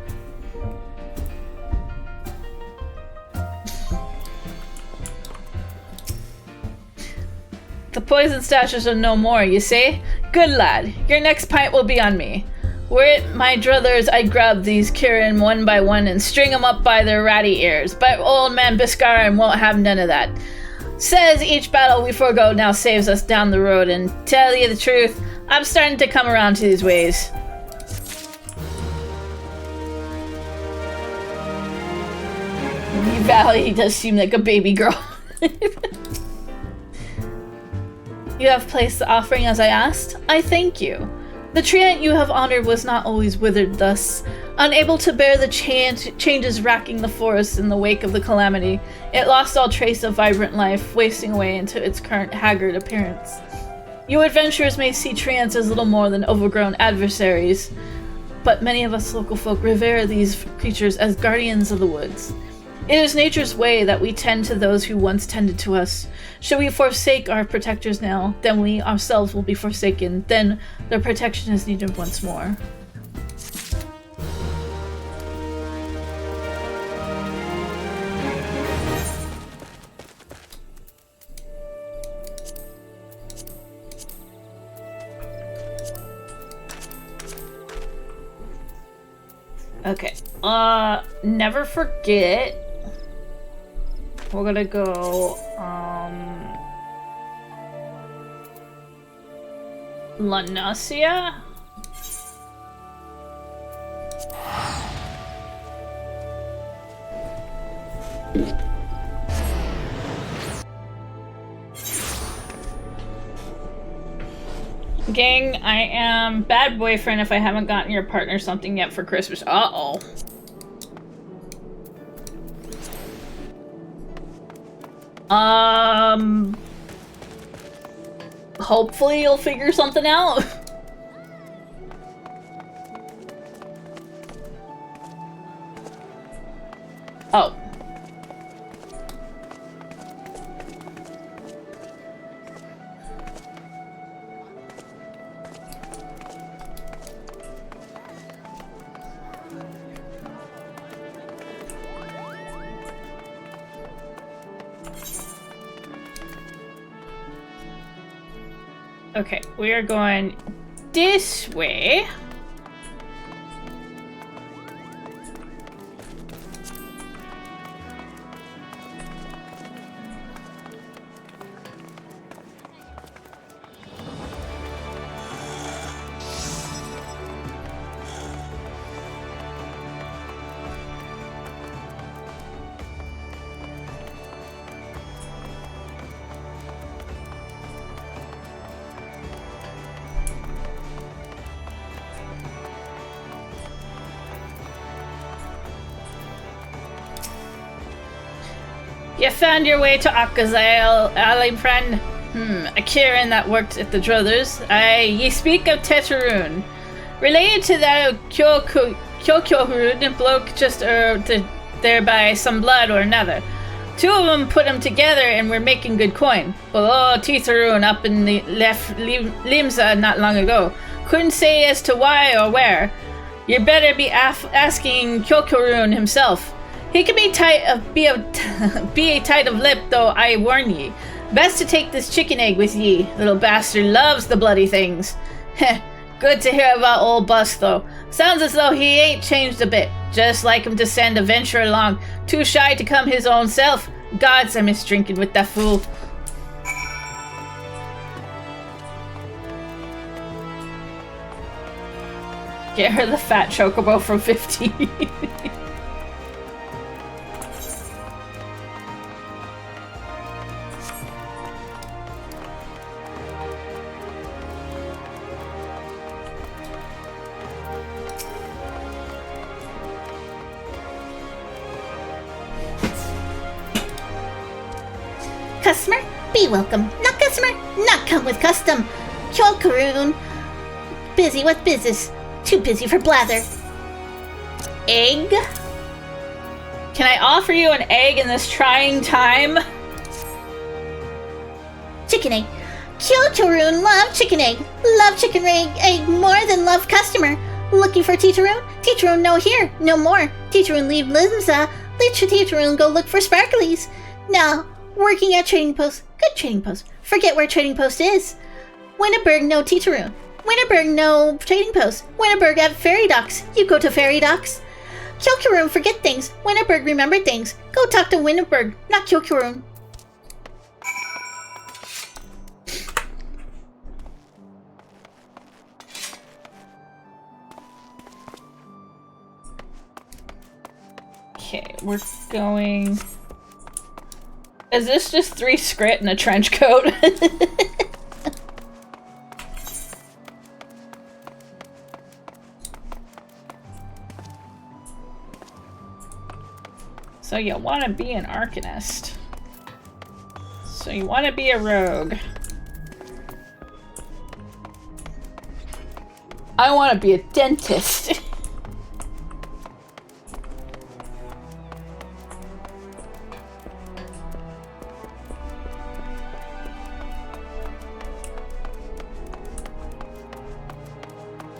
The poison stashes are no more, you say? Good lad, your next pint will be on me. Were it my druthers, I'd grab these Kirin one by one and string 'em up by their ratty ears, but old man Biscarin won't have none of that. Says each battle we forego now saves us down the road, and tell you the truth, I'm starting to come around to these ways. Valley does seem like a baby girl. You have placed the offering as I asked. I thank you. The treant you have honored was not always withered thus. Unable to bear the changes racking the forest in the wake of the calamity, it lost all trace of vibrant life, wasting away into its current haggard appearance. You adventurers may see treants as little more than overgrown adversaries, but many of us local folk revere these creatures as guardians of the woods. It is nature's way that we tend to those who once tended to us. Should we forsake our protectors now, then we ourselves will be forsaken. Then their protection is needed once more. Okay. Never forget. We're gonna go, Lunasia? Gang, I am bad boyfriend if I haven't gotten your partner something yet for Christmas. Uh-oh. Hopefully you'll figure something out. Oh. Okay, we are going this way. You found your way to Akazael, ally friend? A Kirin that worked at the Druthers. Ye speak of Tetarun. Related to that Kyokyohurun bloke just there by some blood or another. Two of them put them together and we're making good coin. Below Tetarun up in the left Limsa not long ago. Couldn't say as to why or where. You better be asking Kyokyorun himself. He can be tight of lip, though I warn ye. Best to take this chicken egg with ye. Little bastard loves the bloody things. Heh, good to hear about old Bus, though. Sounds as though he ain't changed a bit. Just like him to send a venture along. Too shy to come his own self. Gods, I miss drinking with that fool. Get her the fat chocobo from 15. Customer, Be welcome. Not customer, not come with custom. Kyolkaroon. Busy with business. Too busy for blather. Egg? Can I offer you an egg in this trying time? Chicken egg. Kyolkaroon love chicken egg. Love chicken egg more than love customer. Looking for Teacheroon? Teacheroon no here, no more. Teacheroon leave Limsa. Let Teacheroon go look for sparklies. Now, working at trading post. Good trading post. Forget where trading post is. Winterberg no Teacheroon. Winterberg no trading post. Winterberg at ferry docks. You go to ferry docks. Kyolkaroon forget things. Winterberg remember things. Go talk to Winterberg, not Kyolkaroon. Okay, we're going... Is this just 3 scrit in a trench coat? So you want to be an Arcanist. So you want to be a rogue. I want to be a dentist.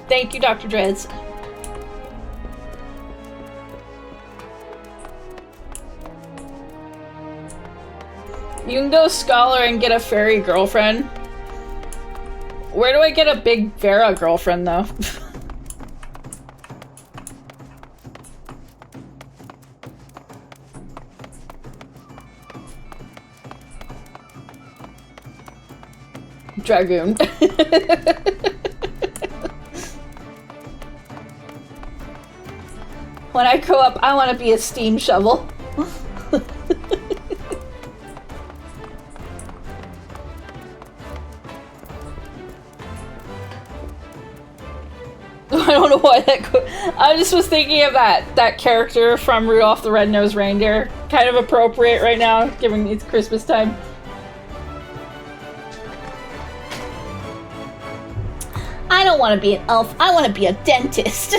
Thank you, Dr. Dreads. You can go scholar and get a fairy girlfriend. Where do I get a big Vera girlfriend, though? Dragoon. When I grow up, I want to be a steam shovel. I don't know why that. I just was thinking of that character from Rudolph the Red-Nosed Reindeer. Kind of appropriate right now, given it's Christmas time. I don't want to be an elf. I want to be a dentist.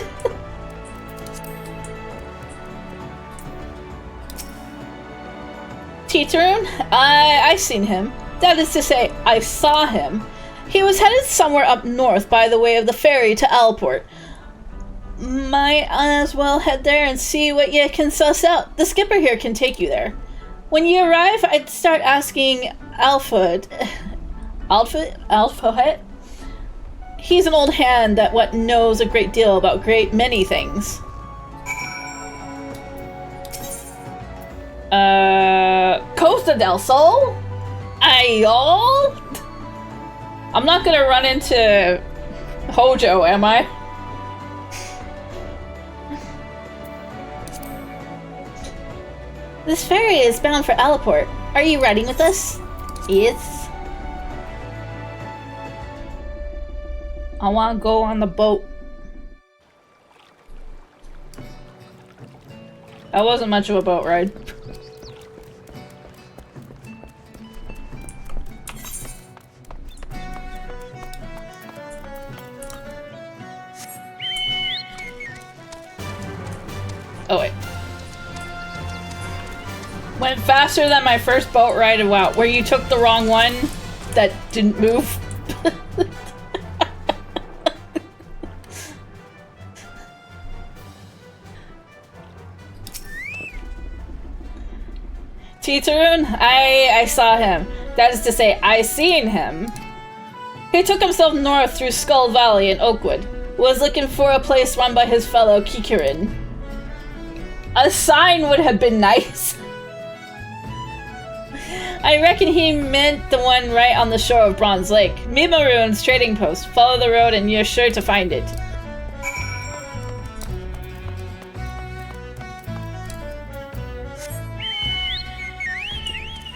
Teacheroon? I seen him. That is to say, I saw him. He was headed somewhere up north by the way of the ferry to Alport. Might as well head there and see what you can suss out. The skipper here can take you there. When you arrive, I'd start asking Alpha He's an old hand that knows a great deal about great many things. Costa del Sol? Ayol? I'm not gonna run into Hojo, am I? This ferry is bound for Alaport. Are you riding with us? Yes. I want to go on the boat. That wasn't much of a boat ride. Oh wait. Went faster than my first boat ride. Wow, where you took the wrong one that didn't move. Teacheroon, I saw him. That is to say, I seen him. He took himself north through Skull Valley in Oakwood. Was looking for a place run by his fellow Kikirin. A sign would have been nice. I reckon he meant the one right on the shore of Bronze Lake. Mimaruin's trading post. Follow the road and you're sure to find it.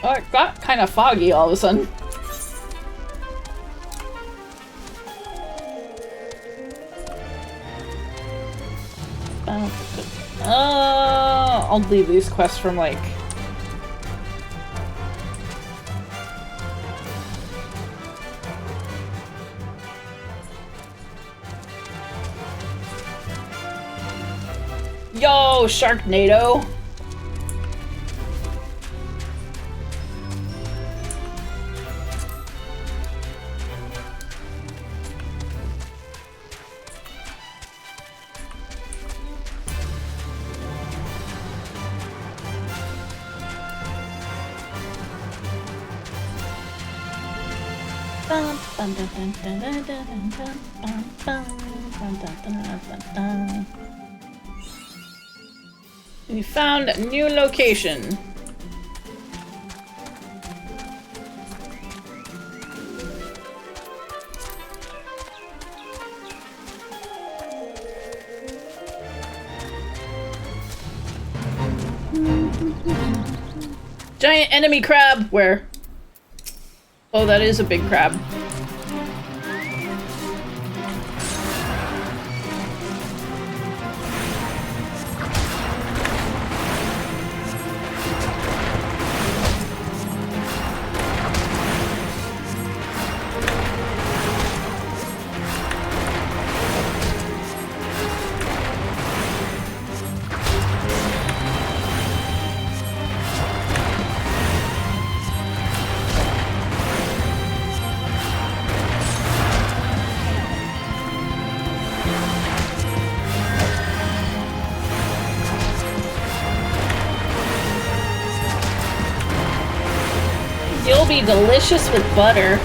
Oh, it got kind of foggy all of a sudden. I'll leave these quests from like... Yo, Sharknado. We found a new location. Giant enemy crab. Where? Oh, that is a big crab. You'll be delicious with butter.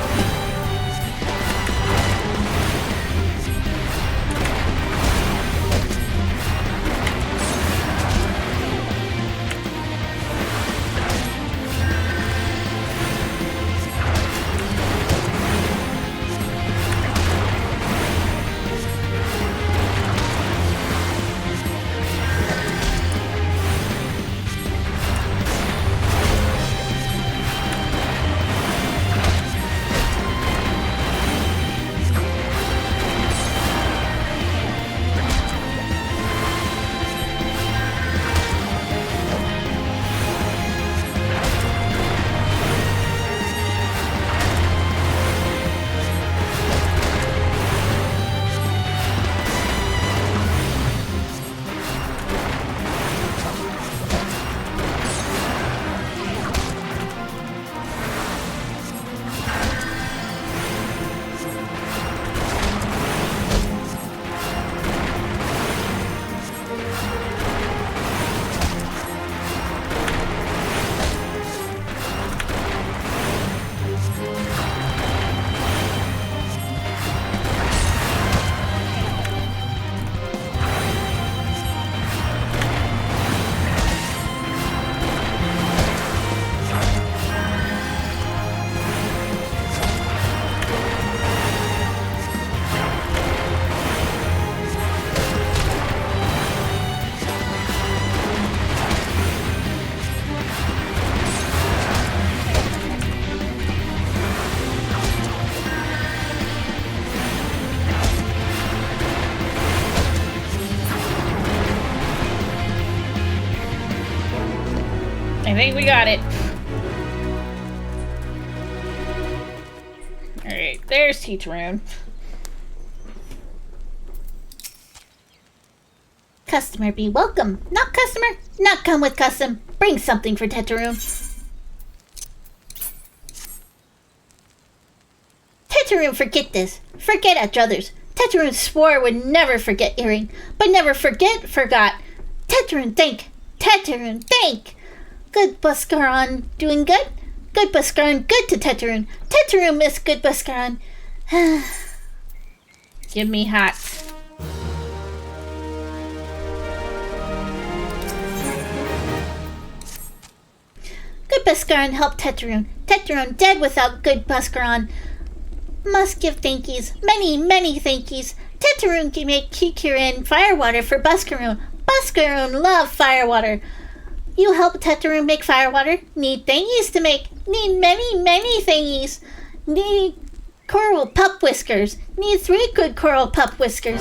I think we got it. Alright, there's Teacheroon. Customer be welcome. Not customer, not come with custom. Bring something for Teteroon. Teteroon forget this. Forget at druthers. Teteroon swore would never forget earring, but never forgot. Teteroon think. Teteroon think. Good Buskaran doing good? Good Buskaran good to Teteroon. Teteroon miss good Buskaran. Give me hats. Good Buskaran helped Teteroon. Teteroon dead without good Buskaran. Must give thankies, many thankies. Teteroon can make Kikirin firewater for Buskaroon. Buskaroon love firewater. You help Teteroon make firewater. Need thingies to make. Need many thingies. Need coral pup whiskers. Need 3 good coral pup whiskers.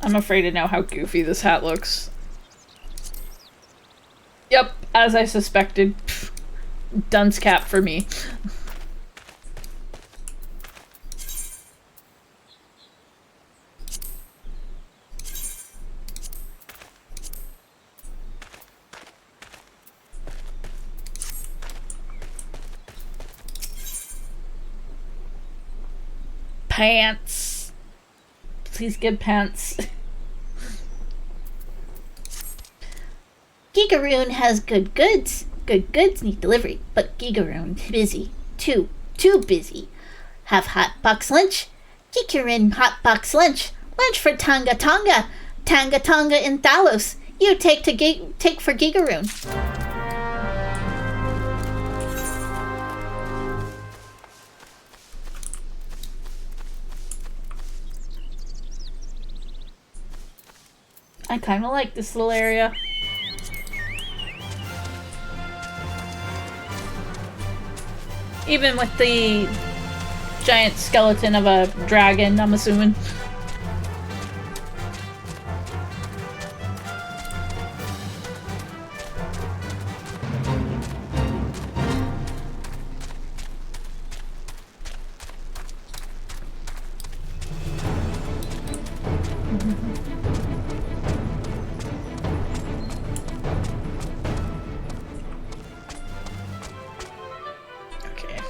I'm afraid to know how goofy this hat looks. as I suspected, dunce cap for me. Pants. Please give pants. Gigaroon has good goods. Good goods need delivery, but Gigaroon busy. Too busy. Have hot box lunch? Gigaroon hot box lunch. Lunch for Tonga Tonga. Tonga Tonga in Thalos. You take for Gigaroon. I kind of like this little area. Even with the giant skeleton of a dragon, I'm assuming.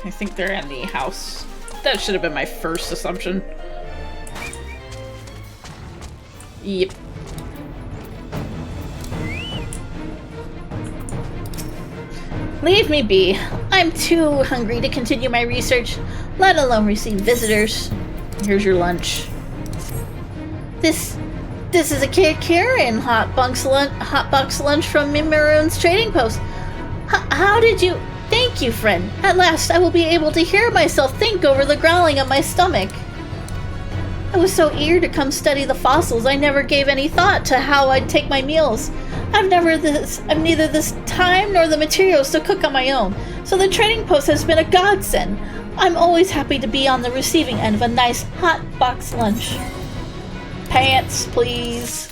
I think they're in the house. That should have been my first assumption. Yep. Leave me be. I'm too hungry to continue my research, let alone receive visitors. Here's your lunch. This is a Kieran hot box lunch from Maroon's trading post. How did you... Thank you, friend. At last, I will be able to hear myself think over the growling of my stomach. I was so eager to come study the fossils, I never gave any thought to how I'd take my meals. I've neither this time nor the materials to cook on my own, so the trading post has been a godsend. I'm always happy to be on the receiving end of a nice hot box lunch. Pants, please.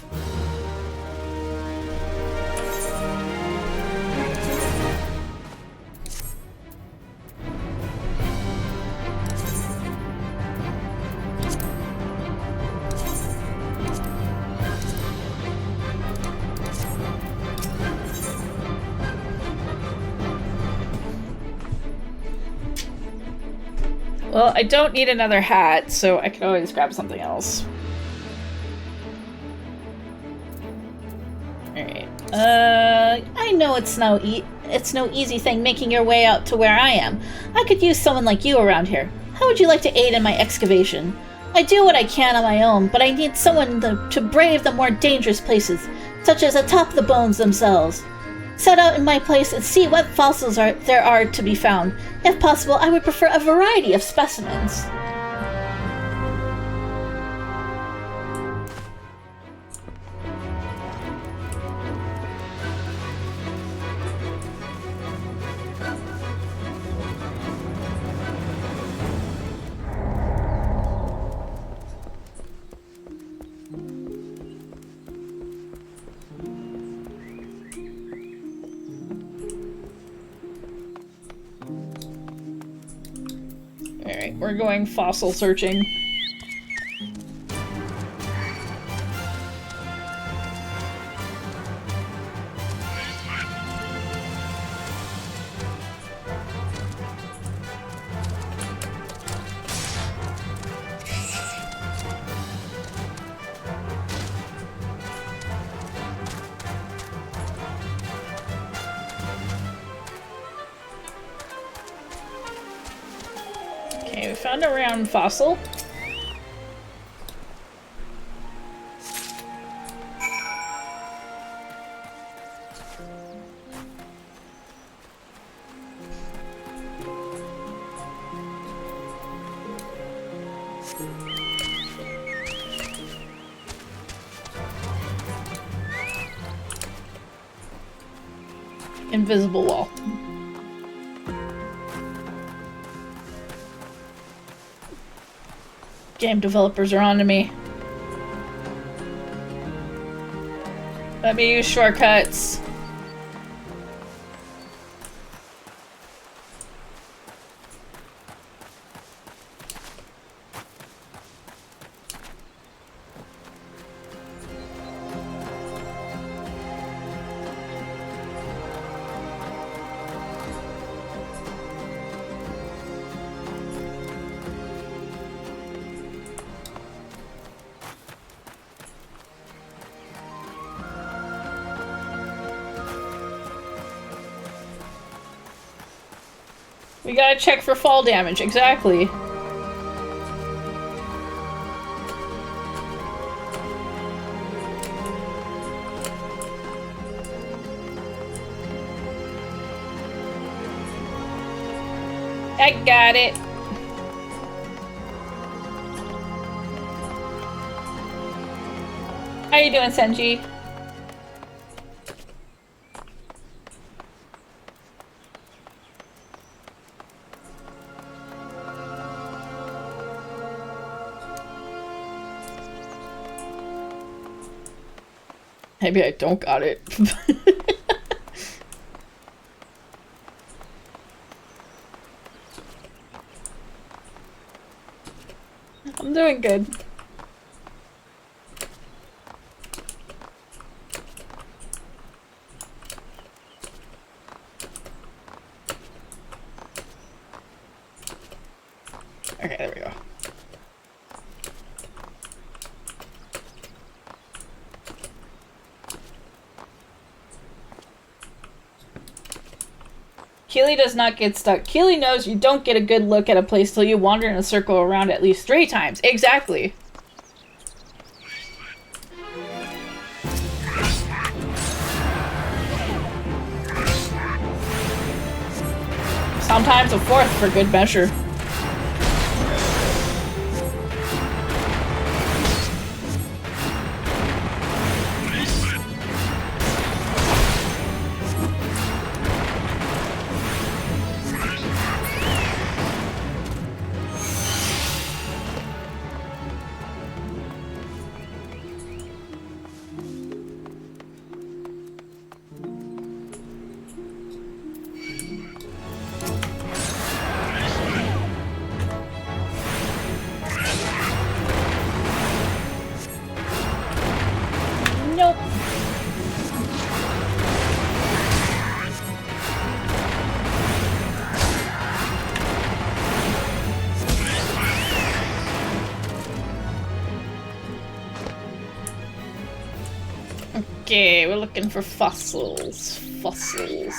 Well, I don't need another hat, so I can always grab something else. Alright. I know it's no easy thing making your way out to where I am. I could use someone like you around here. How would you like to aid in my excavation? I do what I can on my own, but I need someone to brave the more dangerous places, such as atop the bones themselves. Set out in my place and see what fossils there are to be found. If possible, I would prefer a variety of specimens. Alright, we're going fossil searching. Okay, we found a round fossil. Invisible wall. Game developers are on to me. Let me use shortcuts. We gotta check for fall damage, exactly. I got it. How you doing, Senji? Maybe I don't got it. I'm doing good. Okay, there we go. Keelie does not get stuck. Keelie knows you don't get a good look at a place till you wander in a circle around at least 3 times. Exactly. Sometimes a 4th for good measure. Okay, we're looking for fossils. Fossils.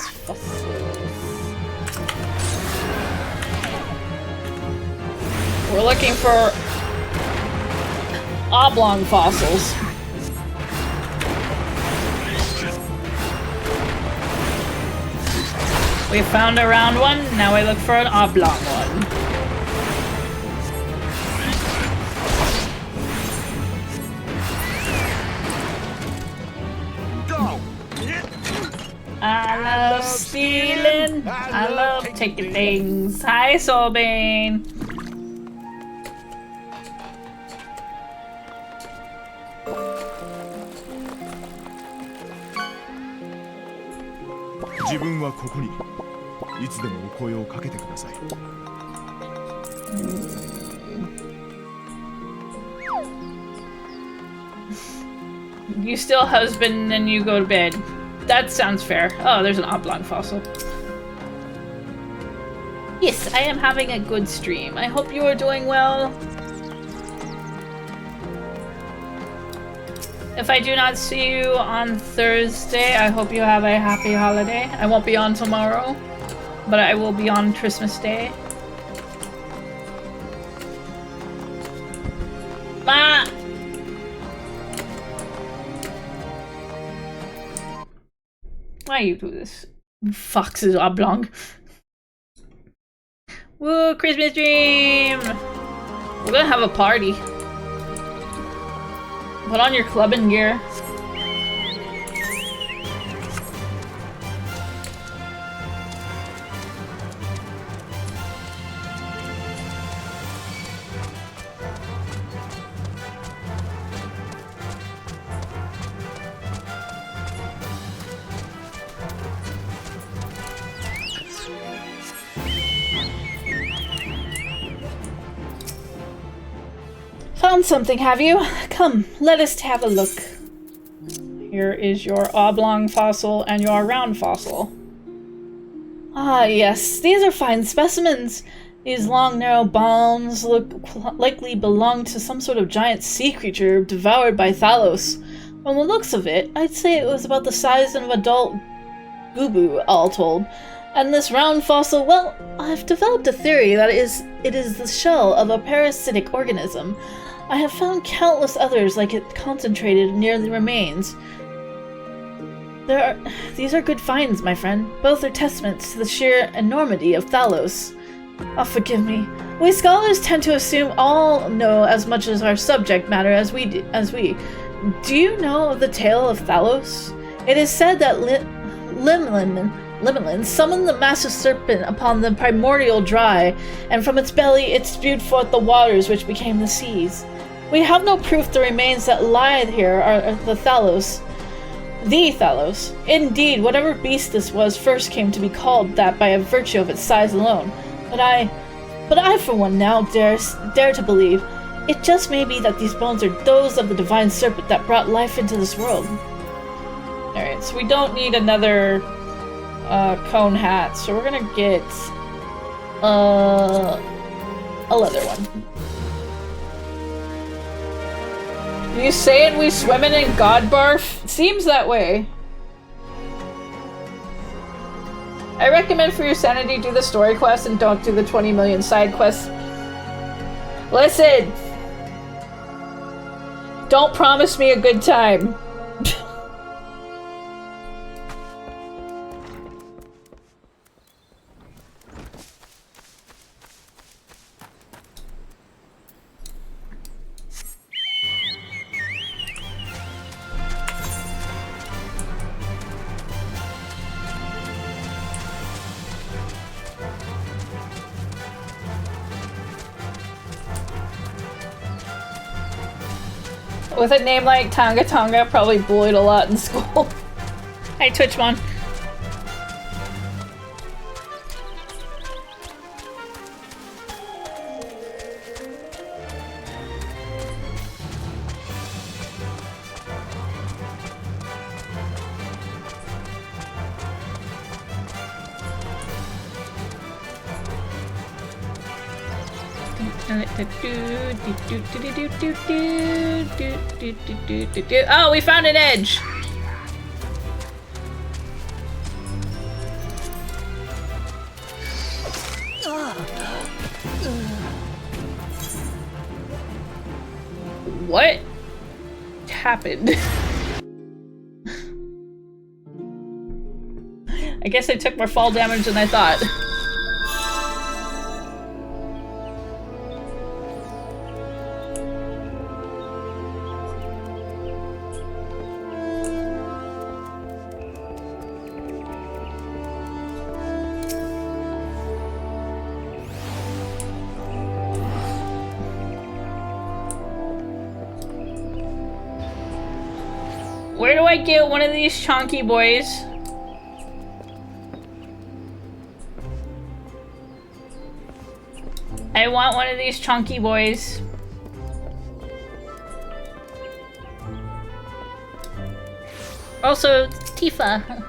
We're looking for oblong fossils. We found a round one, now we look for an oblong one. I love stealing. I love taking things. Hi, Soulbane. You still husband and you go to bed. That sounds fair. Oh, there's an oblong fossil. Yes, I am having a good stream. I hope you are doing well. If I do not see you on Thursday, I hope you have a happy holiday. I won't be on tomorrow, but I will be on Christmas Day. Ma! Why you do this? Fox is oblong. Woo, Christmas dream! We're gonna have a party. Put on your clubbing gear. Found something, have you? Come, let us have a look. Here is your oblong fossil and your round fossil. Ah, yes, these are fine specimens. These long, narrow bones likely belong to some sort of giant sea creature devoured by Thalos. From the looks of it, I'd say it was about the size of an adult Gubu, all told. And this round fossil, well, I've developed a theory that it is the shell of a parasitic organism. I have found countless others like it concentrated near the remains. These are good finds, my friend. Both are testaments to the sheer enormity of Thalos. Oh, forgive me. We scholars tend to assume all know as much as our subject matter as we. Do you know of the tale of Thalos? It is said that Limlin summoned the massive serpent upon the primordial dry, and from its belly it spewed forth the waters which became the seas. We have no proof the remains that lie here are the Thalos. The Thalos. Indeed, whatever beast this was first came to be called that by a virtue of its size alone. But I for one now dare to believe it just may be that these bones are those of the divine serpent that brought life into this world. Alright, so we don't need another cone hat, so we're gonna get a leather one. You saying we swimming in God barf? Seems that way. I recommend for your sanity do the story quest and don't do the 20 million side quests. Listen! Don't promise me a good time. With a name like Tonga Tonga, probably bullied a lot in school. Hi, Twitchmon. Oh, we found an edge! What happened? I guess I took more fall damage than I thought. Where do I get one of these chonky boys? I want one of these chunky boys. Also, Tifa.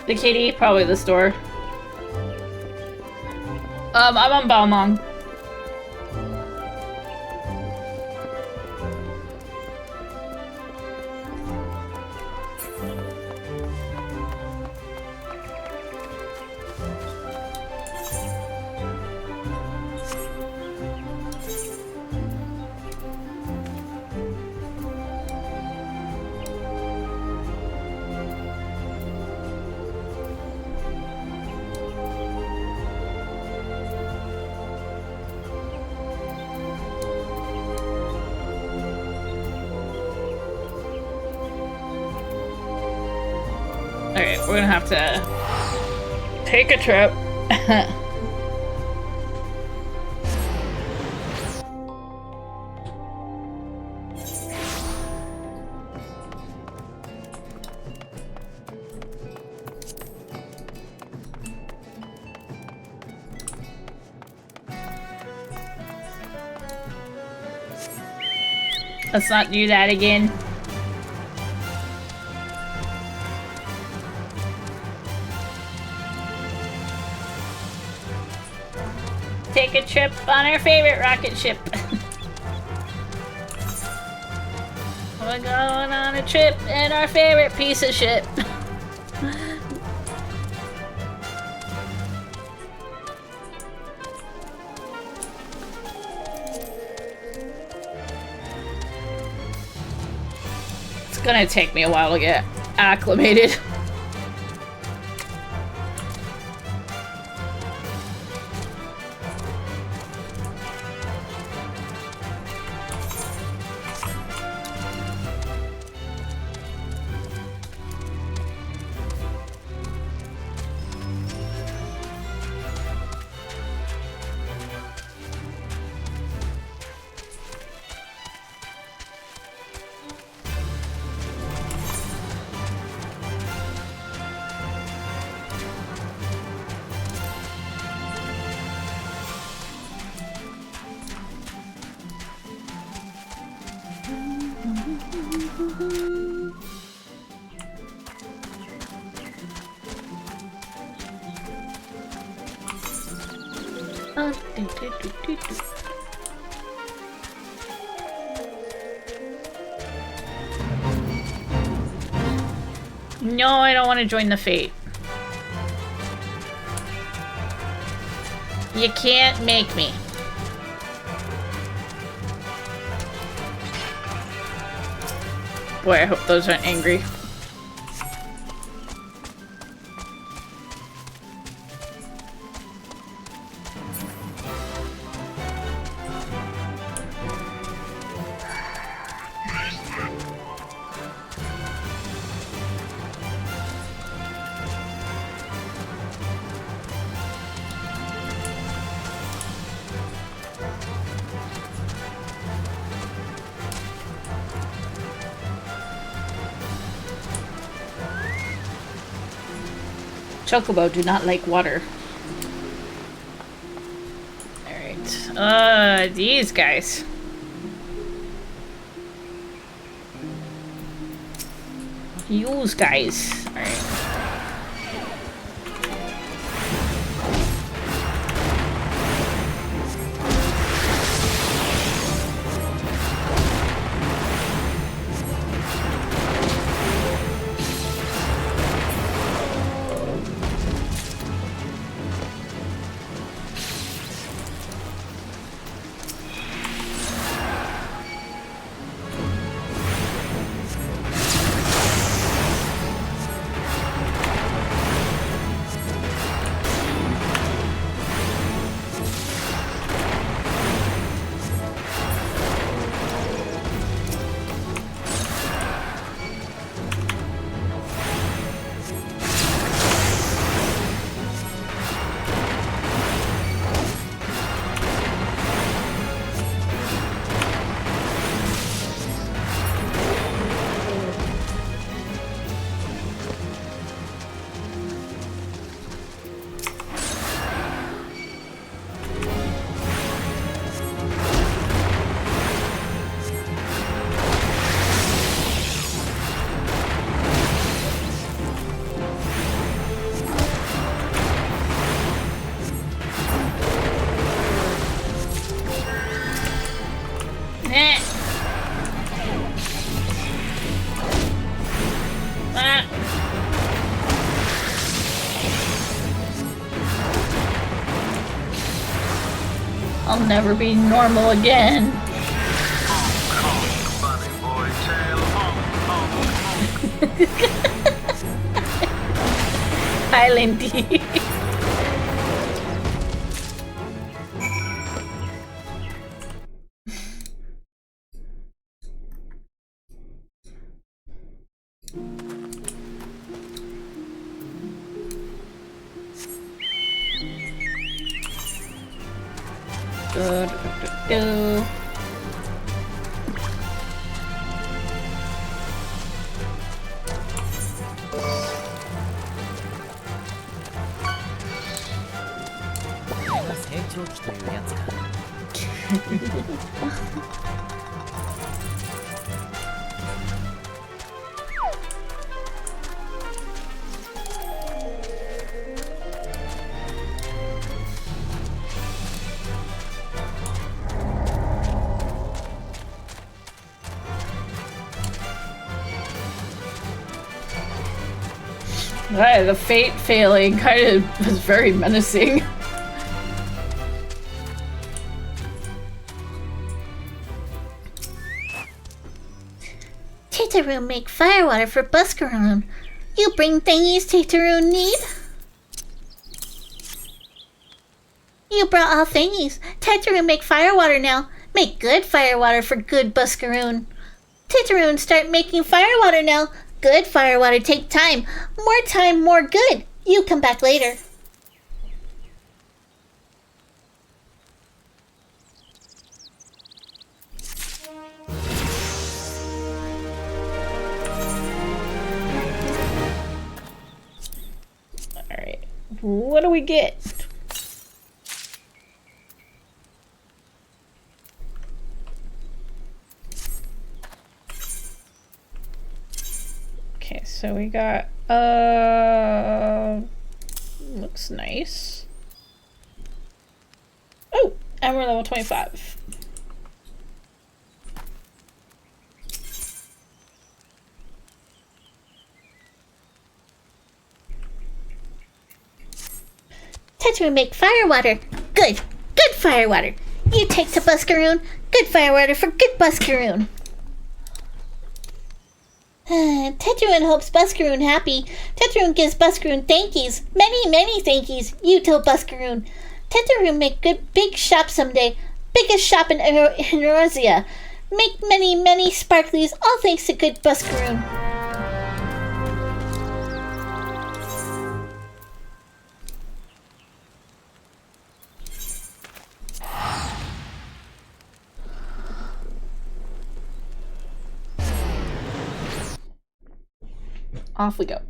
The kitty, probably the store. I'm on Balmong. Alright, we're gonna have to take a trip. Let's not do that again. take a trip on our favorite rocket ship. We're going on a trip in our favorite piece of shit. It's gonna take me a while to get acclimated. No, I don't want to join the fate. You can't make me. Boy, I hope those aren't angry. Chocobo do not like water. Alright. These guys. Use guys. Alright. I'll never be normal again. Islandy. Right, the fate failing kind of was very menacing. Tataroon make firewater for Buscaroon. You bring thingies Tataroon need? You brought all thingies. Tataroon make firewater now. Make good firewater for good Buscaroon. Tataroon start making firewater now. Good firewater take time. More time, more good. You come back later. Alright. What do we get? Okay, so we got, looks nice. Oh, and we're level 25. Tataroon make firewater. Good. Good firewater. You take to Buscaroon. Good firewater for good Buscaroon. Tataroon hopes Buscaroon happy. Tataroon gives Buscaroon thankies. Many, many thankies. You tell Buscaroon. Tataroon make good big shop someday. Biggest shop in Erosia. Make many, many sparklies. All thanks to good Buscaroon. Off we go.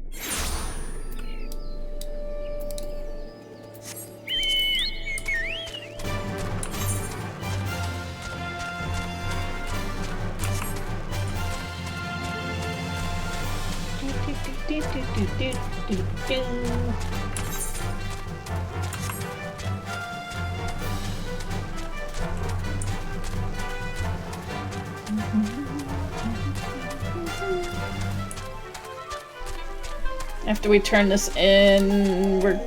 After we turn this in, we're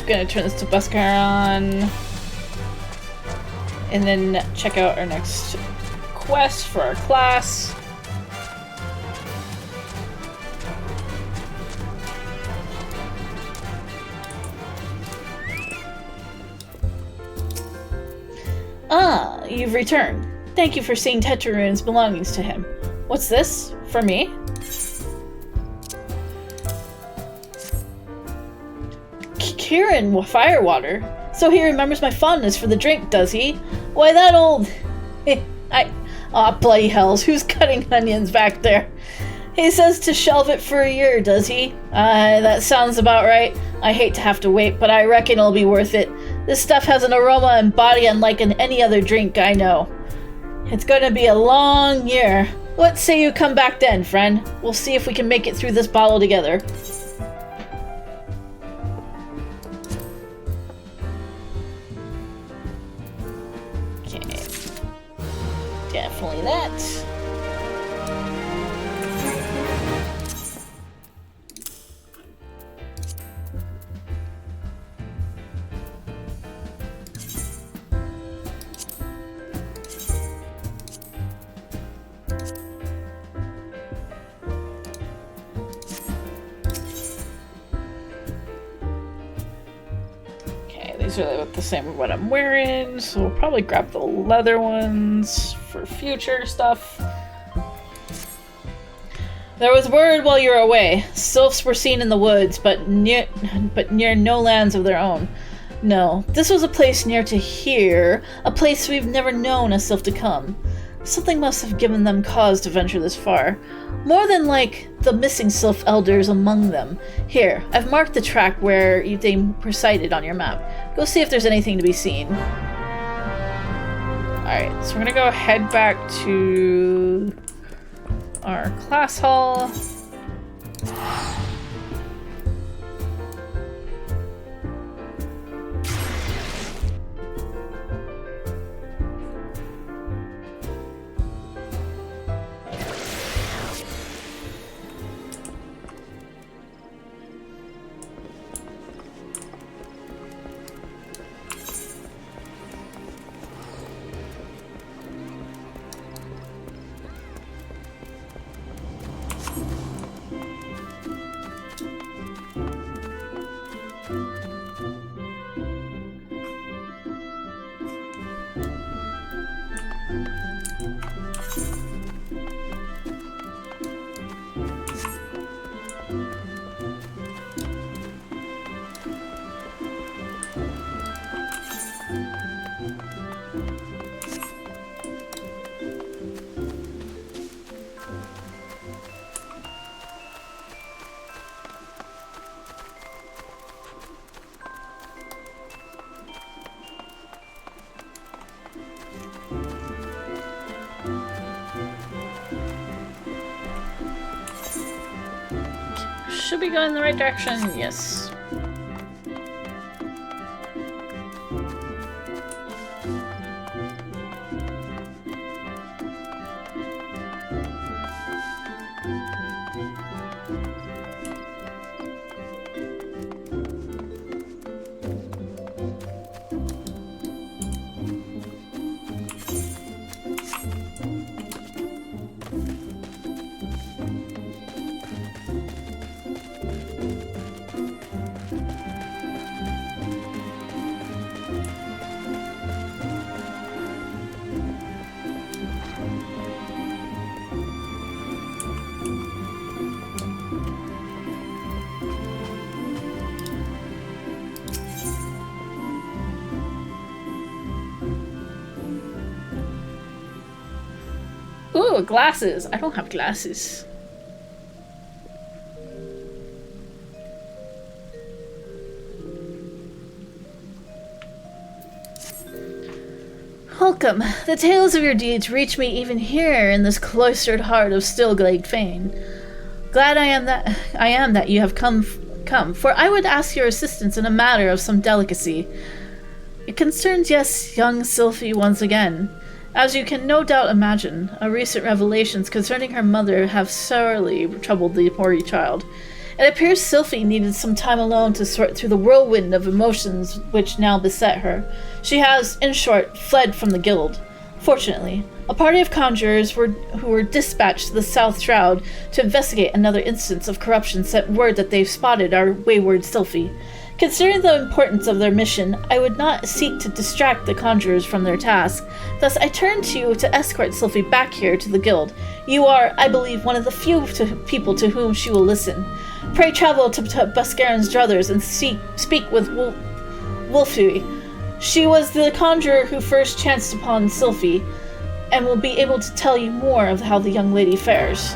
gonna turn this to Buscaron and then check out our next quest for our class. Ah, you've returned. Thank you for seeing Tataroon's belongings to him. What's this? For me? Kieran Firewater. So he remembers my fondness for the drink, does he? Why, that old... Aw, bloody hells, who's cutting onions back there? He says to shelve it for a year, does he? That sounds about right. I hate to have to wait, but I reckon it'll be worth it. This stuff has an aroma and body unlike any other drink I know. It's gonna be a long year. What say you come back then, friend? We'll see if we can make it through this bottle together. Definitely that. These are the same as what I'm wearing, so we'll probably grab the leather ones for future stuff. There was word while you were away. Sylphs were seen in the woods, but near no lands of their own. No, this was a place near to here, a place we've never known a sylph to come. Something must have given them cause to venture this far. More than like the missing sylph elders among them. Here, I've marked the track where they were sighted on your map. Go see if there's anything to be seen. Alright, so we're gonna go head back to our class hall. should be going in the right direction. Yes. Ooh, glasses. I don't have glasses. Welcome. The tales of your deeds reach me even here in this cloistered heart of Stillglade Fane. Glad I am that you have come, for I would ask your assistance in a matter of some delicacy. It concerns, yes, young Sylphie once again. As you can no doubt imagine, recent revelations concerning her mother have sorely troubled the poor child. It appears Sylphie needed some time alone to sort through the whirlwind of emotions which now beset her. She has, in short, fled from the guild. Fortunately, a party of conjurers who were dispatched to the South Shroud to investigate another instance of corruption sent word that they've spotted our wayward Sylphie. Considering the importance of their mission, I would not seek to distract the conjurers from their task. Thus, I turn to you to escort Sylphie back here to the guild. You are, I believe, one of the few people to whom she will listen. Pray travel to Buscaron's druthers and speak with Wolfie. She was the conjurer who first chanced upon Sylphie, and will be able to tell you more of how the young lady fares.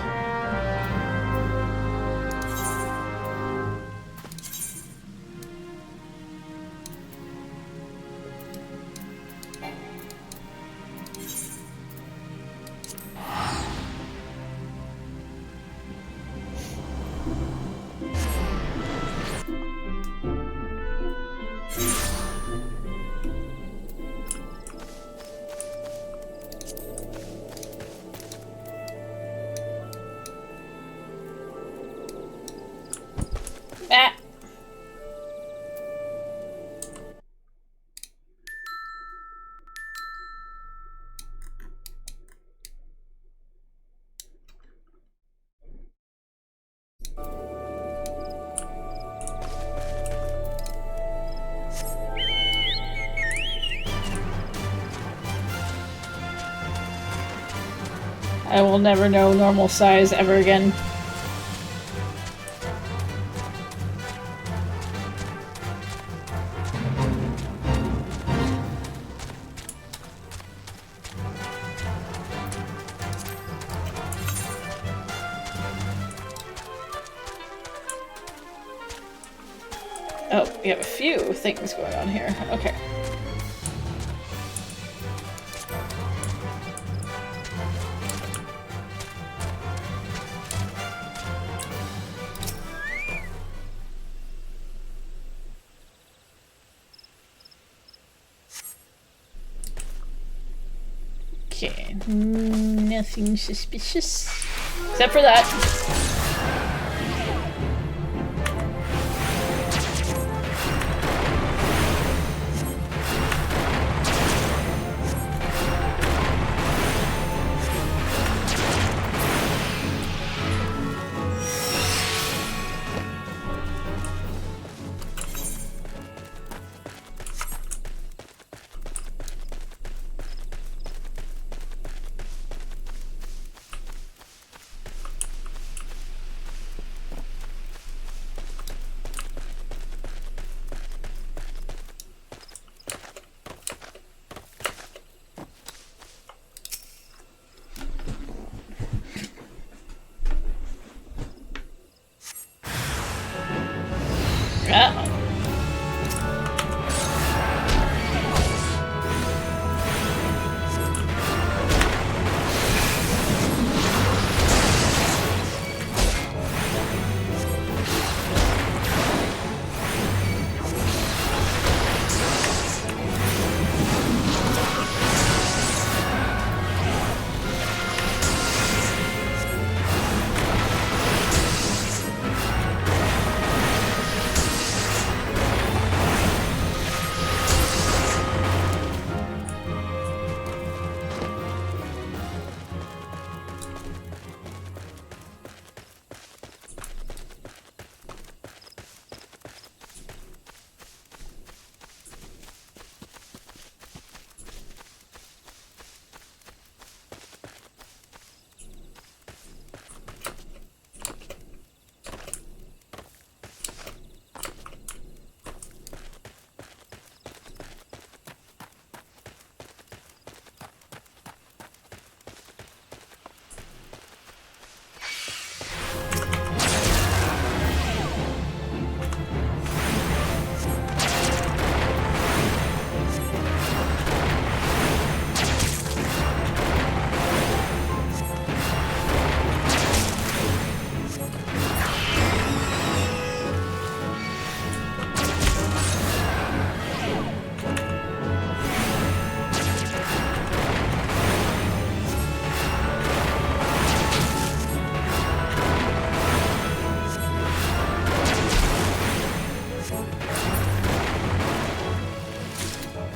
I will never know normal size ever again. Oh, we have a few things going on here. Okay. Okay, nothing suspicious. Except for that.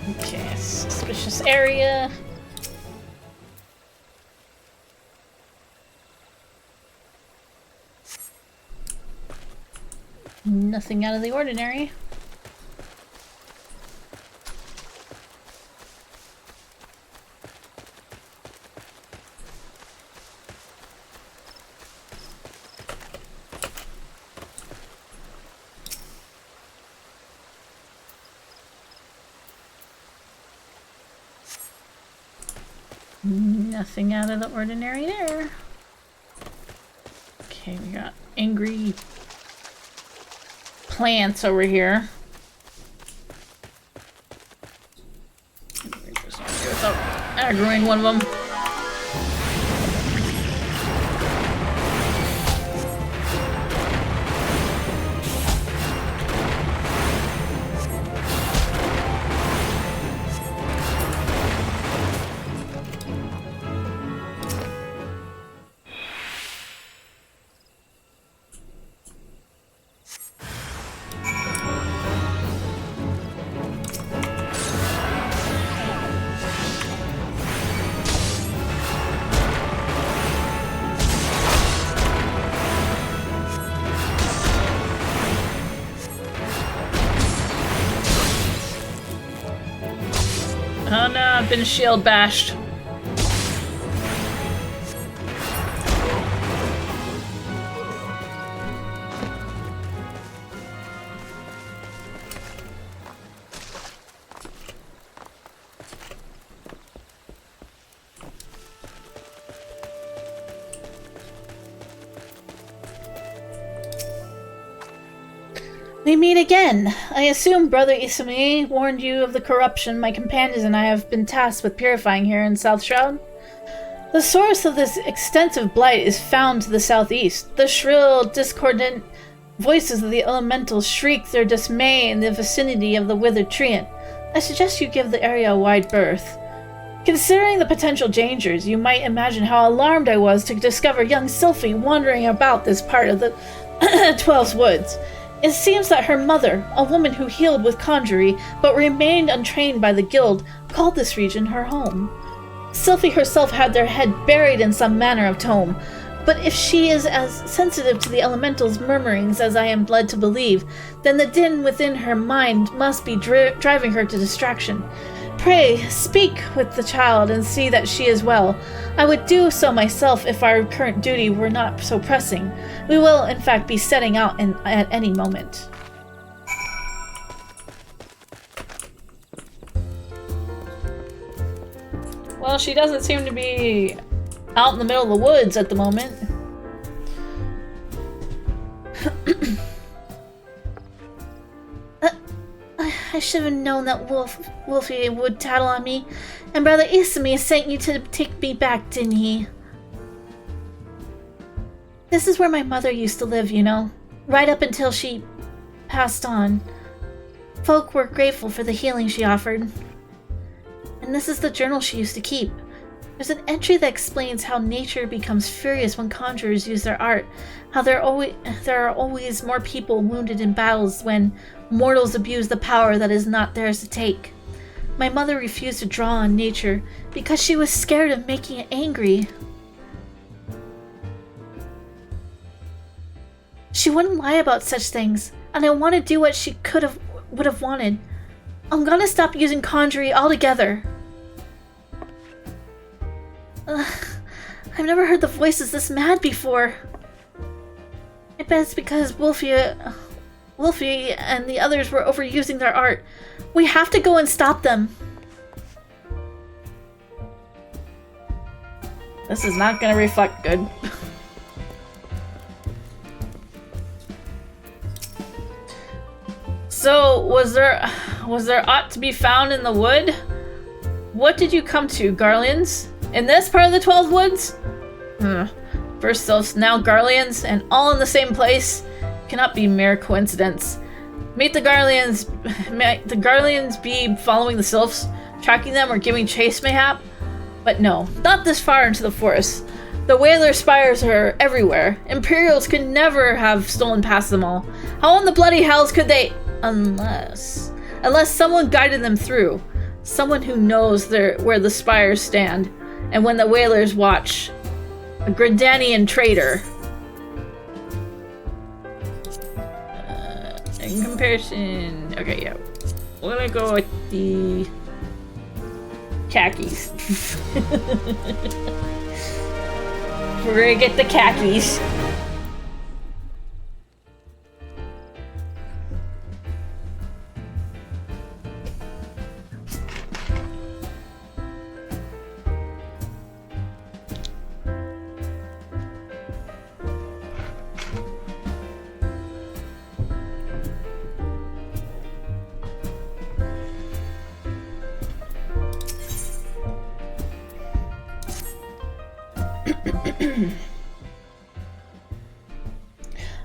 Okay, suspicious area. Nothing out of the ordinary. Nothing out of the ordinary there. Okay, we got angry plants over here. Without aggroing one of them. Oh no, I've been shield bashed. We meet again. I assume Brother Isami warned you of the corruption my companions and I have been tasked with purifying here in South Shroud. The source of this extensive blight is found to the southeast. The shrill, discordant voices of the elementals shriek their dismay in the vicinity of the withered treant. I suggest you give the area a wide berth. Considering the potential dangers, you might imagine how alarmed I was to discover young Sylphie wandering about this part of the 12's woods. It seems that her mother, a woman who healed with conjury but remained untrained by the guild, called this region her home. Sylphie herself had their head buried in some manner of tome, but if she is as sensitive to the elemental's murmurings as I am led to believe, then the din within her mind must be driving her to distraction. Pray, speak with the child and see that she is well. I would do so myself if our current duty were not so pressing. We will, in fact, be setting out at any moment. Well, she doesn't seem to be out in the middle of the woods at the moment. I should have known that Wolfie would tattle on me, and Brother Isami sent you to take me back, didn't he? This is where my mother used to live, you know, right up until she passed on. Folk were grateful for the healing she offered. And this is the journal she used to keep. There's an entry that explains how nature becomes furious when conjurers use their art, how there are always more people wounded in battles when mortals abuse the power that is not theirs to take. My mother refused to draw on nature because she was scared of making it angry. She wouldn't lie about such things, and I want to do what she would have wanted. I'm gonna stop using conjury altogether. I've never heard the voices this mad before. I bet it's because Wolfie and the others were overusing their art. We have to go and stop them. This is not gonna reflect good. So, was there aught to be found in the wood? What did you come to, Garleans? In this part of the 12 Woods? First Sylphs, now Garleans, and all in the same place? Cannot be mere coincidence. Might the Garleans be following the Sylphs, tracking them or giving chase mayhap? But no, not this far into the forest. The Whaler spires are everywhere. Imperials could never have stolen past them all. How in the bloody hells could they... Unless someone guided them through. Someone who knows where the spires stand, and when the whalers watch. A Grandanian traitor. In comparison... Okay, yeah. We're gonna go with the... khakis. We're gonna get the khakis.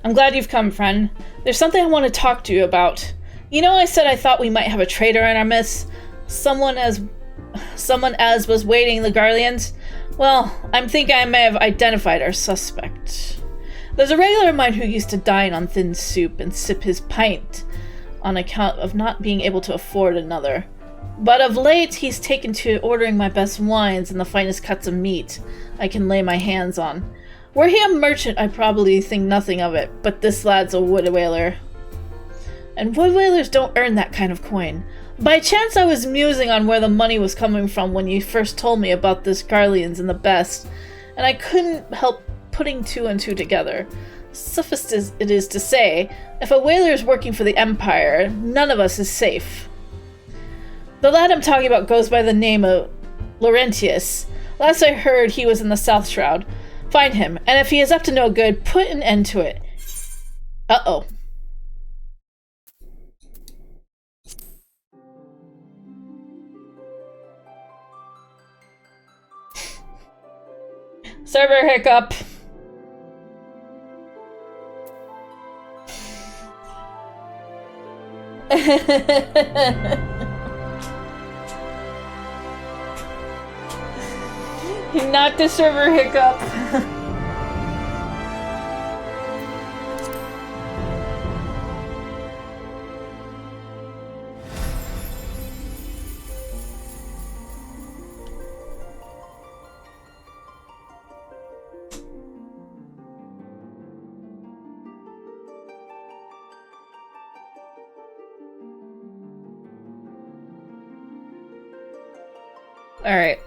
I'm glad you've come, friend. There's something I want to talk to you about. You know, I said I thought we might have a traitor in our midst? Someone as was waiting the Garleans? Well, I'm thinking I may have identified our suspect. There's a regular of mine who used to dine on thin soup and sip his pint on account of not being able to afford another. But of late, he's taken to ordering my best wines and the finest cuts of meat I can lay my hands on. Were he a merchant, I'd probably think nothing of it, but this lad's a wood whaler. And wood whalers don't earn that kind of coin. By chance, I was musing on where the money was coming from when you first told me about this Garleans and the best, and I couldn't help putting two and two together. Suffice it is to say, if a whaler is working for the Empire, none of us is safe. The lad I'm talking about goes by the name of Laurentius. Last I heard, he was in the South Shroud. Find him, and if he is up to no good, put an end to it. Uh-oh. Server hiccup. Not the server hiccup. All right.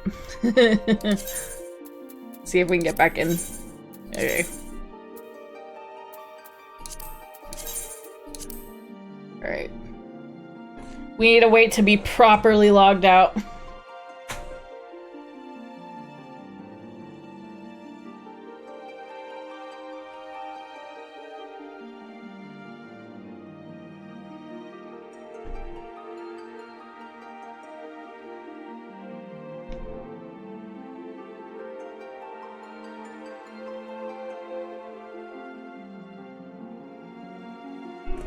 See if we can get back in. Okay. All right. We need to wait to be properly logged out.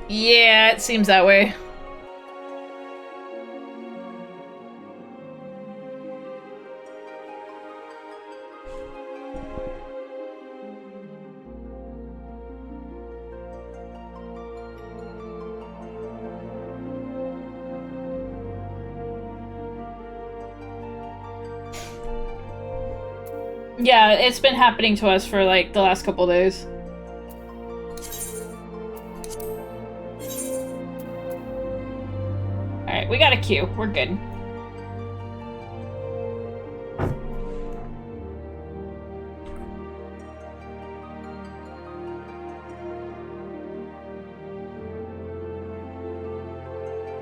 Yeah, it seems that way. Yeah, it's been happening to us for like the last couple days. Alright, we got a queue. We're good.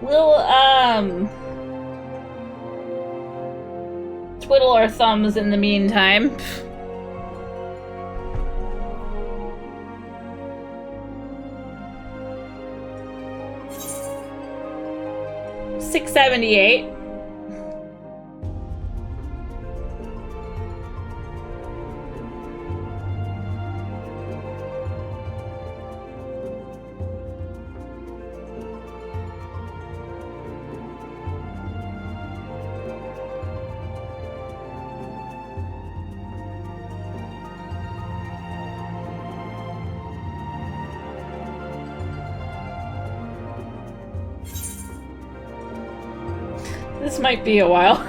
We'll, twiddle our thumbs in the meantime. $678. This might be a while.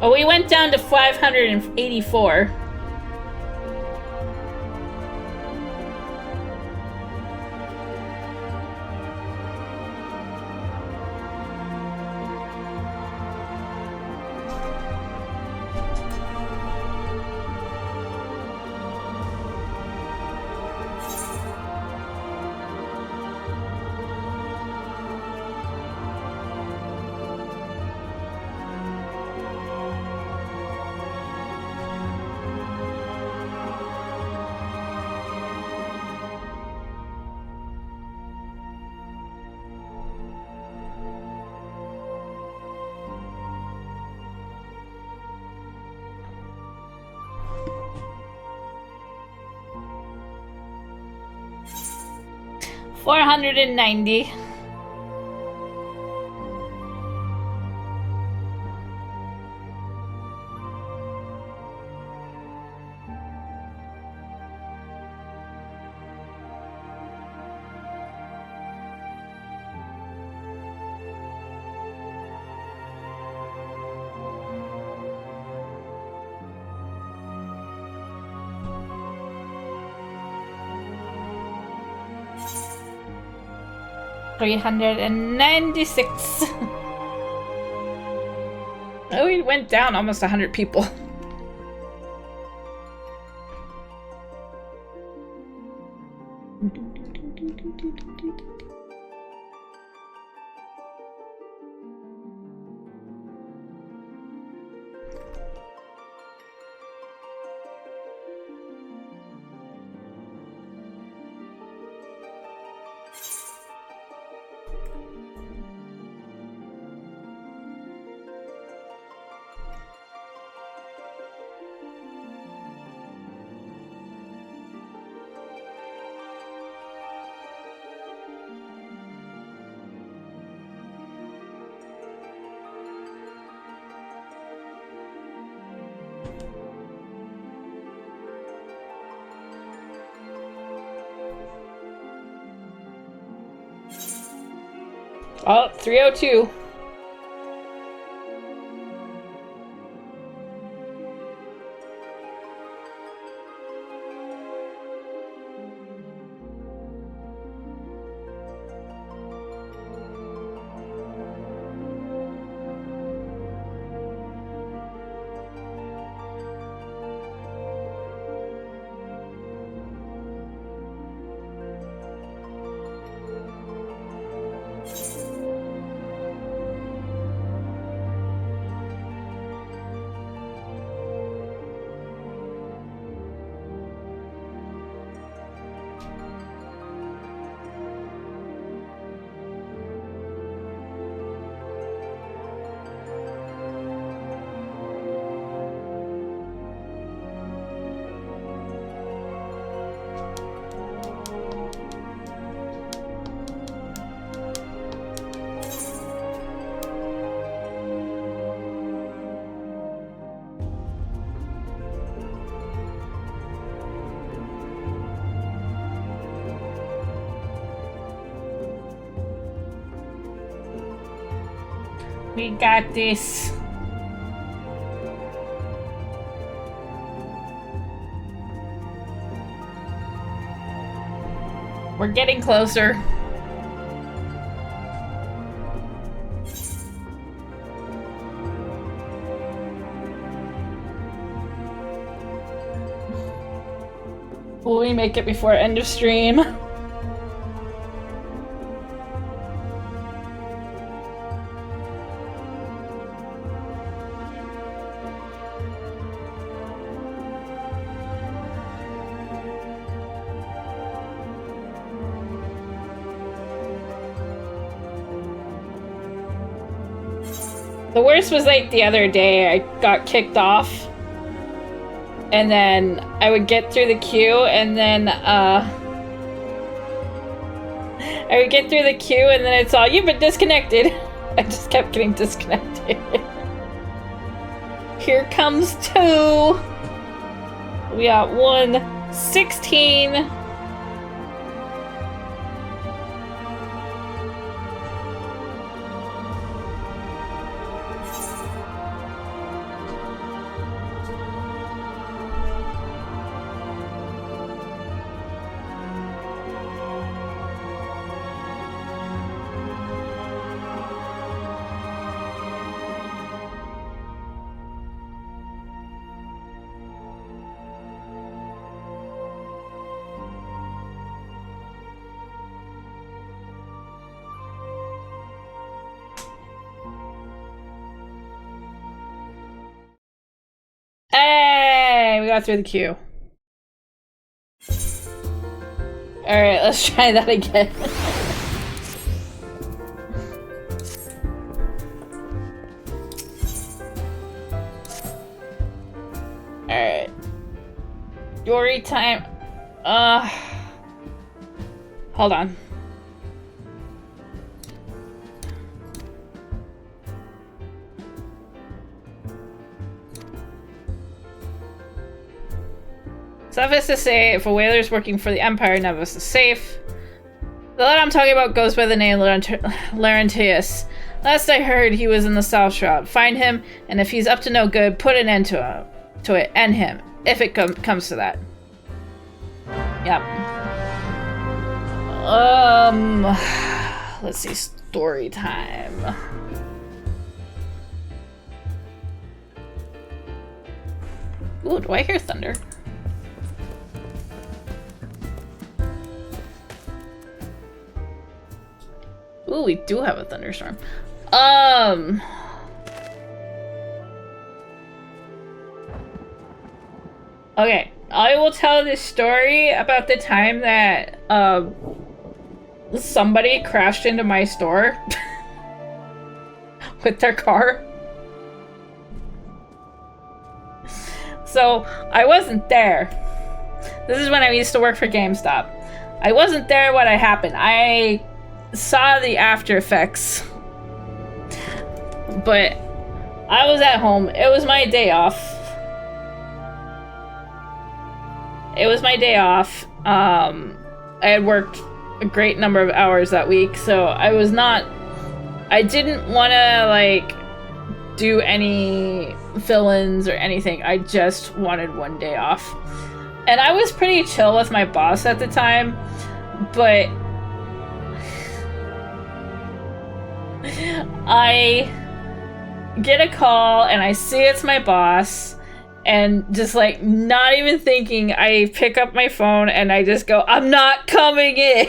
Oh, we went down to 584. $490. $396. Oh, we went down almost 100 people. Oh, 302. We got this. We're getting closer. Will we make it before end of stream? The worst was like the other day I got kicked off and then I would get through the queue and then it's all, you've been disconnected. I just kept getting disconnected. Here comes 2. We got 116. Hey, we got through the queue. Alright, let's try that again. Alright. Story time. Hold on. Suffice to say, if a whaler's working for the Empire, none of us is safe. The lad I'm talking about goes by the name Laurentius. Last I heard, he was in the South Shroud. Find him, and if he's up to no good, put an end to it. End him, if it comes to that. Yep. Let's see, story time. Ooh, do I hear thunder? Ooh, we do have a thunderstorm. Okay, I will tell this story about the time that somebody crashed into my store with their car. So, I wasn't there. This is when I used to work for GameStop. I wasn't there when it happened. I saw the after effects, but I was at home. It was my day off. I had worked a great number of hours that week, so I didn't want to like do any fill-ins or anything. I just wanted one day off. And I was pretty chill with my boss at the time, but I get a call and I see it's my boss, and just like not even thinking, I pick up my phone and I just go, I'm not coming in.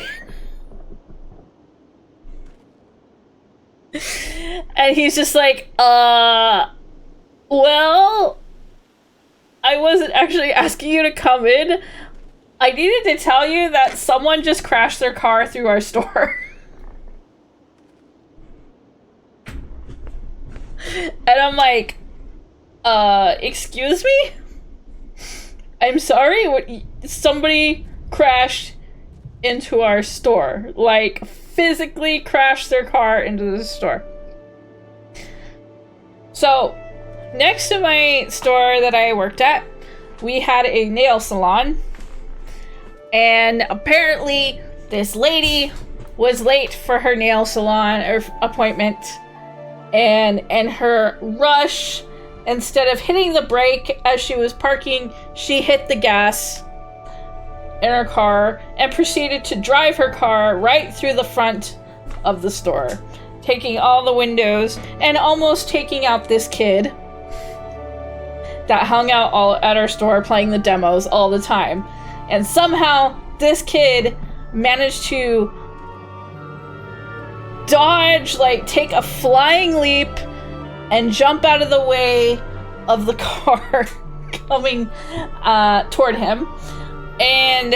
And he's just like, well, I wasn't actually asking you to come in. I needed to tell you that someone just crashed their car through our store. And I'm like, excuse me? I'm sorry? What? Somebody crashed into our store. Like, physically crashed their car into the store. So, next to my store that I worked at, we had a nail salon. And apparently, this lady was late for her nail salon appointment. And in her rush, instead of hitting the brake as she was parking, she hit the gas in her car and proceeded to drive her car right through the front of the store, taking all the windows and almost taking out this kid that hung out all at our store playing the demos all the time. And somehow this kid managed to dodge, like take a flying leap and jump out of the way of the car coming toward him. And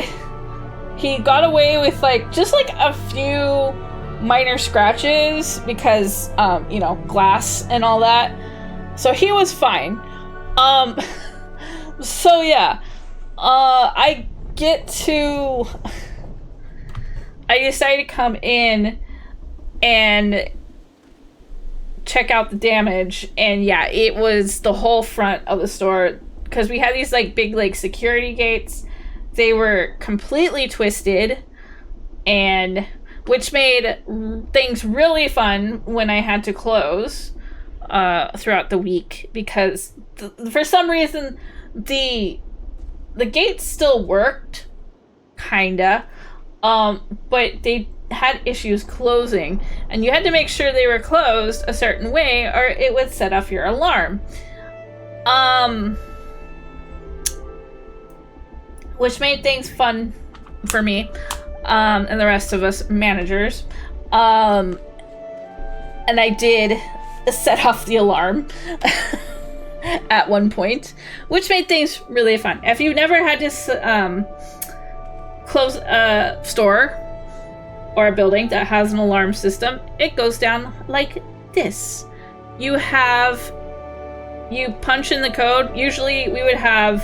he got away with like just like a few minor scratches because, you know, glass and all that. So he was fine. So yeah, I decided to come in and check out the damage, and yeah, it was the whole front of the store, because we had these like big like security gates. They were completely twisted, and which made things really fun when I had to close throughout the week, because for some reason the gates still worked, kinda, but they had issues closing, and you had to make sure they were closed a certain way or it would set off your alarm. Which made things fun for me and the rest of us managers. And I did set off the alarm at one point, which made things really fun. If you've never had to close a store or a building that has an alarm system, it goes down like this. You punch in the code. Usually we would have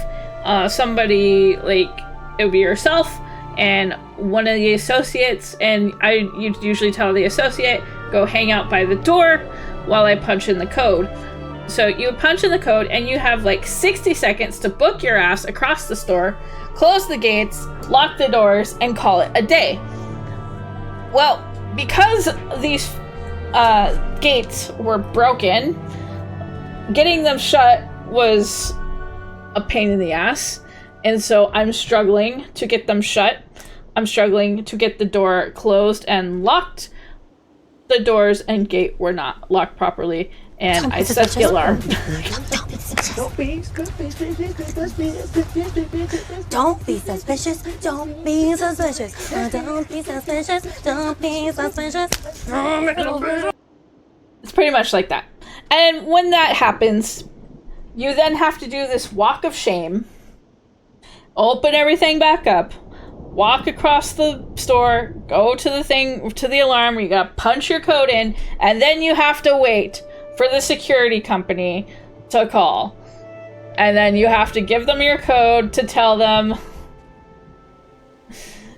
somebody, like, it would be yourself and one of the associates, and you'd usually tell the associate, go hang out by the door while I punch in the code. So you would punch in the code, and you have like 60 seconds to book your ass across the store, close the gates, lock the doors, and call it a day. Well, because these gates were broken, getting them shut was a pain in the ass, and so I'm struggling to get them shut. I'm struggling to get the door closed and locked. The doors and gate were not locked properly, and I set the alarm. Don't be suspicious. Don't be suspicious. Don't be suspicious. Don't be suspicious. Don't be suspicious. It's pretty much like that. And when that happens, you then have to do this walk of shame, open everything back up, walk across the store, go to the alarm where you gotta punch your code in, and then you have to wait for the security company to call. And then you have to give them your code to tell them.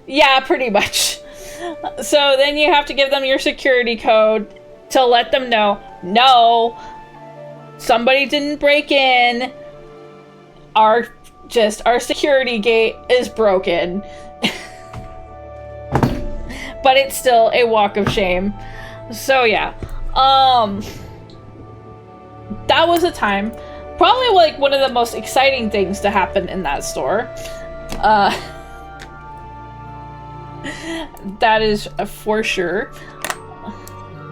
Yeah, pretty much. So then you have to give them your security code to let them know, no, somebody didn't break in. Our security gate is broken. But it's still a walk of shame. So yeah. That was a time. Probably like one of the most exciting things to happen in that store. That is for sure.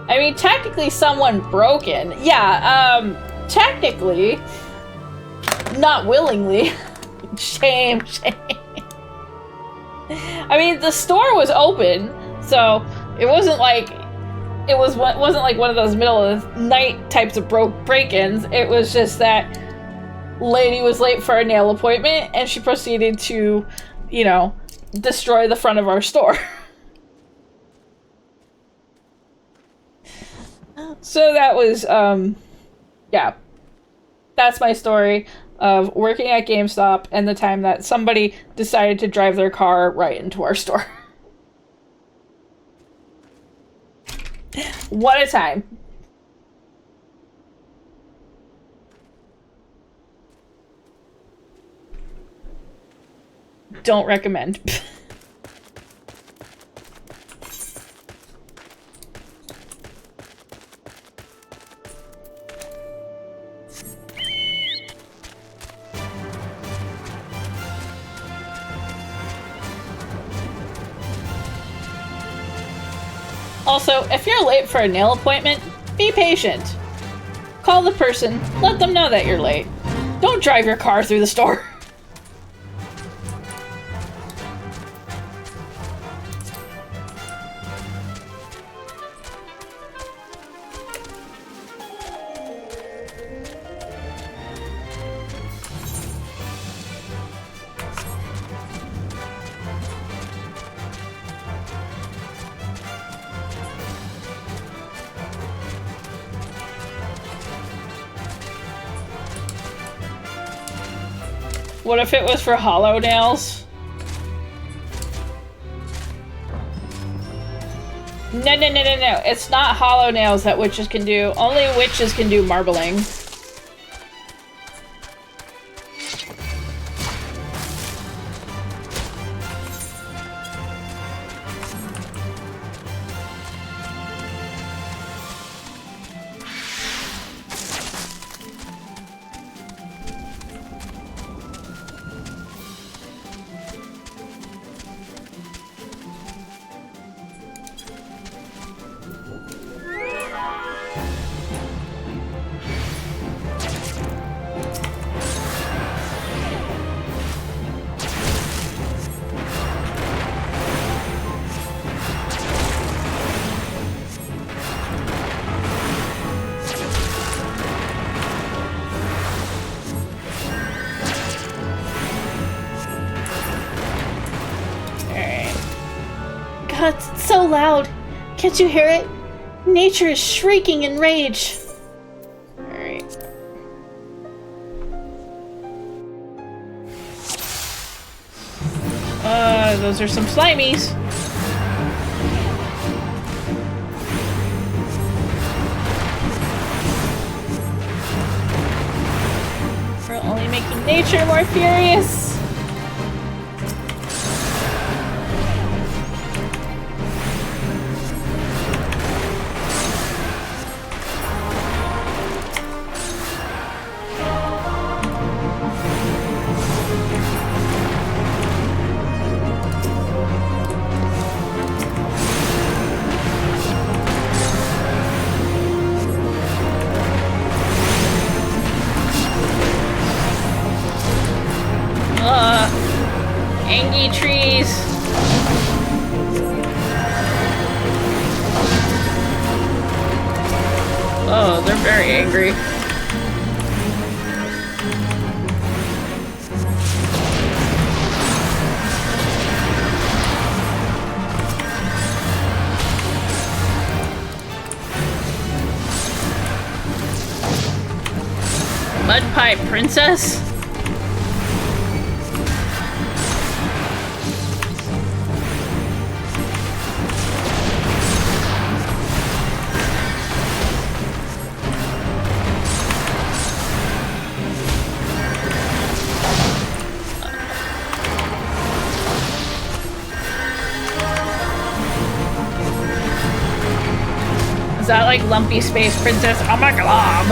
I mean, technically someone broke in. Yeah, technically. Not willingly. Shame. I mean, the store was open, so it wasn't like one of those middle of the night types of break-ins. It was just that lady was late for a nail appointment, and she proceeded to, you know, destroy the front of our store. So that was, yeah. That's my story of working at GameStop and the time that somebody decided to drive their car right into our store. What a time. Don't recommend. Also, if you're late for a nail appointment, be patient. Call the person, let them know that you're late. Don't drive your car through the store. What if it was for hollow nails? No. It's not hollow nails that witches can do. Only witches can do marbling. God, it's so loud. Can't you hear it? Nature is shrieking in rage. Alright. Those are some slimies. We're only making nature more furious. Angie trees. Oh, they're very angry. Mud Pie Princess? Is that like Lumpy Space Princess? Oh my glob!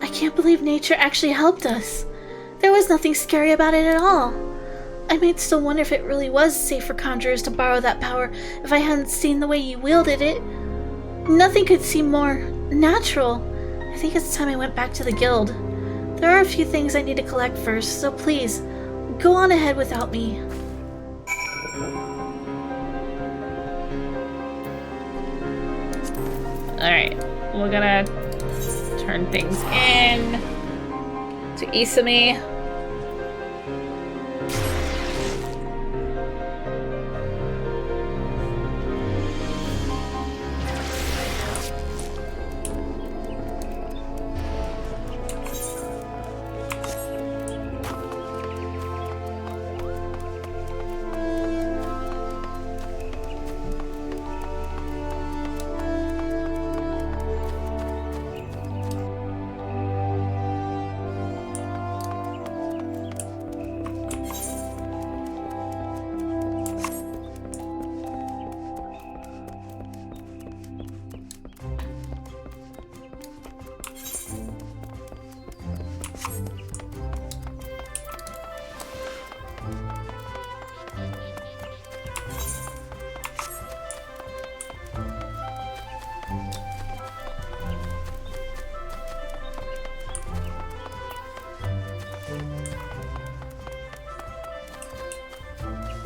I can't believe nature actually helped us. There was nothing scary about it at all. I might still wonder if it really was safe for conjurers to borrow that power if I hadn't seen the way you wielded it. Nothing could seem more natural. I think it's time I went back to the guild. There are a few things I need to collect first, so please, go on ahead without me. Alright, we're gonna turn things in to Isami.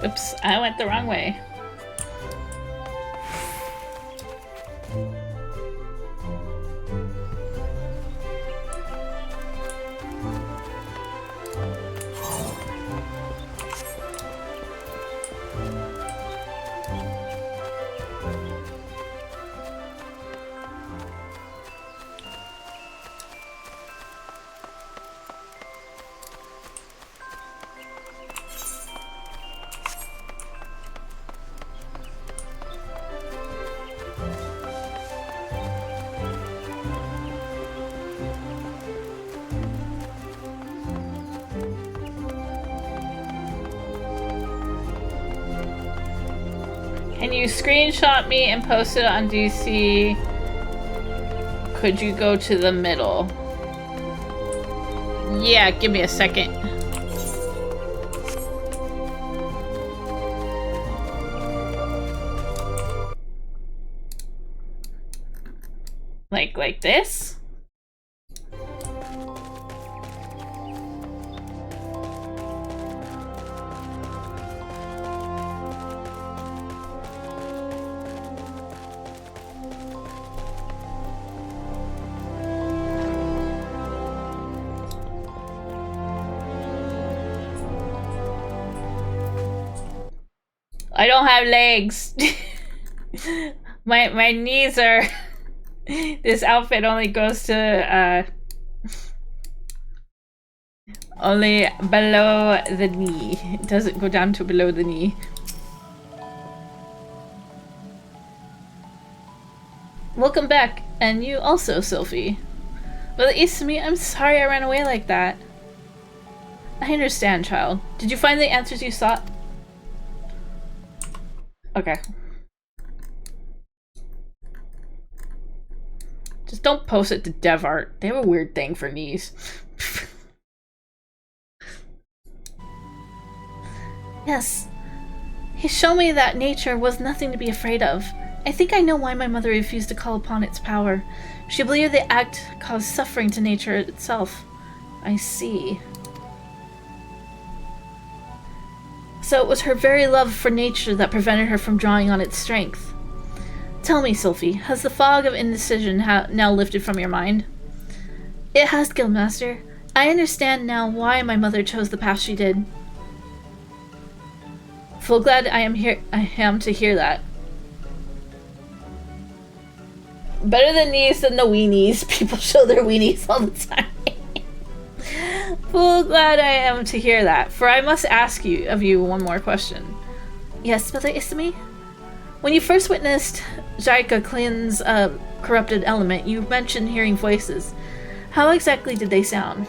Oops, I went the wrong way. Can you screenshot me and post it on DC? Could you go to the middle? Yeah, give me a second. Like this? I don't have legs. my knees are... This outfit only goes to, only below the knee. It doesn't go down to below the knee. Welcome back, and you also, Sophie. Well, Isami, I'm sorry I ran away like that. I understand, child. Did you find the answers you sought? Okay. Just don't post it to DevArt. They have a weird thing for knees. Yes. He showed me that nature was nothing to be afraid of. I think I know why my mother refused to call upon its power. She believed the act caused suffering to nature itself. I see. So it was her very love for nature that prevented her from drawing on its strength. Tell me, Sophie, has the fog of indecision now lifted from your mind? It has, Guildmaster. I understand now why my mother chose the path she did. Full glad I am to hear that. Better the knees than the weenies. People show their weenies all the time. Full glad I am to hear that, for I must ask of you one more question. Yes, Mother Isami? When you first witnessed Jaika cleanse a corrupted element, you mentioned hearing voices. How exactly did they sound?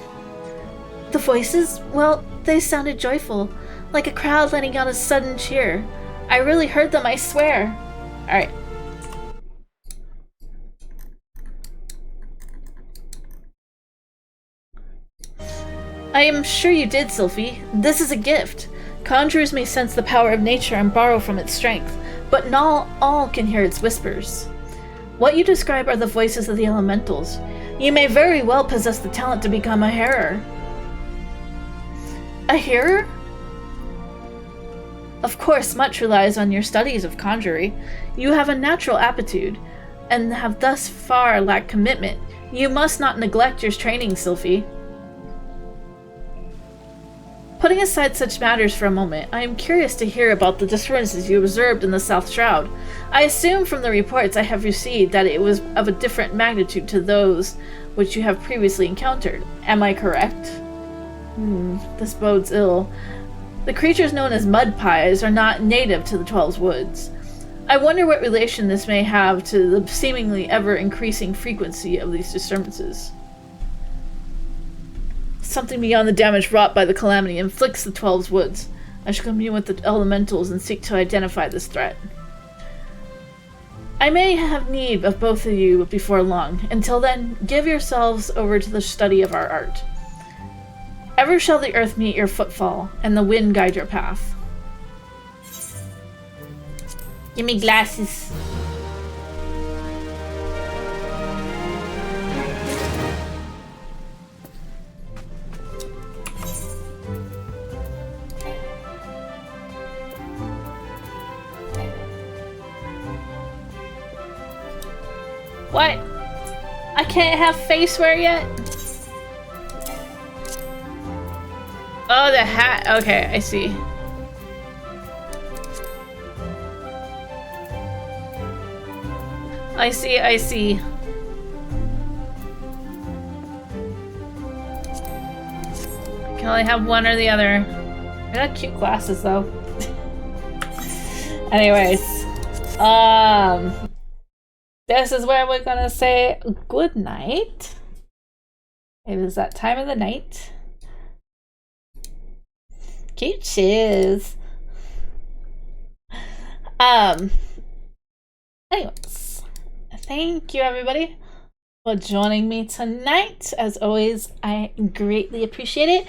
The voices? Well, they sounded joyful, like a crowd letting out a sudden cheer. I really heard them, I swear. Alright. I am sure you did, Sylphie. This is a gift. Conjurers may sense the power of nature and borrow from its strength, but not all can hear its whispers. What you describe are the voices of the elementals. You may very well possess the talent to become a hearer. A hearer? Of course, much relies on your studies of conjuring. You have a natural aptitude, and have thus far lacked commitment. You must not neglect your training, Sylphie. Putting aside such matters for a moment, I am curious to hear about the disturbances you observed in the South Shroud. I assume from the reports I have received that it was of a different magnitude to those which you have previously encountered. Am I correct? This bodes ill. The creatures known as mud pies are not native to the Twelve Woods. I wonder what relation this may have to the seemingly ever-increasing frequency of these disturbances. Something beyond the damage wrought by the calamity inflicts the Twelve Woods. I shall commune with the elementals and seek to identify this threat. I may have need of both of you before long. Until then, give yourselves over to the study of our art. Ever shall the earth meet your footfall, and the wind guide your path. Give me glasses. What? I can't have face wear yet? Oh, the hat. Okay, I see. I see, I see. Can only have one or the other. I got cute glasses though. Anyways, this is where we're gonna say good night. It is that time of the night. Cute shoes. Anyways, thank you everybody for joining me tonight. As always, I greatly appreciate it.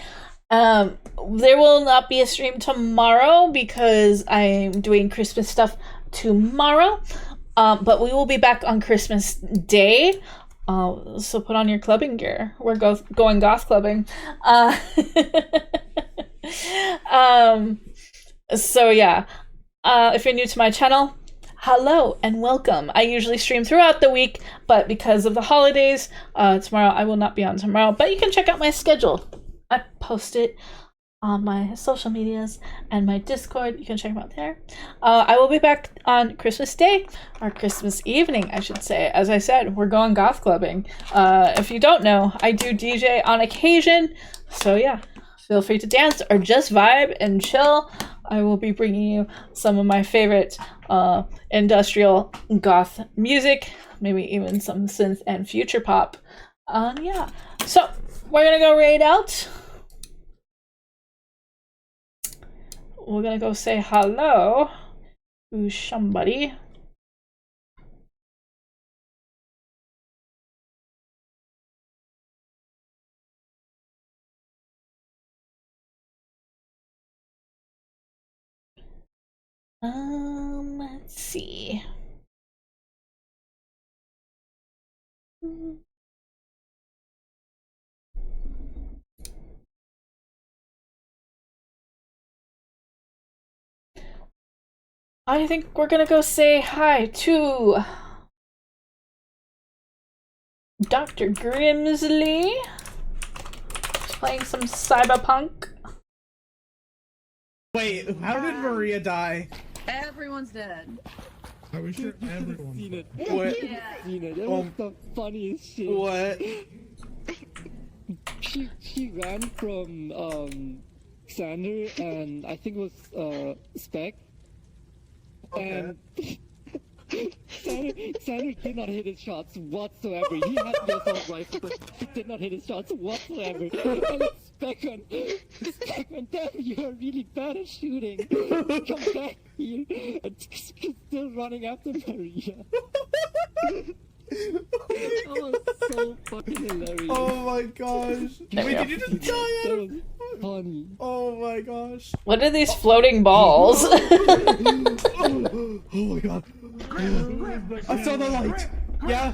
There will not be a stream tomorrow because I'm doing Christmas stuff tomorrow. But we will be back on Christmas Day. So put on your clubbing gear. We're going goth clubbing. So yeah. If you're new to my channel, hello and welcome. I usually stream throughout the week, but because of the holidays, tomorrow I will not be on tomorrow. But you can check out my schedule. I post it on my social medias and my Discord. You can check them out there. I will be back on Christmas Day, or Christmas evening, I should say. As I said, we're going goth clubbing. If you don't know, I do DJ on occasion. So yeah, feel free to dance or just vibe and chill. I will be bringing you some of my favorite industrial goth music, maybe even some synth and future pop. Yeah, so we're gonna go raid out. We're gonna go say hello to somebody. Let's see. I think we're gonna go say hi to Dr. Grimsley. He's playing some cyberpunk. Wait, how did Maria die? Everyone's dead. Are we sure everyone? Seen it. What? Yeah. Seen it. That was the funniest shit. What? She ran from Sander and I think it was Spec. Okay. And Sander did not hit his shots whatsoever. He had the assault rifle, but he did not hit his shots whatsoever. And Spec went, damn, you are really bad at shooting. Come back here. And still running after Maria. That was so fucking hilarious. Oh my gosh. Wait, did you just die? That was funny. Oh my gosh. What are these floating balls? Oh my god. I saw the light. Yeah.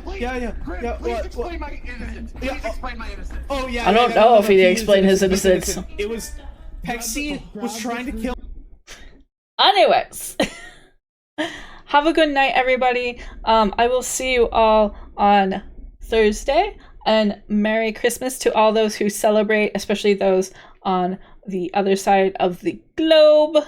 Please explain my innocence. Please explain my innocence. Oh yeah. I don't know if he explained his innocence. It was Pexine was trying to kill. Anyways, have a good night, everybody. I will see you all on Thursday, and Merry Christmas to all those who celebrate, especially those on the other side of the globe,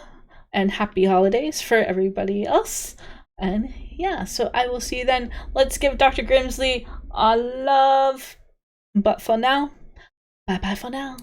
and happy holidays for everybody else. And yeah, so I will see you then. Let's give Dr. Grimsley a love. But for now, bye bye for now.